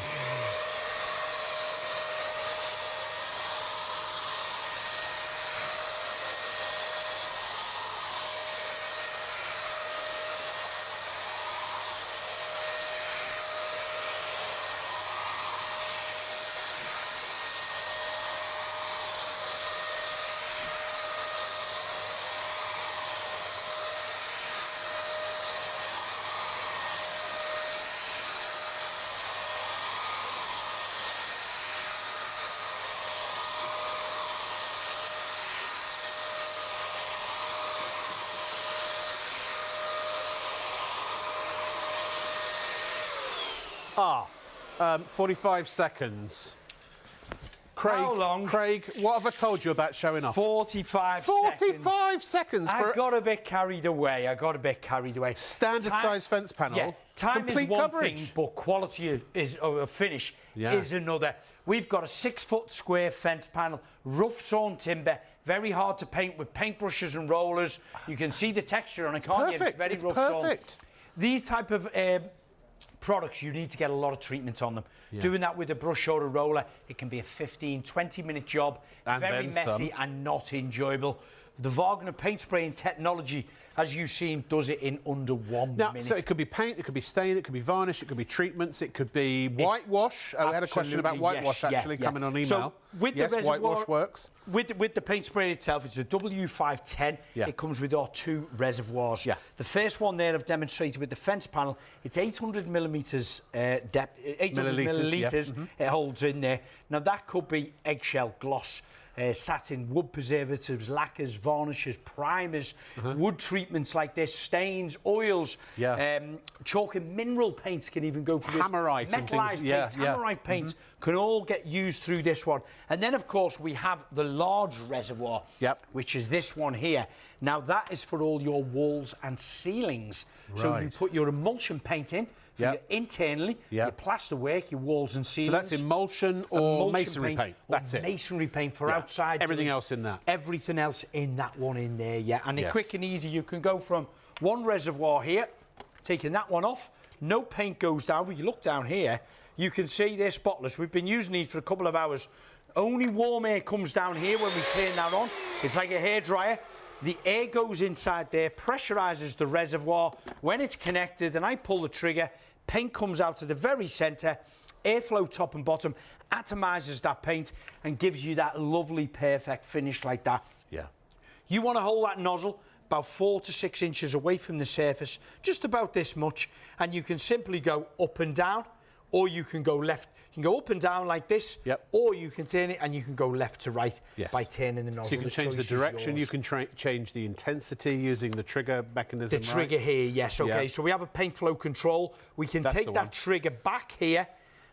Ah, 45 seconds. Craig, how long? Craig, what have I told you about showing off? 45 45 seconds. I got a bit carried away. Standard size fence panel. Yeah, time complete is one coverage. thing, but quality of finish is another. We've got a 6-foot square fence panel, rough sawn timber, very hard to paint with paintbrushes and rollers. You can see the texture on it, can't you? It's very rough sawn. These type of products, you need to get a lot of treatment on them. Yeah. Doing that with a brush or a roller, it can be a 15-20 minute job, and very messy and not enjoyable. The Wagner paint spraying technology, as you've seen, does it in under 1 minute. So it could be paint, it could be stain, it could be varnish, it could be treatments, it could be whitewash. I had a question about whitewash coming on email. So with the reservoir, whitewash works. With the paint spray itself, it's a W510. It comes with our 2 reservoirs. The first one there I've demonstrated with the fence panel, it's 800 millimetres depth, 800 millilitres it holds in there. Now that could be eggshell, gloss, satin, wood preservatives, lacquers, varnishes, primers, wood treatments like this, stains, oils, chalk and mineral paints can even go through Hammerite this. Metallized paints, Hammerite paints can all get used through this one. And then, of course, we have the large reservoir, which is this one here. Now, that is for all your walls and ceilings. Right. So you put your emulsion paint in, your internally, your plaster work, your walls and ceilings. So that's emulsion or masonry paint. That's it. Masonry paint for outside. Everything else in that. Everything else in that one in there, And it's quick and easy. You can go from one reservoir here, taking that one off. No paint goes down. When you look down here, you can see they're spotless. We've been using these for a couple of hours. Only warm air comes down here when we turn that on. It's like a hairdryer. The air goes inside there, pressurizes the reservoir. When it's connected and I pull the trigger, paint comes out to the very centre, airflow top and bottom, atomizes that paint and gives you that lovely, perfect finish like that. Yeah. You want to hold that nozzle, about 4 to 6 inches away from the surface, just about this much, and you can simply go up and down, or you can go left. You can go up and down like this, or you can turn it and you can go left to right by turning the nozzle. So you can change the direction, you can change the intensity using the trigger mechanism. The trigger here, yes, okay. So we have a paint flow control. We can take that trigger back here.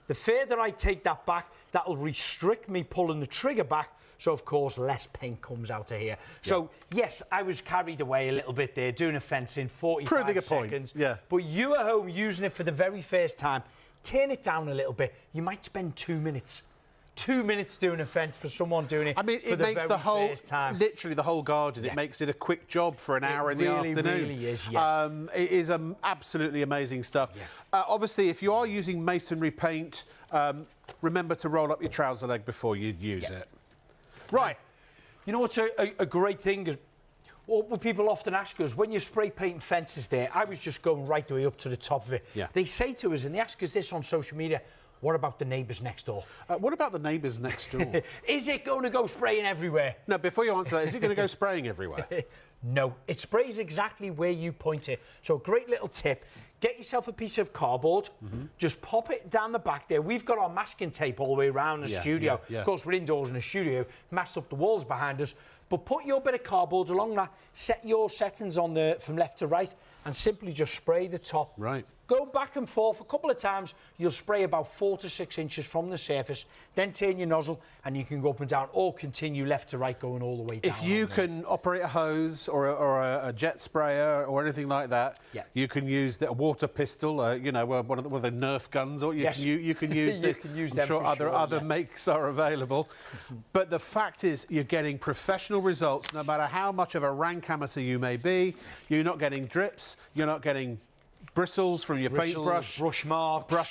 The further I take that back, that'll restrict me pulling the trigger back. So, of course, less paint comes out of here. So, yes, I was carried away a little bit there, doing a fence in 45 seconds. But you at home using it for the very first time, turn it down a little bit. You might spend 2 minutes. 2 minutes doing a fence for someone doing it. I mean, it makes the whole, literally the whole garden. It makes it a quick job for an hour in the afternoon. It really is, yes. It is absolutely amazing stuff. Obviously, if you are using masonry paint, remember to roll up your trouser leg before you use it. Right. You know what's a great thing is, what people often ask us, when you spray painting fences there, I was just going right the way up to the top of it. They say to us, and they ask us this on social media, what about the neighbours next door? What about the neighbours next door? Is it going to go spraying everywhere? No, before you answer that, is it going to go spraying everywhere? No, it sprays exactly where you point it. So a great little tip, get yourself a piece of cardboard, just pop it down the back there. We've got our masking tape all the way around the studio. Of course, we're indoors in the studio, masked up the walls behind us. But put your bit of cardboard along that, set your settings on from left to right, and simply just spray the top. Right. Go back and forth a couple of times. You'll spray about 4 to 6 inches from the surface, then turn your nozzle, and you can go up and down, or continue left to right, going all the way down. If you can operate a hose or a jet sprayer or anything like that, you can use a water pistol, you know, one of the Nerf guns, or you can use this. I'm sure other makes are available. But the fact is, you're getting professional results, no matter how much of a rank amateur you may be. You're not getting drips, you're not getting bristles from your paintbrush, brush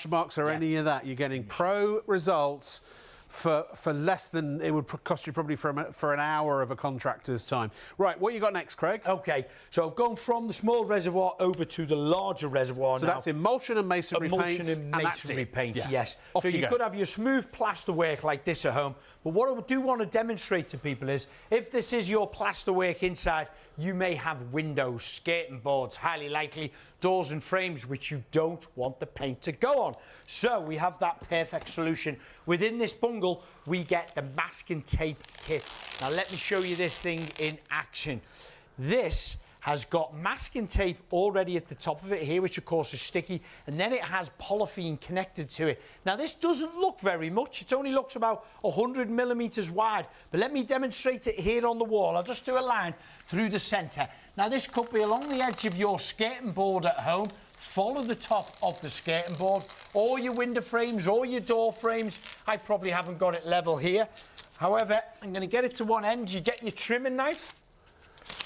marks or any of that. You're getting pro results for less than it would cost you probably for an hour of a contractor's time. Right, what you got next, Craig? Okay, so I've gone from the small reservoir over to the larger reservoir so now. That's emulsion and masonry paint. Emulsion and masonry paint, yes. Off so you could have your smooth plaster work like this at home. But what I do want to demonstrate to people is, if this is your plaster work inside, you may have windows, skirting boards, highly likely, doors and frames which you don't want the paint to go on. So we have that perfect solution. Within this bungle, we get the masking tape kit. Now let me show you this thing in action. This has got masking tape already at the top of it here, which of course is sticky, and then it has polythene connected to it. Now this doesn't look very much, it only looks about 100 millimeters wide, but let me demonstrate it here on the wall. I'll just do a line through the center. Now this could be along the edge of your skirting board at home. Follow the top of the skirting board, or your window frames, or your door frames. I probably haven't got it level here. However, I'm going to get it to one end. You get your trimming knife,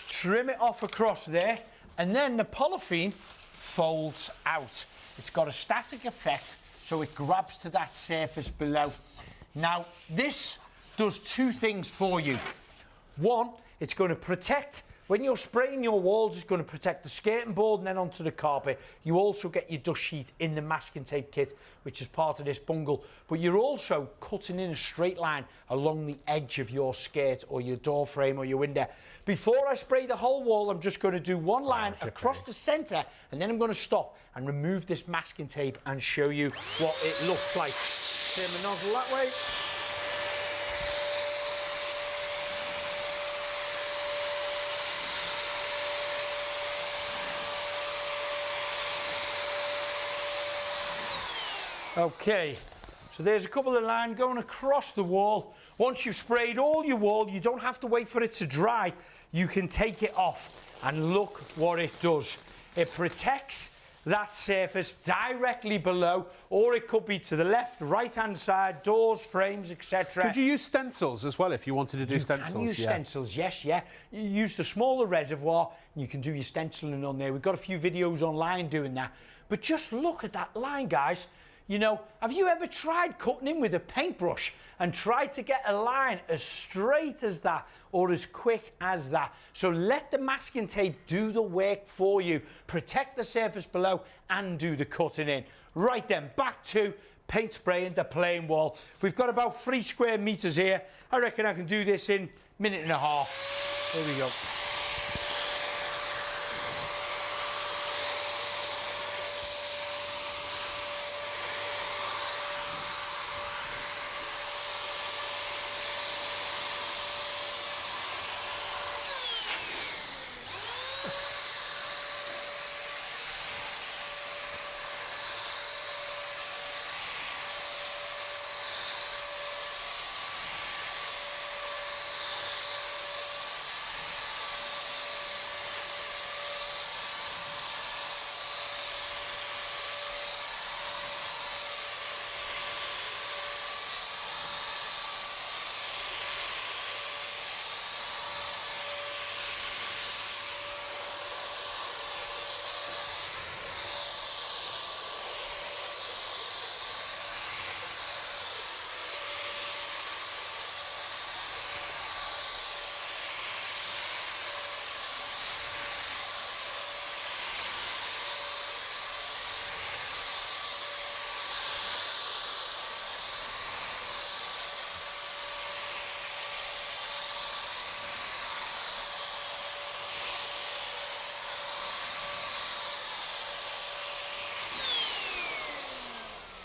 trim it off across there, and then the polythene folds out. It's got a static effect, so it grabs to that surface below. Now, this does two things for you. One, it's going to protect, when you're spraying your walls, it's going to protect the skirting board and then onto the carpet. You also get your dust sheet in the masking tape kit, which is part of this bungle. But you're also cutting in a straight line along the edge of your skirt or your door frame or your window. Before I spray the whole wall, I'm just going to do one line across the centre, and then I'm going to stop and remove this masking tape and show you what it looks like. Turn the nozzle that way. Okay, so there's a couple of lines going across the wall. Once you've sprayed all your wall, you don't have to wait for it to dry. You can take it off, and look what it does. It protects that surface directly below, or it could be to the left, right-hand side, doors, frames, etc. Could you use stencils as well if you wanted to do stencils? You can use stencils, yes, yeah. You use the smaller reservoir, and you can do your stenciling on there. We've got a few videos online doing that. But just look at that line, guys. You know, have you ever tried cutting in with a paintbrush and tried to get a line as straight as that or as quick as that? So let the masking tape do the work for you. Protect the surface below and do the cutting in. Right then, back to paint spraying the plain wall. We've got about 3 square meters here. I reckon I can do this in a minute and a half. Here we go.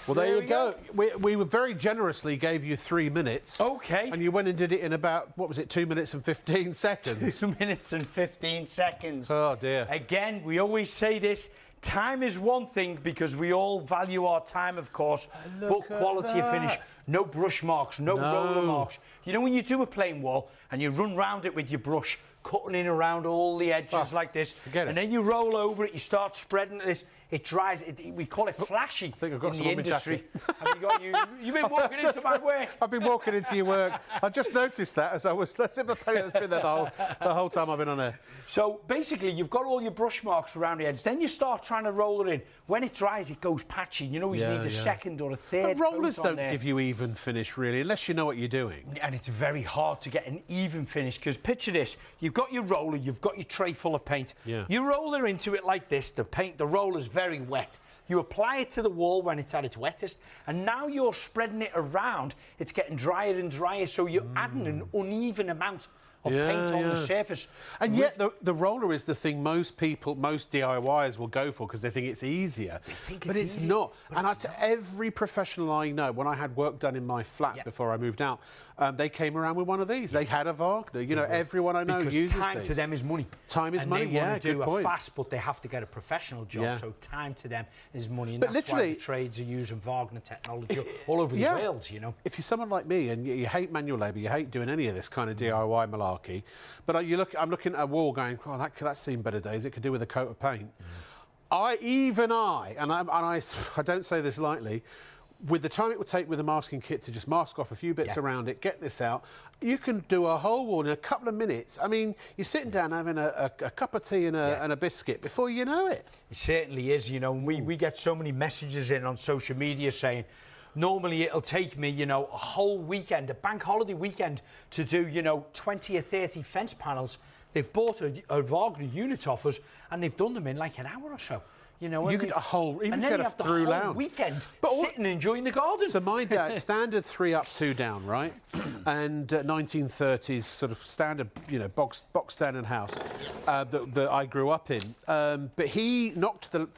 Well, there you go. We were very generously gave you 3 minutes. Okay. And you went and did it in about, what was it, 2 minutes and 15 seconds? 2 minutes and 15 seconds. Oh, dear. Again, we always say this. Time is one thing because we all value our time, of course, but quality of finish. No brush marks, no roller marks. You know when you do a plain wall and you run round it with your brush, cutting in around all the edges like this, and then you roll over it, you start spreading this, it dries, we call it flashy I think I've got in some the on my industry. jacket. Have you got you've been walking into my work. I've been walking into your work. I just noticed that as I was, that's been there the whole time I've been on air. So basically, you've got all your brush marks around the edge. Then you start trying to roll it in. When it dries, it goes patchy. You always need a second or a third. But rollers coat on don't give you even finish, really, unless you know what you're doing. And it's very hard to get an even finish because picture this: you've got your roller, you've got your tray full of paint. Yeah. You roller into it like this. The roller's very wet. You apply it to the wall when it's at its wettest, and now you're spreading it around. It's getting drier and drier, so you're adding an uneven amount of paint on the surface. And yet the roller is the thing most DIYers will go for because they think it's easier. But it's not. And every professional I know, when I had work done in my flat before I moved out, they came around with one of these. They had a Wagner. You know, everyone I know uses these. Because time to them is money. Time is money, They want to do good point. fast, but they have to get a professional job, so time to them is money. And But that's why literally, the trades are using Wagner technology all over the world, you know. If you're someone like me and you hate manual labour, you hate doing any of this kind of DIY malarkey, but I'm looking at a wall going, oh, that's seen better days. It could do with a coat of paint. I don't say this lightly, with the time it would take with a masking kit to just mask off a few bits around it, get this out, you can do a whole wall in a couple of minutes. I mean, you're sitting down having a cup of tea and a biscuit before you know it. It certainly is, you know. We get so many messages in on social media saying, normally it'll take me, you know, a whole weekend, a bank holiday weekend, to do, you know, 20 or 30 fence panels. They've bought a Wagner unit off us and they've done them in like an hour or so. You know, you could a whole, even and if then you you had have a through the whole lounge weekend sitting and enjoying the garden. So my dad, standard 3 up, 2 down, right? And 1930s sort of standard, you know, box standard house that I grew up in. But he knocked the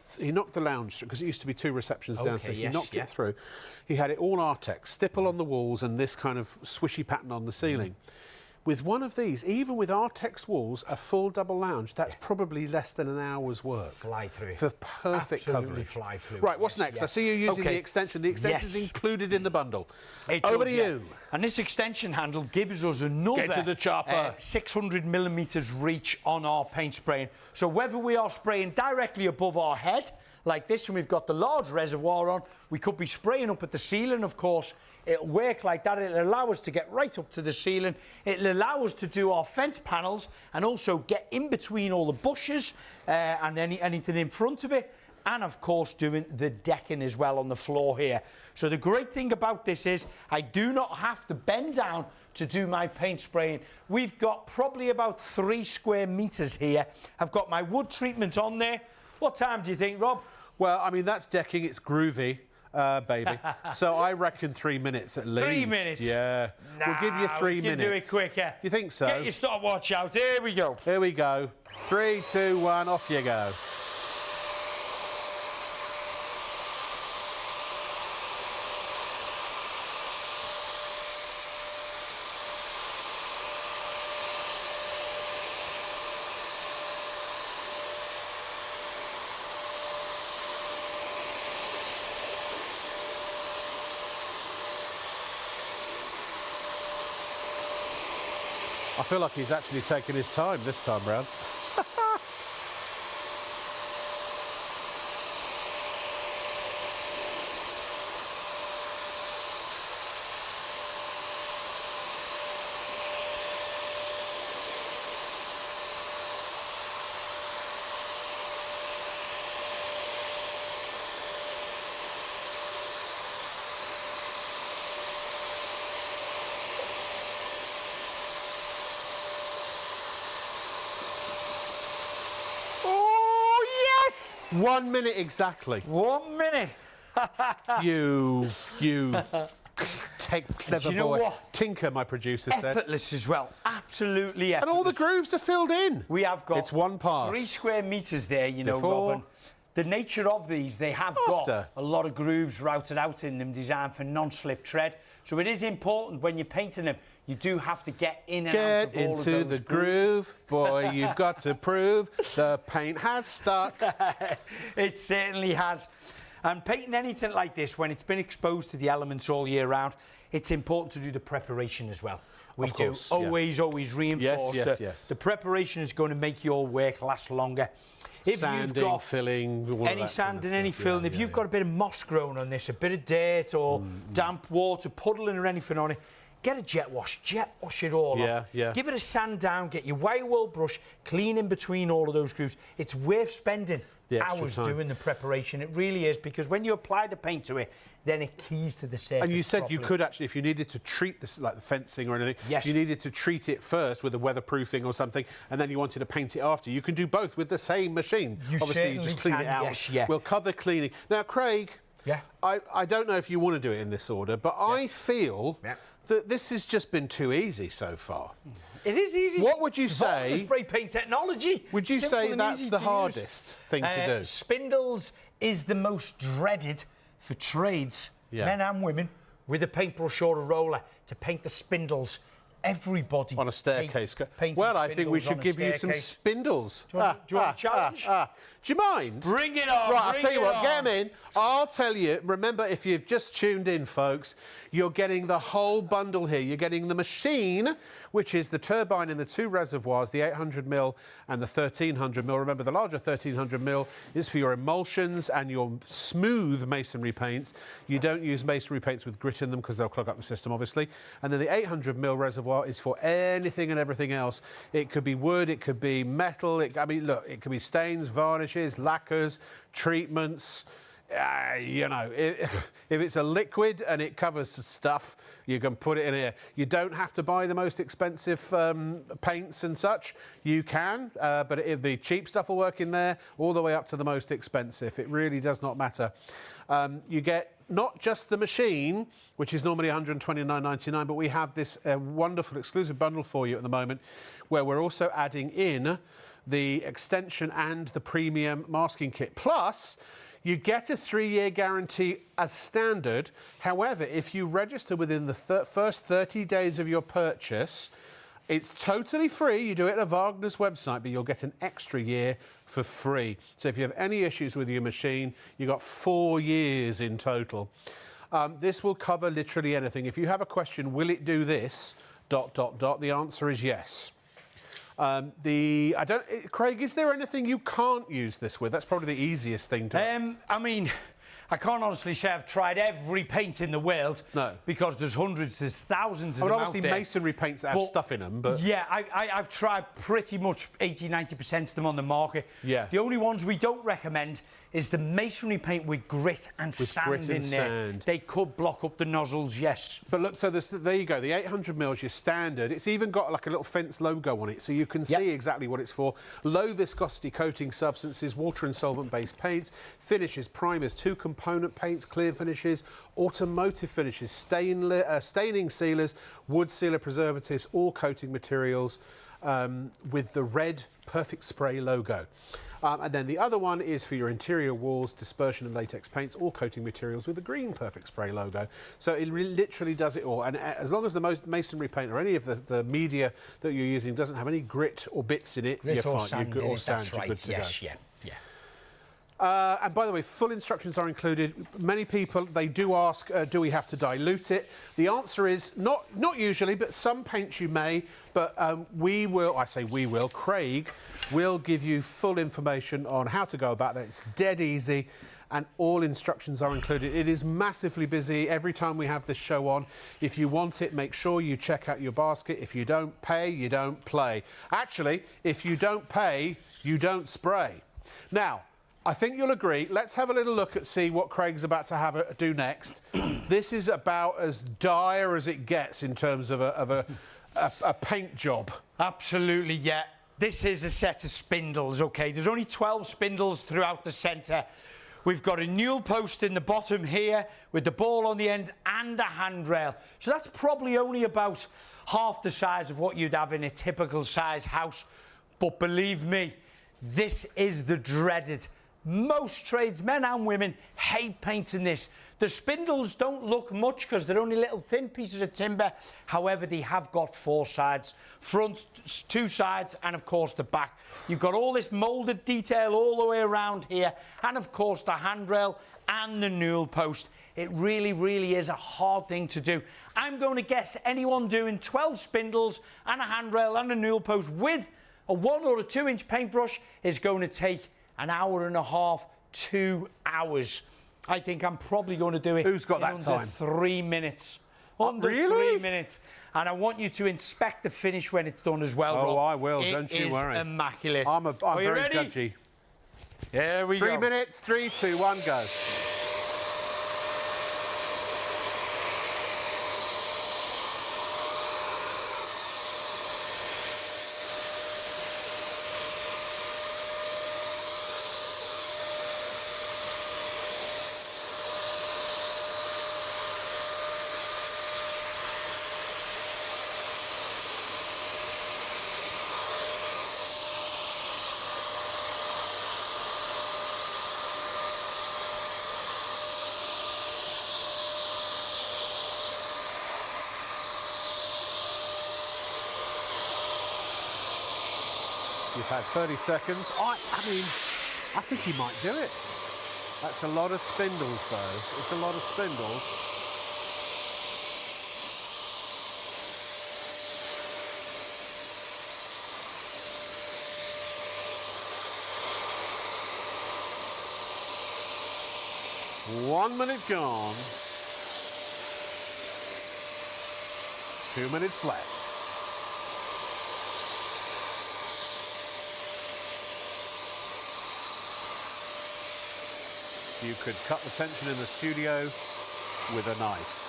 lounge because it used to be 2 receptions downstairs. He knocked it through. He had it all Artex, stipple on the walls and this kind of swishy pattern on the ceiling. With one of these, even with Artex walls, a full double lounge, that's probably less than an hour's work. Fly through. For perfect coverage. Fly through. Right, what's next? I see you using the extension. The extension is included in the bundle. Over to you. And this extension handle gives us another Get to the chopper. 600mm reach on our paint spraying. So whether we are spraying directly above our head, like this, and we've got the large reservoir on, we could be spraying up at the ceiling, of course. It'll work like that. It'll allow us to get right up to the ceiling. It'll allow us to do our fence panels and also get in between all the bushes and anything in front of it. And, of course, doing the decking as well on the floor here. So the great thing about this is I do not have to bend down to do my paint spraying. We've got probably about 3 square metres here. I've got my wood treatment on there. What time do you think, Rob? Well, I mean, that's decking. It's groovy. Baby. So I reckon 3 minutes at least. 3 minutes? Yeah. We'll give you 3 minutes. You can do it quicker. You think so? Get your stopwatch out. Here we go. Here we go. 3, 2, 1, off you go. I feel like he's actually taking his time this time round. Oh, yes! 1 minute exactly. 1 minute. You clever you know boy. what? Tinker, my producer said. Effortless as well. Absolutely effortless. And all the grooves are filled in. We have got It's one pass. 3 square metres there, you know, Before, Robin. the nature of these, they have got a lot of grooves routed out in them, designed for non-slip tread. So it is important when you're painting them, you do have to get in and out of all of those into the groove, boy, you've got to prove the paint has stuck. It certainly has. And painting anything like this, when it's been exposed to the elements all year round, it's important to do the preparation as well. We do always reinforce the preparation is going to make your work last longer. If sanding, you've got filling, any sanding, any filling, if you've got a bit of moss growing on this, a bit of dirt or damp water, puddling or anything on it, get a jet wash it all off. Give it a sand down, get your wire wool brush, clean in between all of those grooves. It's worth spending hours doing the preparation. It really is, because when you apply the paint to it, then it keys to the surface. And you said properly. you could actually, if you needed to treat this, like the fencing or anything, you needed to treat it first with a weatherproofing or something, and then you wanted to paint it after. You can do both with the same machine. You Obviously, you just clean it out. We'll cover cleaning. Now, Craig, I don't know if you want to do it in this order, but I feel that this has just been too easy so far. It is easy. What would you say? The spray paint technology. Would you say that's the hardest thing to do? Spindles is the most dreaded for trades, men and women, with a paintbrush or a roller to paint the spindles. Everybody on a staircase. Well, I think we should give you some spindles. Do you want a challenge? Do you mind? Bring it on. Right, I'll tell you what, get them in. I'll tell you, remember, if you've just tuned in, folks, you're getting the whole bundle here. You're getting the machine, which is the turbine in the two reservoirs, the 800mm and the 1300mm. Remember, the larger 1300mm is for your emulsions and your smooth masonry paints. You don't use masonry paints with grit in them because they'll clog up the system, obviously. And then the 800mm reservoir is for anything and everything else. It could be wood, it could be metal, I mean, look, it could be stains, varnishes, lacquers, treatments. You know, if it's a liquid and it covers stuff, you can put it in here. You don't have to buy the most expensive paints and such. You can, but if the cheap stuff will work in there, all the way up to the most expensive. It really does not matter. You get not just the machine, which is normally $129.99, but we have this wonderful exclusive bundle for you at the moment, where we're also adding in the extension and the premium masking kit. Plus, you get a 3-year guarantee as standard. However, if you register within the first 30 days of your purchase, it's totally free. You do it at Wagner's website, but you'll get an extra year for free. So if you have any issues with your machine, you've got 4 years in total. This will cover literally anything. If you have a question, will it do this, ... the answer is yes. Craig, is there anything you can't use this with? That's probably the easiest thing to... I mean, I can't honestly say I've tried every paint in the world. No. Because there's hundreds, there's thousands of them obviously out there. Masonry paints that have stuff in them, but... Yeah, I've tried pretty much 80-90% of them on the market. Yeah. The only ones we don't recommend is the masonry paint with grit and sand in there. They could block up the nozzles, yes. But look, so there you go. The 800mm is your standard. It's even got like a little fence logo on it, so you can see exactly what it's for. Low viscosity coating substances, water and solvent-based paints, finishes, primers, 2-component paints, clear finishes, automotive finishes, staining sealers, wood sealer preservatives, all coating materials with the red Perfect Spray logo. And then the other one is for your interior walls, dispersion and latex paints, all coating materials with the green Perfect Spray logo. So it literally does it all. And as long as the masonry paint or any of the media that you're using doesn't have any grit or bits in it, you're fine. You're good, or sand, you're good to go. And by the way, full instructions are included. Many people, they do ask, do we have to dilute it? The answer is not usually, but some paints you may. But we will, I say we will, Craig will give you full information on how to go about that. It's dead easy and all instructions are included. It is massively busy every time we have this show on. If you want it, make sure you check out your basket. If you don't pay, you don't play. Actually, if you don't pay, you don't spray. Now, I think you'll agree. Let's have a little look at see what Craig's about to do next. This is about as dire as it gets in terms of a paint job. Absolutely, yeah. This is a set of spindles, OK? There's only 12 spindles throughout the centre. We've got a newel post in the bottom here with the ball on the end and a handrail. So that's probably only about half the size of what you'd have in a typical size house. But believe me, this is the dreaded Most tradesmen and women hate painting this. The spindles don't look much because they're only little thin pieces of timber. However, they have got 4 sides, front, 2 sides, and of course the back. You've got all this moulded detail all the way around here, and of course the handrail and the newel post. It really, really is a hard thing to do. I'm going to guess anyone doing 12 spindles and a handrail and a newel post with a 1 or a 2 inch paintbrush is going to take an hour and a half, 2 hours. I think I'm probably going to do it. Who's got that under time? 3 minutes. Under really? 3 minutes. And I want you to inspect the finish when it's done as well, Rob. Oh, I will. Don't you worry. It is immaculate. I'm very ready? judgy. Here we go. 3 minutes, 3, 2, 1, go. You've had 30 seconds. I mean, I think he might do it. That's a lot of spindles, though. It's a lot of spindles. One minute gone. 2 minutes left. You could cut the tension in the studio with a knife.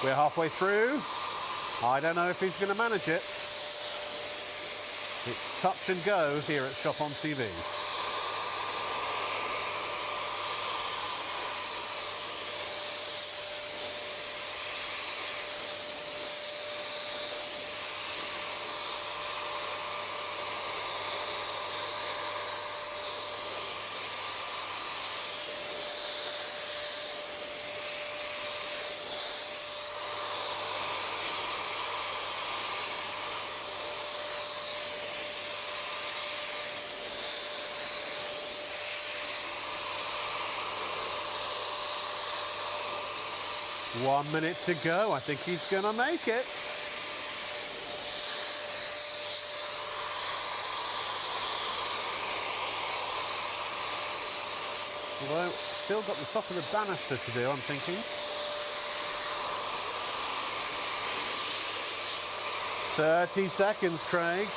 We're halfway through. I don't know if he's going to manage it. It's touch and go here at Shop on TV. One minute to go. I think he's going to make it. Although, still got the top of the banister to do, I'm thinking. 30 seconds, Craig.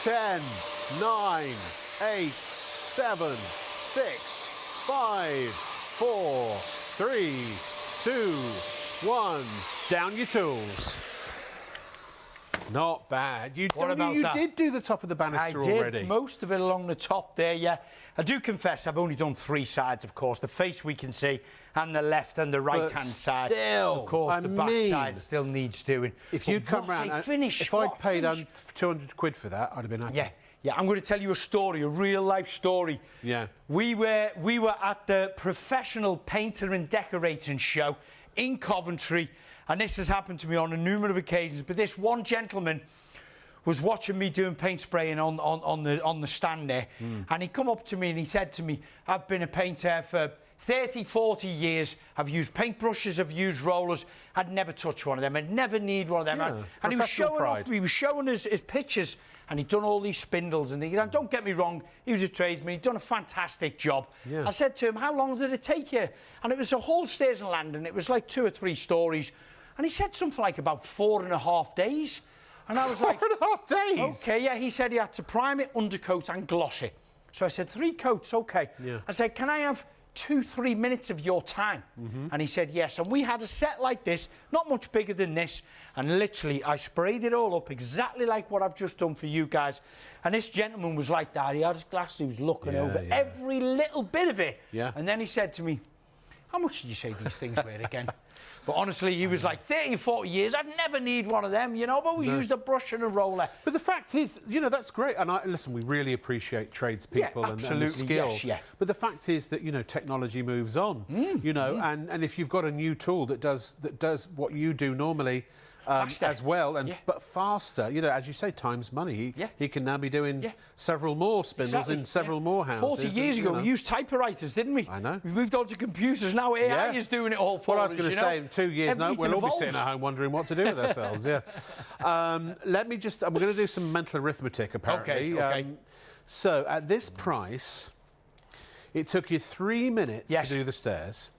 Ten, 9, 8, 7, 6, 5, 4, 3, 2, 1. Down your tools. Not bad. You did do the top of the banister already. I did most of it along the top there, yeah. I do confess I've only done 3 sides, of course. The face we can see, and the left and the right-hand side. Still, of course, the back side still needs doing. If you'd come round, if I'd paid 200 quid for that, I'd have been happy. Yeah, yeah. I'm going to tell you a story, a real-life story. Yeah. We were at the Professional Painter and Decorating Show in Coventry, and this has happened to me on a number of occasions. But this one gentleman was watching me doing paint spraying on the stand there, and he come up to me and he said to me, "I've been a painter for 30, 40 years. I've used paintbrushes, I've used rollers. I'd never touch one of them. I'd never need one of them." Yeah, and he was showing us his pictures, and he'd done all these spindles and things. And don't get me wrong, he was a tradesman. He'd done a fantastic job. Yeah. I said to him, "How long did it take you?" And it was a whole stairs and landing. It was like 2 or 3 stories. And he said something like about 4.5 days. And I was like, 4.5 days? Okay, yeah. He said he had to prime it, undercoat and gloss it. So I said, 3 coats, okay. Yeah. I said, "Can I have 2-3 minutes of your time. And he said, yes. And we had a set like this, not much bigger than this. And literally, I sprayed it all up exactly like what I've just done for you guys. And this gentleman was like that. He had his glasses, he was looking over every little bit of it. Yeah. And then he said to me, how much did you say these things were again? But honestly, he was like, 30, 40 years, I'd never need one of them, you know, I've always used a brush and a roller. But the fact is, you know, that's great. And listen, we really appreciate tradespeople and the skill. Yes, yeah. But the fact is that, you know, technology moves on, you know, and if you've got a new tool that does what you do normally, as well, and but faster. You know, as you say, time's money. He can now be doing several more spindles in several more houses. 40 years ago, we used typewriters, didn't we? I know. We moved on to computers. Now AI is doing it all for us. Well, I was going to say, in 2 years, we'll all be sitting at home wondering what to do with ourselves. Let me just. I'm going to do some mental arithmetic. Apparently. Okay. So at this price, it took you 3 minutes to do the stairs,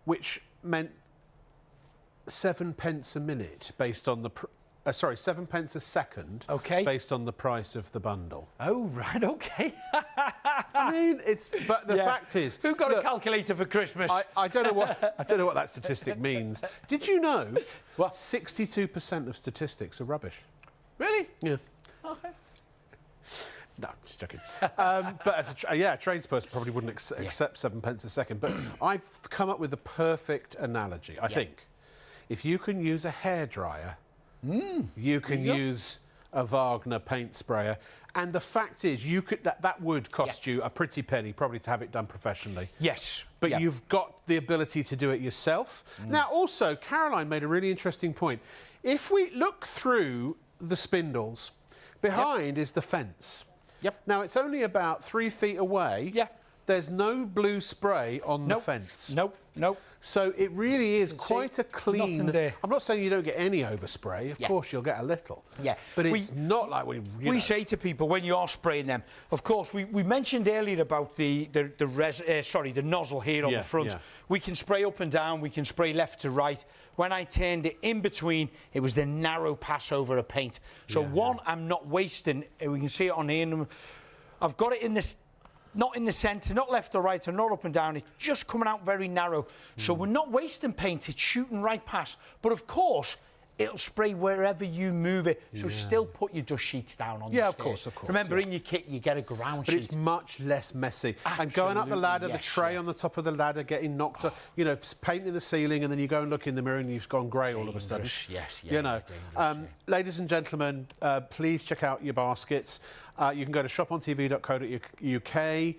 which meant 7 pence a minute based on the 7 pence a second based on the price of the bundle. Oh right, okay. I mean, but the fact is, who got a calculator for Christmas? I don't know what that statistic means. Did you know 62% of statistics are rubbish? Really? Yeah. Okay. No, just joking. But as a tradesperson probably wouldn't accept 7 pence a second. But I've come up with the perfect analogy, I think. If you can use a hairdryer, you can use a Wagner paint sprayer. And the fact is, that would cost you a pretty penny, probably, to have it done professionally. Yes. But you've got the ability to do it yourself. Now, also, Caroline made a really interesting point. If we look through the spindles, behind is the fence. Now, it's only about 3 feet away. There's no blue spray on the fence. Nope. So it really is quite a clean. Nothing there. I'm not saying you don't get any overspray. Of course, you'll get a little. But it's not like we say to people when you are spraying them. Of course, we mentioned earlier about the nozzle here on the front. We can spray up and down. We can spray left to right. When I turned it in between, it was the narrow pass over a paint. So I'm not wasting. We can see it on here. I've got it in this. Not in the centre, not left or right, or not up and down. It's just coming out very narrow. So we're not wasting paint. It's shooting right past. But, of course, it'll spray wherever you move it. So still put your dust sheets down on the stairs. Of course. Remember, in your kit, you get a ground sheet. But it's much less messy. And going up the ladder, the tray on the top of the ladder getting knocked off, you know, painting the ceiling, and then you go and look in the mirror and you've gone grey all of a sudden. You know. Ladies and gentlemen, please check out your baskets. You can go to shopontv.co.uk.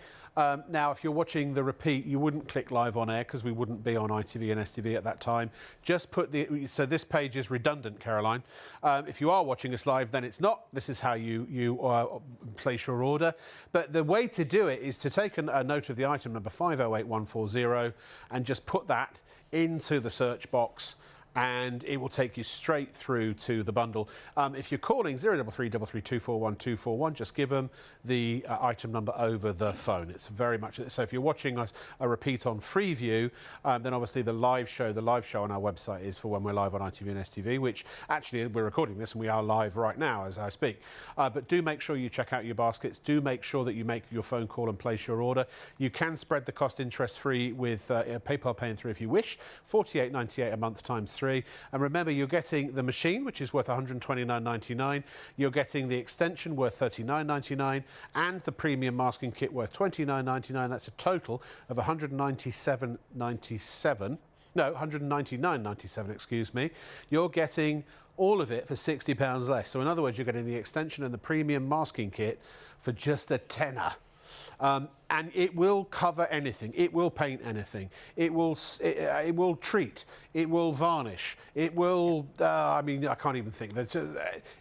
Now, if you're watching the repeat, you wouldn't click live on air because we wouldn't be on ITV and STV at that time. Just put so this page is redundant, Caroline. If you are watching us live, then it's not. This is how you place your order. But the way to do it is to take a note of the item number 508140 and just put that into the search box, and it will take you straight through to the bundle. If you're calling 033 33241 241, just give them the item number over the phone. It's very much so. If you're watching a repeat on Freeview, then obviously the live show on our website is for when we're live on ITV and STV, which actually we're recording this and we are live right now as I speak. But do make sure you check out your baskets. Do make sure that you make your phone call and place your order. You can spread the cost interest-free with PayPal Pay in 3 if you wish. $48.98 a month times 3. And remember, you're getting the machine, which is worth $129.99. You're getting the extension worth $39.99, and the premium masking kit worth $29.99. That's a total of $197.97. No, $199.97, excuse me. You're getting all of it for £60 less. So in other words, you're getting the extension and the premium masking kit for just a tenner. And it will cover anything. It will paint anything. It will treat. It will varnish. It will. I mean, I can't even think.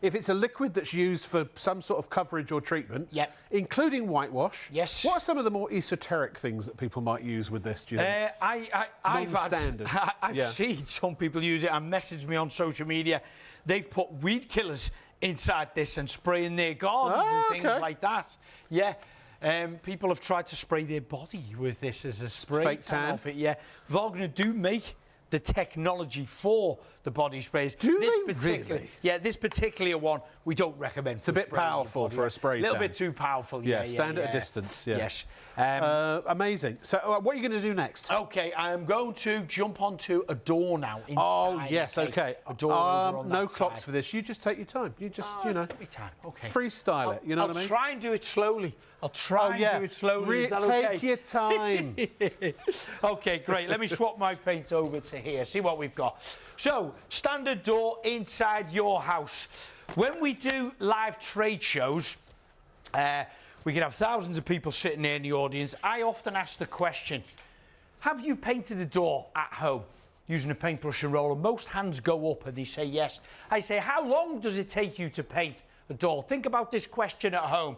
If it's a liquid that's used for some sort of coverage or treatment, including whitewash. Yes. What are some of the more esoteric things that people might use with this? Do you think? I've seen some people use it and messaged me on social media. They've put weed killers inside this and spraying their gardens and things like that. Yeah. People have tried to spray their body with this as a spray. Fake tan. Wagner do make the technology for the body sprays. Do they really? Yeah, this particular one we don't recommend. It's a bit powerful for a spray tan. A little bit too powerful. Yeah, stand at a distance. Yeah. Yes. Amazing. So, what are you going to do next? Okay, I am going to jump onto a door now. Inside, Oh, yes, okay. A door over on no that clocks side. for this. You just take your time. You just, Take my time. Okay. freestyle it. You know what I mean? I'll try and do it slowly. I'll try and do it slowly. Is that Take okay? your time. Okay, great. Let me swap my paint over to here. See what we've got. So, standard door inside your house. When we do live trade shows, we can have thousands of people sitting there in the audience. I often ask the question, have you painted a door at home using a paintbrush and roller? Most hands go up and they say yes. I say, how long does it take you to paint a door? Think about this question at home.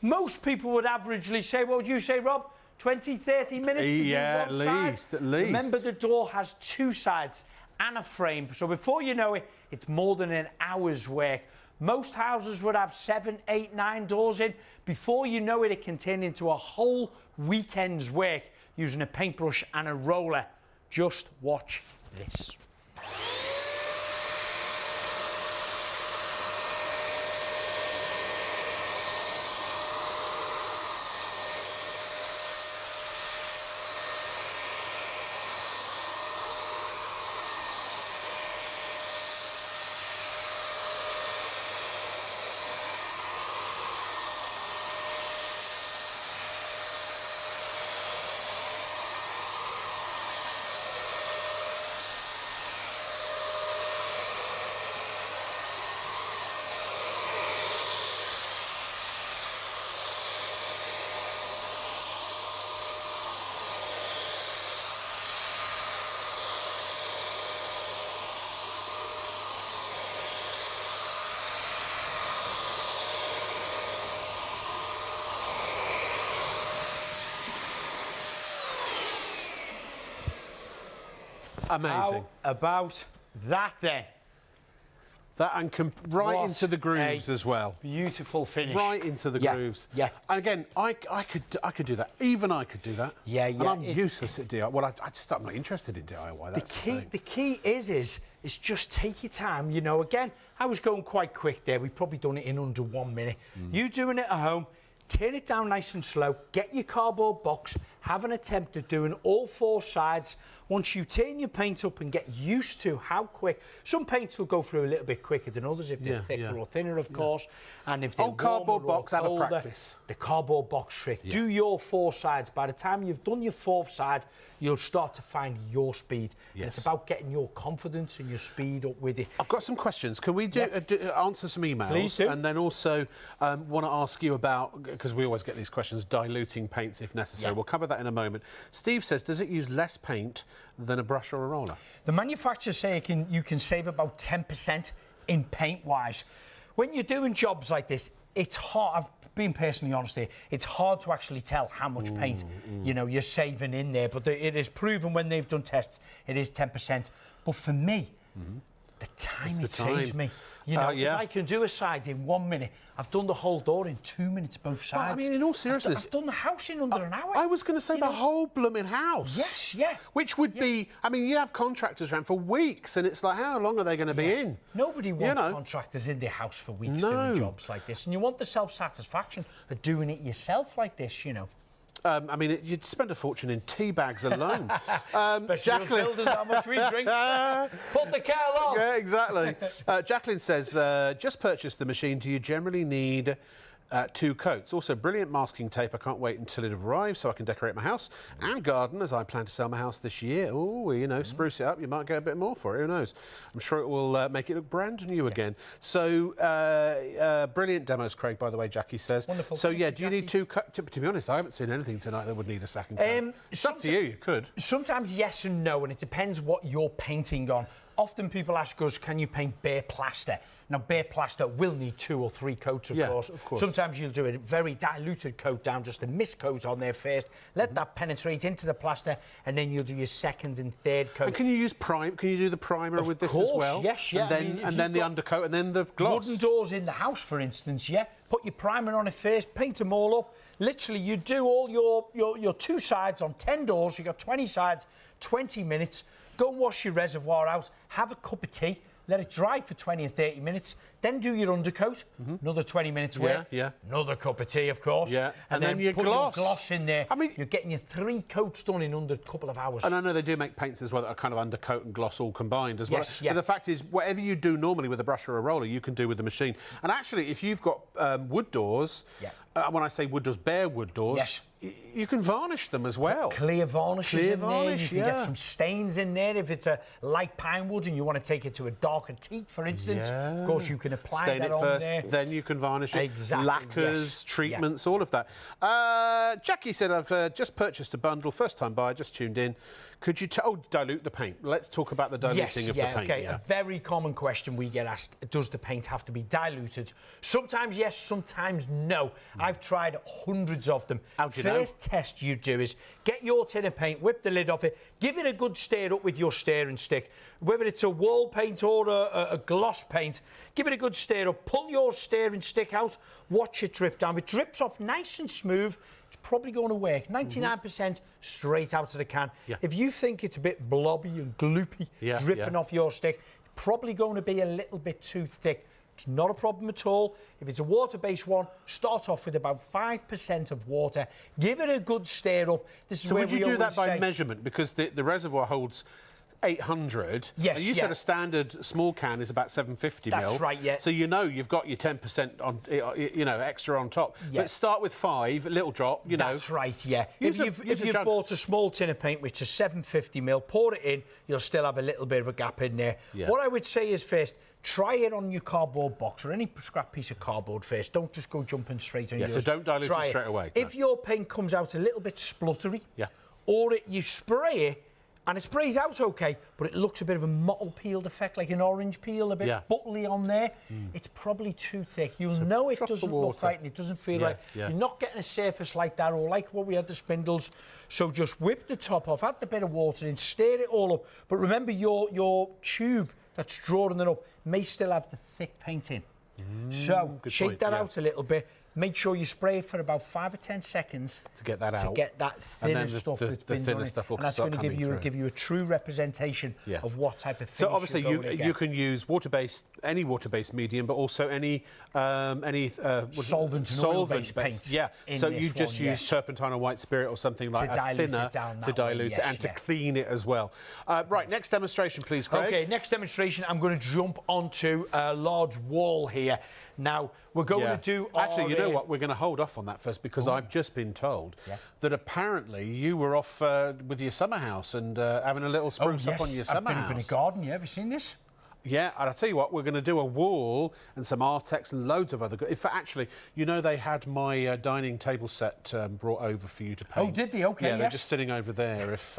Most people would averagely say, what would you say, Rob? 20, 30 minutes to do one side? At least. Remember, the door has two sides and a frame. So before you know it, it's more than an hour's work. Most houses would have 7, 8, 9 doors in. Before you know it, it can turn into a whole weekend's work using a paintbrush and a roller. Just watch this. Amazing. How about that then? That and right into the grooves as well. Beautiful finish. Right into the grooves. Yeah. And again, I could do that. Even I could do that. Yeah. And I'm useless at DIY. Well, I'm not interested in DIY. That's the key is just take your time. You know, again, I was going quite quick there. We've probably done it in under 1 minute. You doing it at home, turn it down nice and slow, get your cardboard box, have an attempt at doing all 4 sides. Once you turn your paint up and get used to how quick, some paints will go through a little bit quicker than others if they're thicker or thinner, of course. And if they're cardboard box out of older, practice. The cardboard box trick. Do your 4 sides. By the time you've done your 4th side, you'll start to find your speed. And it's about getting your confidence and your speed up with it. I've got some questions. Can we answer some emails? Please do. And then also want to ask you about, because we always get these questions, diluting paints if necessary. We'll cover that in a moment. Steve says, does it use less paint than a brush or a roller? The manufacturers say you can save about 10% in paint-wise. When you're doing jobs like this, it's hard. I've been personally honest here. It's hard to actually tell how much paint you know you're saving in there. But it is proven when they've done tests, it is 10%. But for me, the time it saves me. You know, if I can do a side in 1 minute, I've done the whole door in 2 minutes, both sides. Well, I mean, in all seriousness, I've done the house in under an hour. I was going to say the whole blooming house. Yes, yeah. Which would be, I mean, you have contractors around for weeks, and it's like, how long are they going to be in? Nobody wants contractors in their house for weeks doing jobs like this, and you want the self-satisfaction of doing it yourself like this, you know. I mean, you'd spend a fortune in tea bags alone. Jacqueline, builders, how much we drink. Put the kettle on. Yeah, exactly. Jacqueline says, just purchased the machine. Do you generally need 2 coats? Also, brilliant masking tape. I can't wait until it arrives so I can decorate my house and garden as I plan to sell my house this year. Oh, you know, spruce it up. You might get a bit more for it. Who knows? I'm sure it will make it look brand new again. So, brilliant demos, Craig, by the way, Jackie says. Wonderful. So, yeah, do you need 2 coats? To be honest, I haven't seen anything tonight that would need a second coat. It's up to you. You could. Sometimes yes and no, and it depends what you're painting on. Often people ask us, can you paint bare plaster? Now, bare plaster will need 2 or 3 coats, of course. Of course. Sometimes you'll do a very diluted coat down, just a mist coat on there first. Let that penetrate into the plaster, and then you'll do your 2nd and 3rd coat. And can you use prime? Can you do the primer with this as well? Yes, yeah. And then the undercoat, and then the gloss. Wooden doors in the house, for instance, Put your primer on it first, paint them all up. Literally, you do all your 2 sides on 10 doors. You got 20 sides, 20 minutes. go and wash your reservoir out, have a cup of tea, let it dry for 20 or 30 minutes, then do your undercoat, another 20 minutes work, another cup of tea, of course, and then your put gloss. your gloss in there. I mean, you're getting your 3 coats done in under a couple of hours. And I know they do make paints as well that are kind of undercoat and gloss all combined as well. Yes, yeah. But the fact is, whatever you do normally with a brush or a roller, you can do with the machine. And actually, if you've got wood doors, when I say wood doors, bare wood doors, you can varnish them as well. Clear varnishes in varnish, there. You can get some stains in there. If it's a light pine wood and you want to take it to a darker teak, for instance, of course, you can apply Stain that it first, on there. then you can varnish it. Exactly, Lacquers, treatments, all of that. Jackie said, I've just purchased a bundle, first time buyer, just tuned in. Could you dilute the paint? Let's talk about the diluting of the paint. Okay. A very common question we get asked, does the paint have to be diluted? Sometimes yes, sometimes no. I've tried hundreds of them. How do you know? First test you do is get your tin of paint, whip the lid off it, give it a good stir up with your stirring stick. Whether it's a wall paint or a gloss paint, give it a good stir up, pull your stirring stick out, watch it drip down. If it drips off nice and smooth, it's probably going to work. 99% straight out of the can. If you think it's a bit blobby and gloopy, dripping off your stick, it's probably going to be a little bit too thick. It's not a problem at all. If it's a water-based one, start off with about 5% of water. Give it a good stir up. This is so where would you do that by measurement? Because the reservoir holds 800. Yes, you said a standard small can is about 750 mil. That's right, yeah. So you know you've got your 10% on, extra on top. But start with 5, a little drop, you know. That's right, yeah. If you've bought a small tin of paint, which is 750 mil, pour it in, you'll still have a little bit of a gap in there. What I would say is first, try it on your cardboard box or any scrap piece of cardboard first. Don't just go jumping straight on yours. So don't dilute it straight away. If your paint comes out a little bit spluttery, or you spray it, and it sprays out okay, but it looks a bit of a mottled peeled effect, like an orange peel, a bit buttly on there. It's probably too thick. You'll know it doesn't look right and it doesn't feel right. You're not getting a surface like that or like what we had the spindles. So just whip the top off, add the bit of water in, stir it all up. But remember your tube that's drawing it up may still have the thick paint in. So shake that out a little bit. Make sure you spray it for about 5 or 10 seconds to get that out. To get that thinner stuff that's been done. And that's going to give you a true representation of what type of finish. So obviously you can use any water-based medium, but also any solvent and oil-based paint. Yeah. So you just use turpentine or white spirit or something like a thinner to dilute it and to clean it as well. Right. Next demonstration, please, Craig. Okay. Next demonstration. I'm going to jump onto a large wall here. Now, we're going to do Actually, you know what? We're going to hold off on that first because I've just been told that apparently you were off with your summer house and having a little spruce up on your summer house. I've been up in a garden, Have you seen this? Yeah, and I'll tell you what, we're going to do a wall and some Artex and loads of other... In fact, actually, you know, they had my dining table set brought over for you to paint. Oh, did they? OK, yeah, they're just sitting over there. If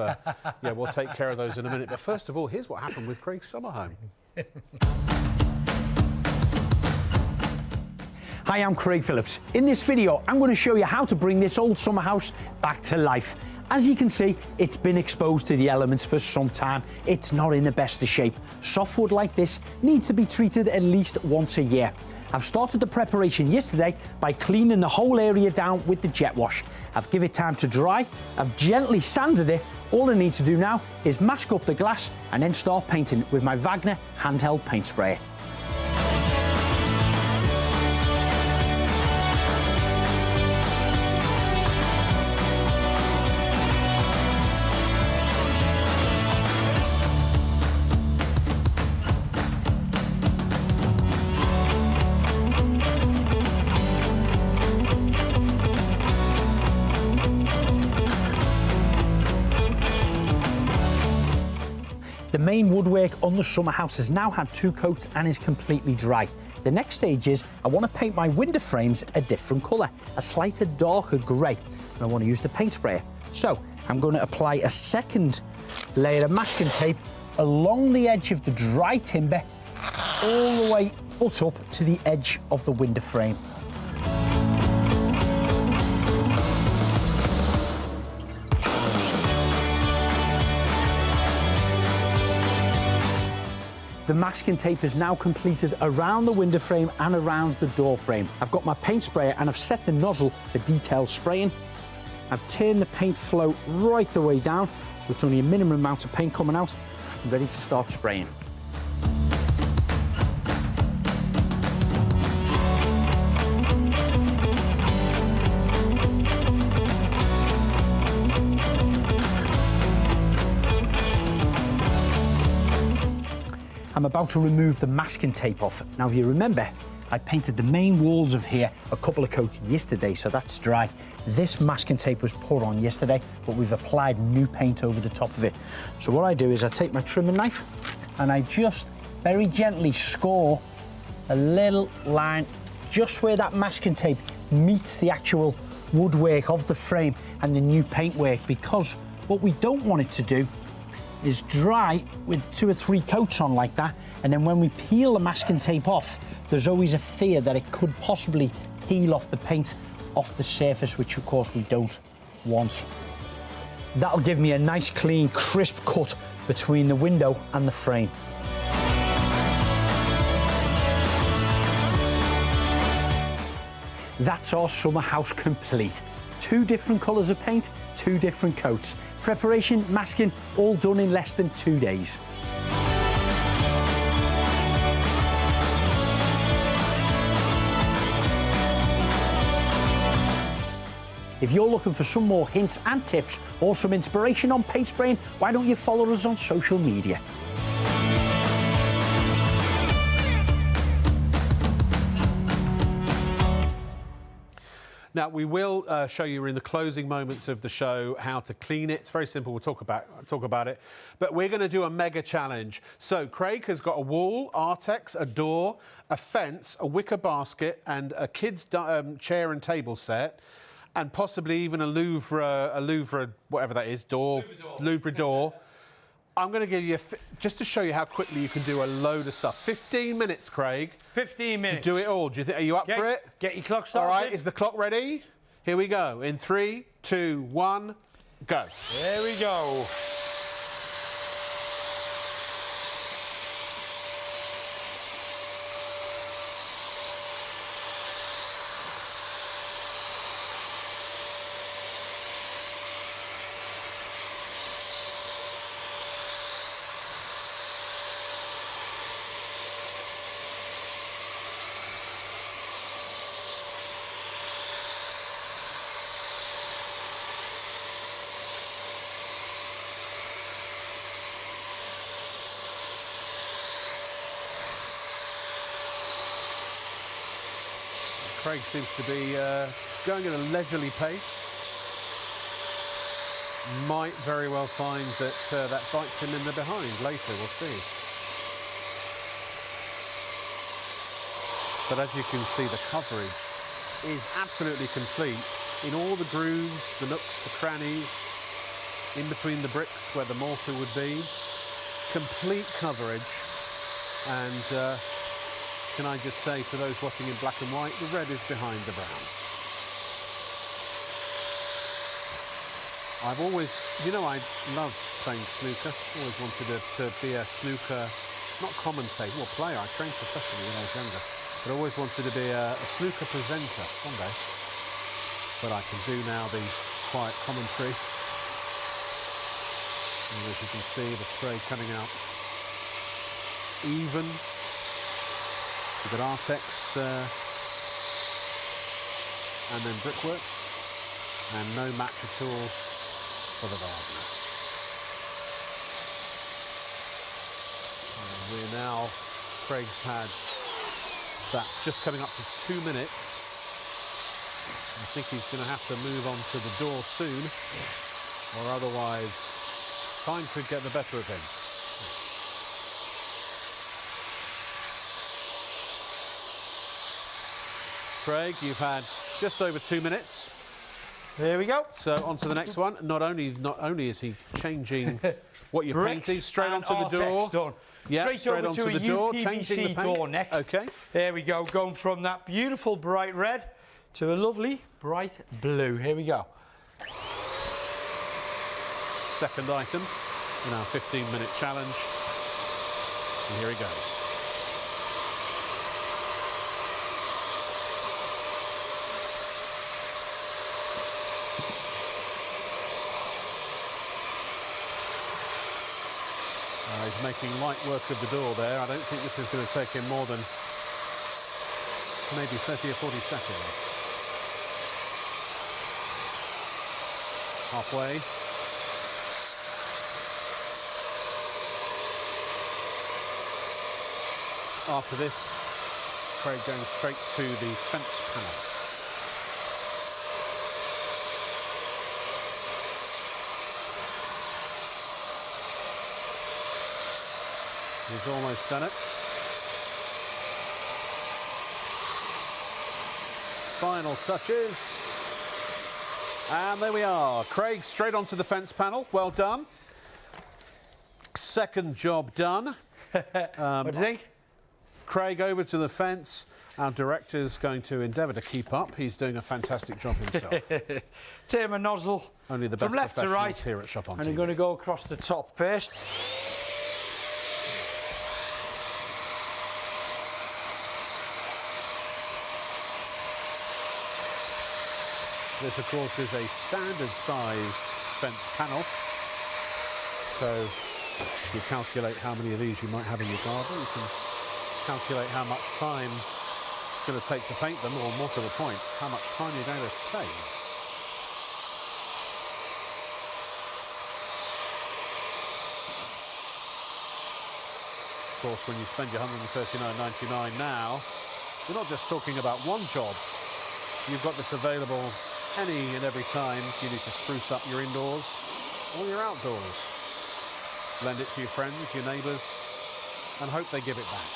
we'll take care of those in a minute. But first of all, here's what happened with Craig's summer home. Hi, I'm Craig Phillips. In this video, I'm going to show you how to bring this old summer house back to life. As you can see, it's been exposed to the elements for some time. It's not in the best of shape. Softwood like this needs to be treated at least once a year. I've started the preparation yesterday by cleaning the whole area down with the jet wash. I've given it time to dry. I've gently sanded it. All I need to do now is mask up the glass and then start painting with my Wagner handheld paint sprayer. The main woodwork on the summer house has now had 2 coats and is completely dry. The next stage is I want to paint my window frames a different colour, a slightly darker grey, and I want to use the paint sprayer. So I'm going to apply a second layer of masking tape along the edge of the dry timber, all the way up to the edge of the window frame. The masking tape is now completed around the window frame and around the door frame. I've got my paint sprayer and I've set the nozzle for detailed spraying. I've turned the paint flow right the way down, so it's only a minimum amount of paint coming out. ready to start spraying. I'm about to remove the masking tape off. Now, if you remember, I painted the main walls of here a couple of coats yesterday, so that's dry. This masking tape was put on yesterday, but we've applied new paint over the top of it. So what I do is I take my trimming knife and I just very gently score a little line just where that masking tape meets the actual woodwork of the frame and the new paintwork, because what we don't want it to do is dry with 2 or 3 coats on like that, and then when we peel the masking tape off, there's always a fear that it could possibly peel off the paint off the surface, which of course we don't want. That'll give me a nice clean crisp cut between the window and the frame. That's our summer house complete. 2 different colours of paint, 2 different coats. Preparation, masking, all done in less than 2 days. If you're looking for some more hints and tips or some inspiration on paint spraying, why don't you follow us on social media? Now, we will show you in the closing moments of the show how to clean it. It's very simple. We'll talk about it. But we're going to do a mega challenge. So Craig has got a wall, Artex, a door, a fence, a wicker basket and a kid's chair and table set, and possibly even a Louvre, whatever that is, door, Louvre door. I'm going to give you, just to show you how quickly you can do a load of stuff. 15 minutes, Craig. 15 minutes. To do it all. Do you think, are you up for it? Get your clock started. All right, is the clock ready? Here we go. In 3, 2, 1, go. There we go. Craig seems to be going at a leisurely pace. Might very well find that that bites him in the behind later, we'll see. But as you can see, the coverage is absolutely complete in all the grooves, the nooks, the crannies, in between the bricks where the mortar would be. Complete coverage. And can I just say to those watching in black and white, the red is behind the brown. I've always, you know, I love playing snooker. Always wanted to be a snooker, not commentator, well, player. I trained professionally when I was younger, but I always wanted to be a snooker presenter one day. But I can do now the quiet commentary. And as you can see, the spray coming out even. We've got Artex and then brickwork, and no match at all for the Wagner. And we're now, Craig's had, that's just coming up to 2 minutes. I think he's going to have to move on to the door soon, or otherwise time could get the better of him. Craig, you've had just over 2 minutes. There we go. So on to the next one. Not only is he changing what you're painting, straight onto the door. Done. Yeah, straight onto the door, changing the paint. Door next. Okay. There we go. Going from that beautiful bright red to a lovely bright blue. Here we go. Second item in our 15-minute challenge. And here he goes. he's making light work of the door there. I don't think this is going to take him more than maybe 30 or 40 seconds. Halfway. After this, Craig going straight to the fence panel. He's almost done it. Final touches. And there we are. Craig straight onto the fence panel. Well done. Second job done. What do you think? Craig over to the fence. Our director's going to endeavour to keep up. He's doing a fantastic job himself. Take my nozzle Only the from best left to professionals right, here at Shop On and TV. I'm going to go across the top first. This, of course, is a standard size fence panel. So you calculate how many of these you might have in your garden. You can calculate how much time it's going to take to paint them, or more to the point, how much time you're going to save. Of course, when you spend your £139.99 now, you're not just talking about one job. You've got this available any and every time you need to spruce up your indoors or your outdoors. Lend it to your friends, your neighbours, and hope they give it back.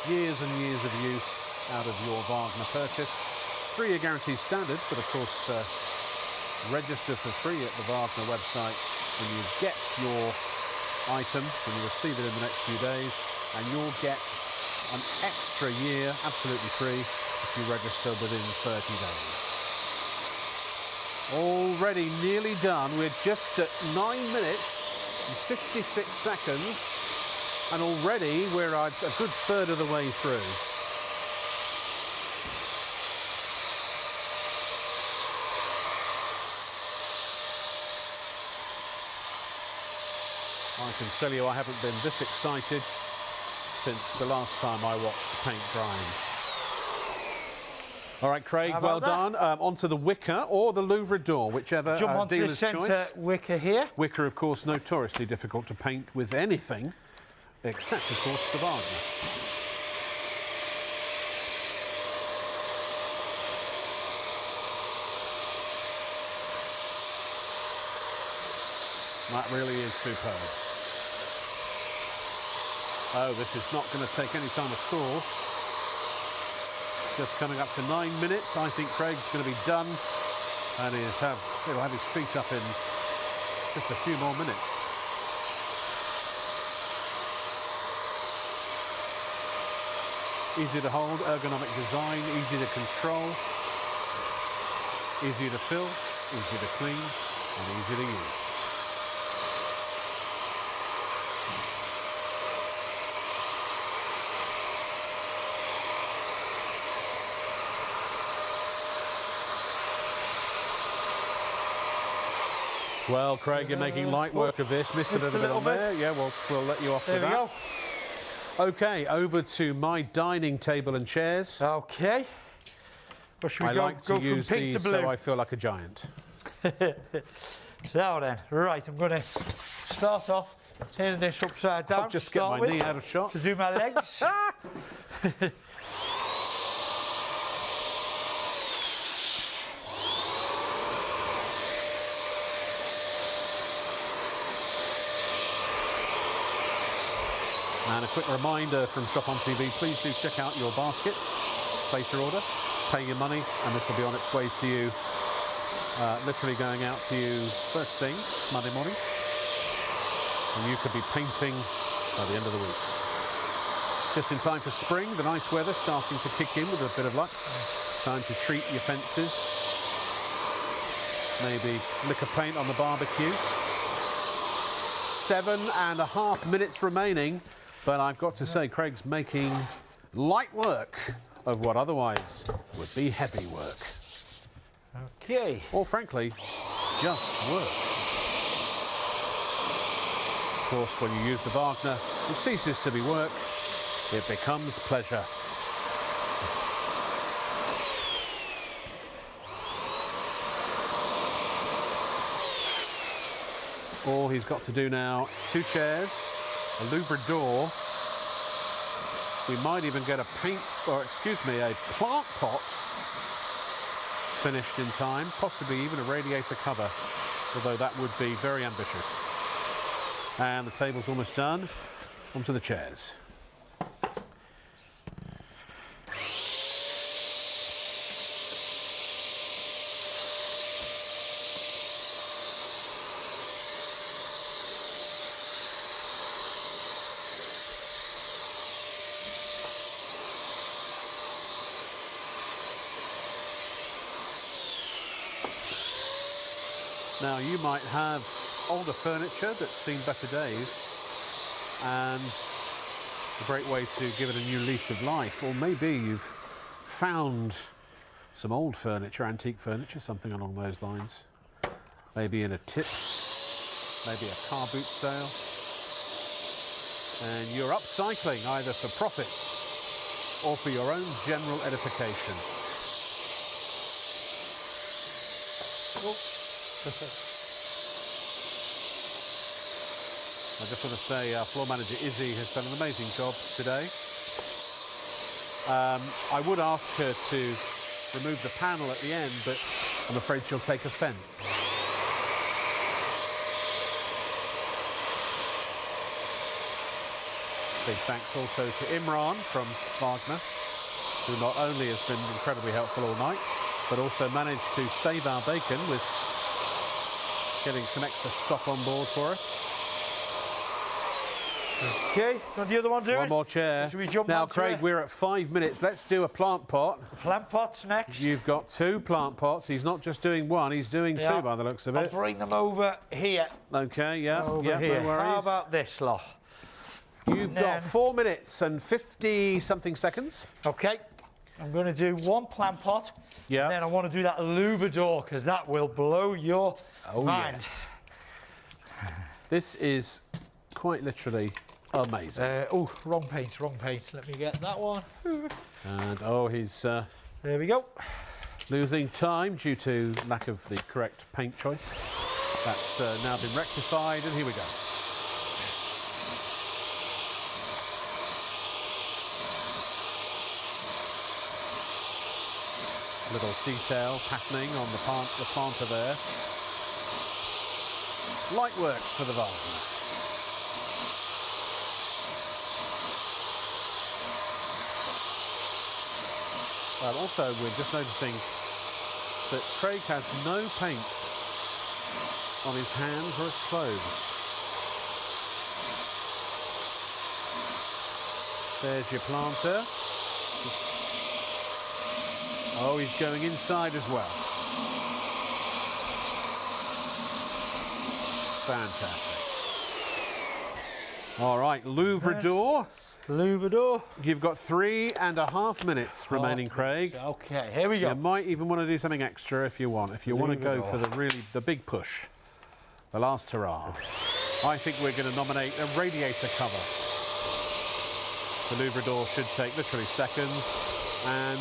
Years and years of use out of your Wagner purchase. 3-year guarantee standard, but of course register for free at the Wagner website when you get your item, when you receive it in the next few days, and you'll get an extra year absolutely free if you register within 30 days. Already nearly done. We're just at 9 minutes and 56 seconds. And already we're a good third of the way through. I can tell you I haven't been this excited since the last time I watched paint drying. All right, Craig, well done. Onto the wicker or the louvre door, whichever Jump onto the dealer's centre choice. wicker here. Wicker, of course, notoriously difficult to paint with anything, except, of course, the Wagner. That really is superb. Oh, this is not going to take any time at all. Just coming up to 9 minutes. I think Craig's going to be done, and he'll have his feet up in just a few more minutes. Easy to hold, ergonomic design, easy to control, easy to fill, easy to clean, and easy to use. Well, Craig, you're making light work of this. Missed a little bit on there. Yeah, we'll let you off with that. There we go. OK, over to my dining table and chairs. OK. Well, should we I go like to from use pink these to blue? so I feel like a giant. So then, right, I'm going to start off turning this upside down. I'll just get my knee out of shot. To do my legs. And a quick reminder from Shop On TV, please do check out your basket, place your order, pay your money, and this will be on its way to you, literally going out to you first thing, Monday morning. And you could be painting by the end of the week. Just in time for spring, the nice weather starting to kick in with a bit of luck. Time to treat your fences. Maybe lick a paint on the barbecue. 7.5 minutes remaining. But I've got to say, Craig's making light work of what otherwise would be heavy work. OK. Or, frankly, just work. course, when you use the Wagner, it ceases to be work, it becomes pleasure. All he's got to do now, 2 chairs, a louvered door. We might even get a a plant pot finished in time, possibly even a radiator cover, although that would be very ambitious. And the table's almost done. Onto the chairs. Now, you might have older furniture that's seen better days, and a great way to give it a new lease of life. Or maybe you've found some old furniture, antique furniture, something along those lines. Maybe in a tip, maybe a car boot sale. And you're upcycling either for profit or for your own general edification. I just want to say our floor manager Izzy has done an amazing job today. I would ask her to remove the panel at the end, but I'm afraid she'll take offence. Big thanks also to Imran from Wagner, who not only has been incredibly helpful all night, but also managed to save our bacon with getting some extra stock on board for us. Okay, got the other one doing? One more chair. Should we jump now, onto Craig, it? we're at 5 minutes. Let's do a plant pot. Plant pots next. You've got 2 plant pots. He's not just doing 1, he's doing 2 by the looks of I'll it. bring them over here. Okay, yeah, Over here. no worries. How about this lot? You've got 4 minutes and 50-something seconds. Okay, I'm going to do 1 plant pot. Yeah. And then I want to do that louver door, because that will blow your mind. Yes. This is quite literally amazing. Oh, wrong paint, wrong paint. Let me get that one. And, oh, he's There we go. losing time due to lack of the correct paint choice. That's now been rectified, and here we go. Little detail patterning on the planter there. Light work for the Wagner. Also, we're just noticing that Craig has no paint on his hands or his clothes. There's your planter. Oh, he's going inside as well. Fantastic. All right, louver door. Louver door. You've got 3.5 minutes remaining, Craig. Okay, here we go. You might even want to do something extra if you want. If you want to go for the big push, the last hurrah. I think we're going to nominate a radiator cover. The louver door should take literally seconds, and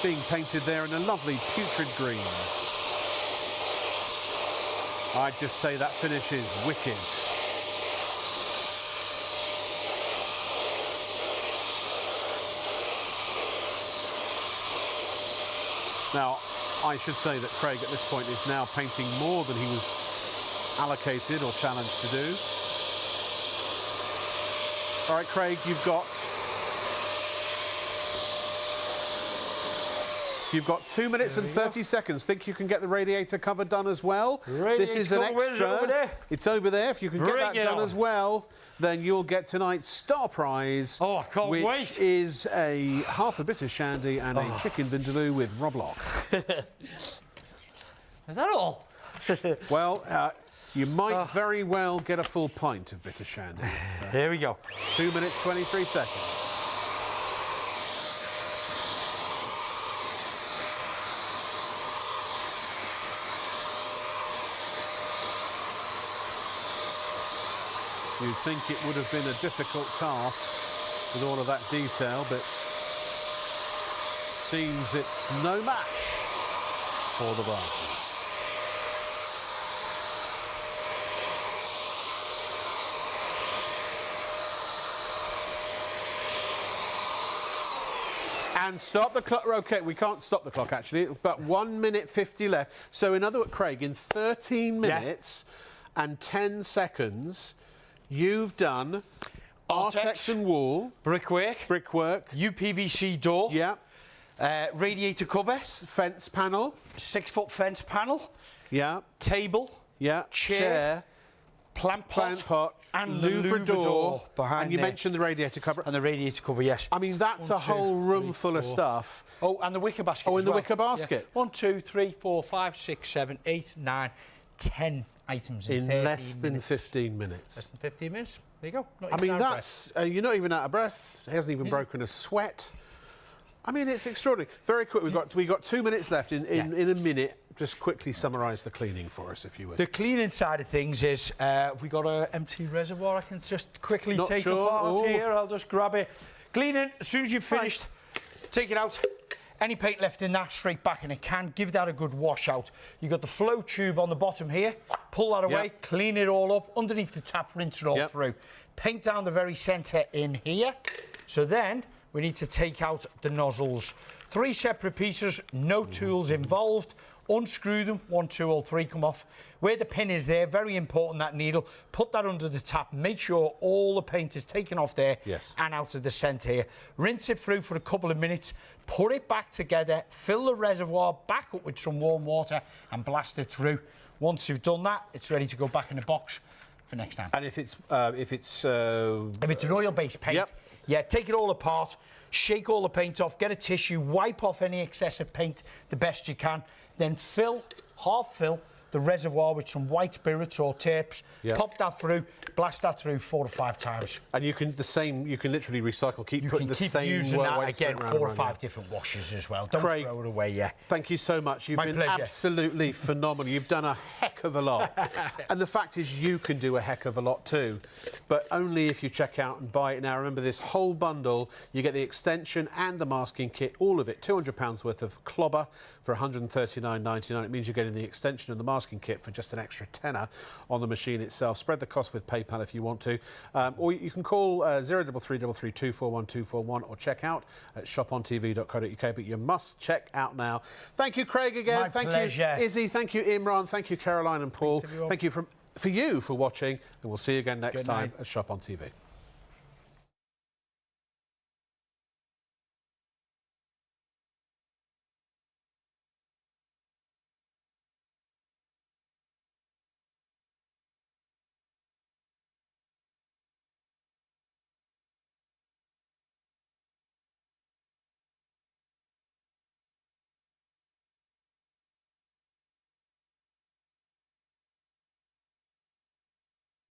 being painted there in a lovely putrid green. I'd just say that finish is wicked. Now, I should say that Craig at this point is now painting more than he was allocated or challenged to do. All right, Craig, you've got 2 minutes and 30 seconds. Think you can get the radiator cover done as well? This is an extra. Over there. It's over there. If you can get that done as well, then you'll get tonight's star prize. Oh, I can't wait. Which is a half a bitter shandy and a chicken vindaloo with Roblox. Is that all? Well, you might very well get a full pint of bitter shandy. Here we go. 2 minutes, 23 seconds. You'd think it would have been a difficult task with all of that detail, but seems it's no match for the Varnishes. And stop the clock. OK, we can't stop the clock, actually. But 1 minute 50 left. So, in other words, Craig, in 13 minutes and 10 seconds, you've done Artex and wall. Brickwork. UPVC door. Yeah. Radiator cover. Fence panel. 6-foot fence panel. Yeah. Table. Yeah. Chair. Plant pot. And louver door behind and you there. mentioned the radiator cover. And the radiator cover, yes. I mean, that's a whole room full of stuff. Oh, and the wicker basket. Oh, as in the well. wicker basket. Yeah. 1, 2, 3, 4, 5, 6, 7, 8, 9, 10 items in 13 less than minutes. 15 minutes. Less than 15 minutes. There you go. I mean, that's you're not even out of breath. He hasn't even broken a sweat. I mean, it's extraordinary. Very quick. We got 2 minutes left. In a minute, just quickly summarise the cleaning for us, if you would. The cleaning side of things is we got an empty reservoir. I can just quickly take apart here. I'll just grab it. Cleaning. As soon as you've finished, take it out. Any paint left in that, straight back in a can. Give that a good wash out. You've got the flow tube on the bottom here. Pull that away. Clean it all up. Underneath the tap, rinse it all through. Paint down the very centre in here. So then we need to take out the nozzles. 3 separate pieces, no tools involved. Unscrew them, 1, 2, or 3 come off. Where the pin is there, very important, that needle. Put that under the tap. Make sure all the paint is taken off there and out of the centre here. Rinse it through for a couple of minutes. Put it back together. Fill the reservoir back up with some warm water and blast it through. Once you've done that, it's ready to go back in the box for next time. And if it's an oil-based paint, take it all apart, shake all the paint off, get a tissue, wipe off any excessive paint the best you can, then half fill the reservoir with some white spirits or tapes, pop that through, blast that through 4 or 5 times. And you can literally recycle, keep putting the same using that white again, spirit 4 or 5 different washes as well. Don't Craig, throw it away, Thank you so much. You've been absolutely phenomenal. You've done a heck of a lot. And the fact is you can do a heck of a lot too, but only if you check out and buy it now. Remember, this whole bundle, you get the extension and the masking kit, all of it, £200 worth of clobber for £139.99. It means you're getting the extension and the masking kit for just an extra tenner on the machine itself. Spread the cost with PayPal if you want to. Or you can call 03333241241 or check out at shopontv.co.uk. But you must check out now. Thank you, Craig, again. Thank you, Izzy. Thank you, Imran. Thank you, Caroline and Paul. Thank you for watching. And we'll see you again next time at Shop on TV.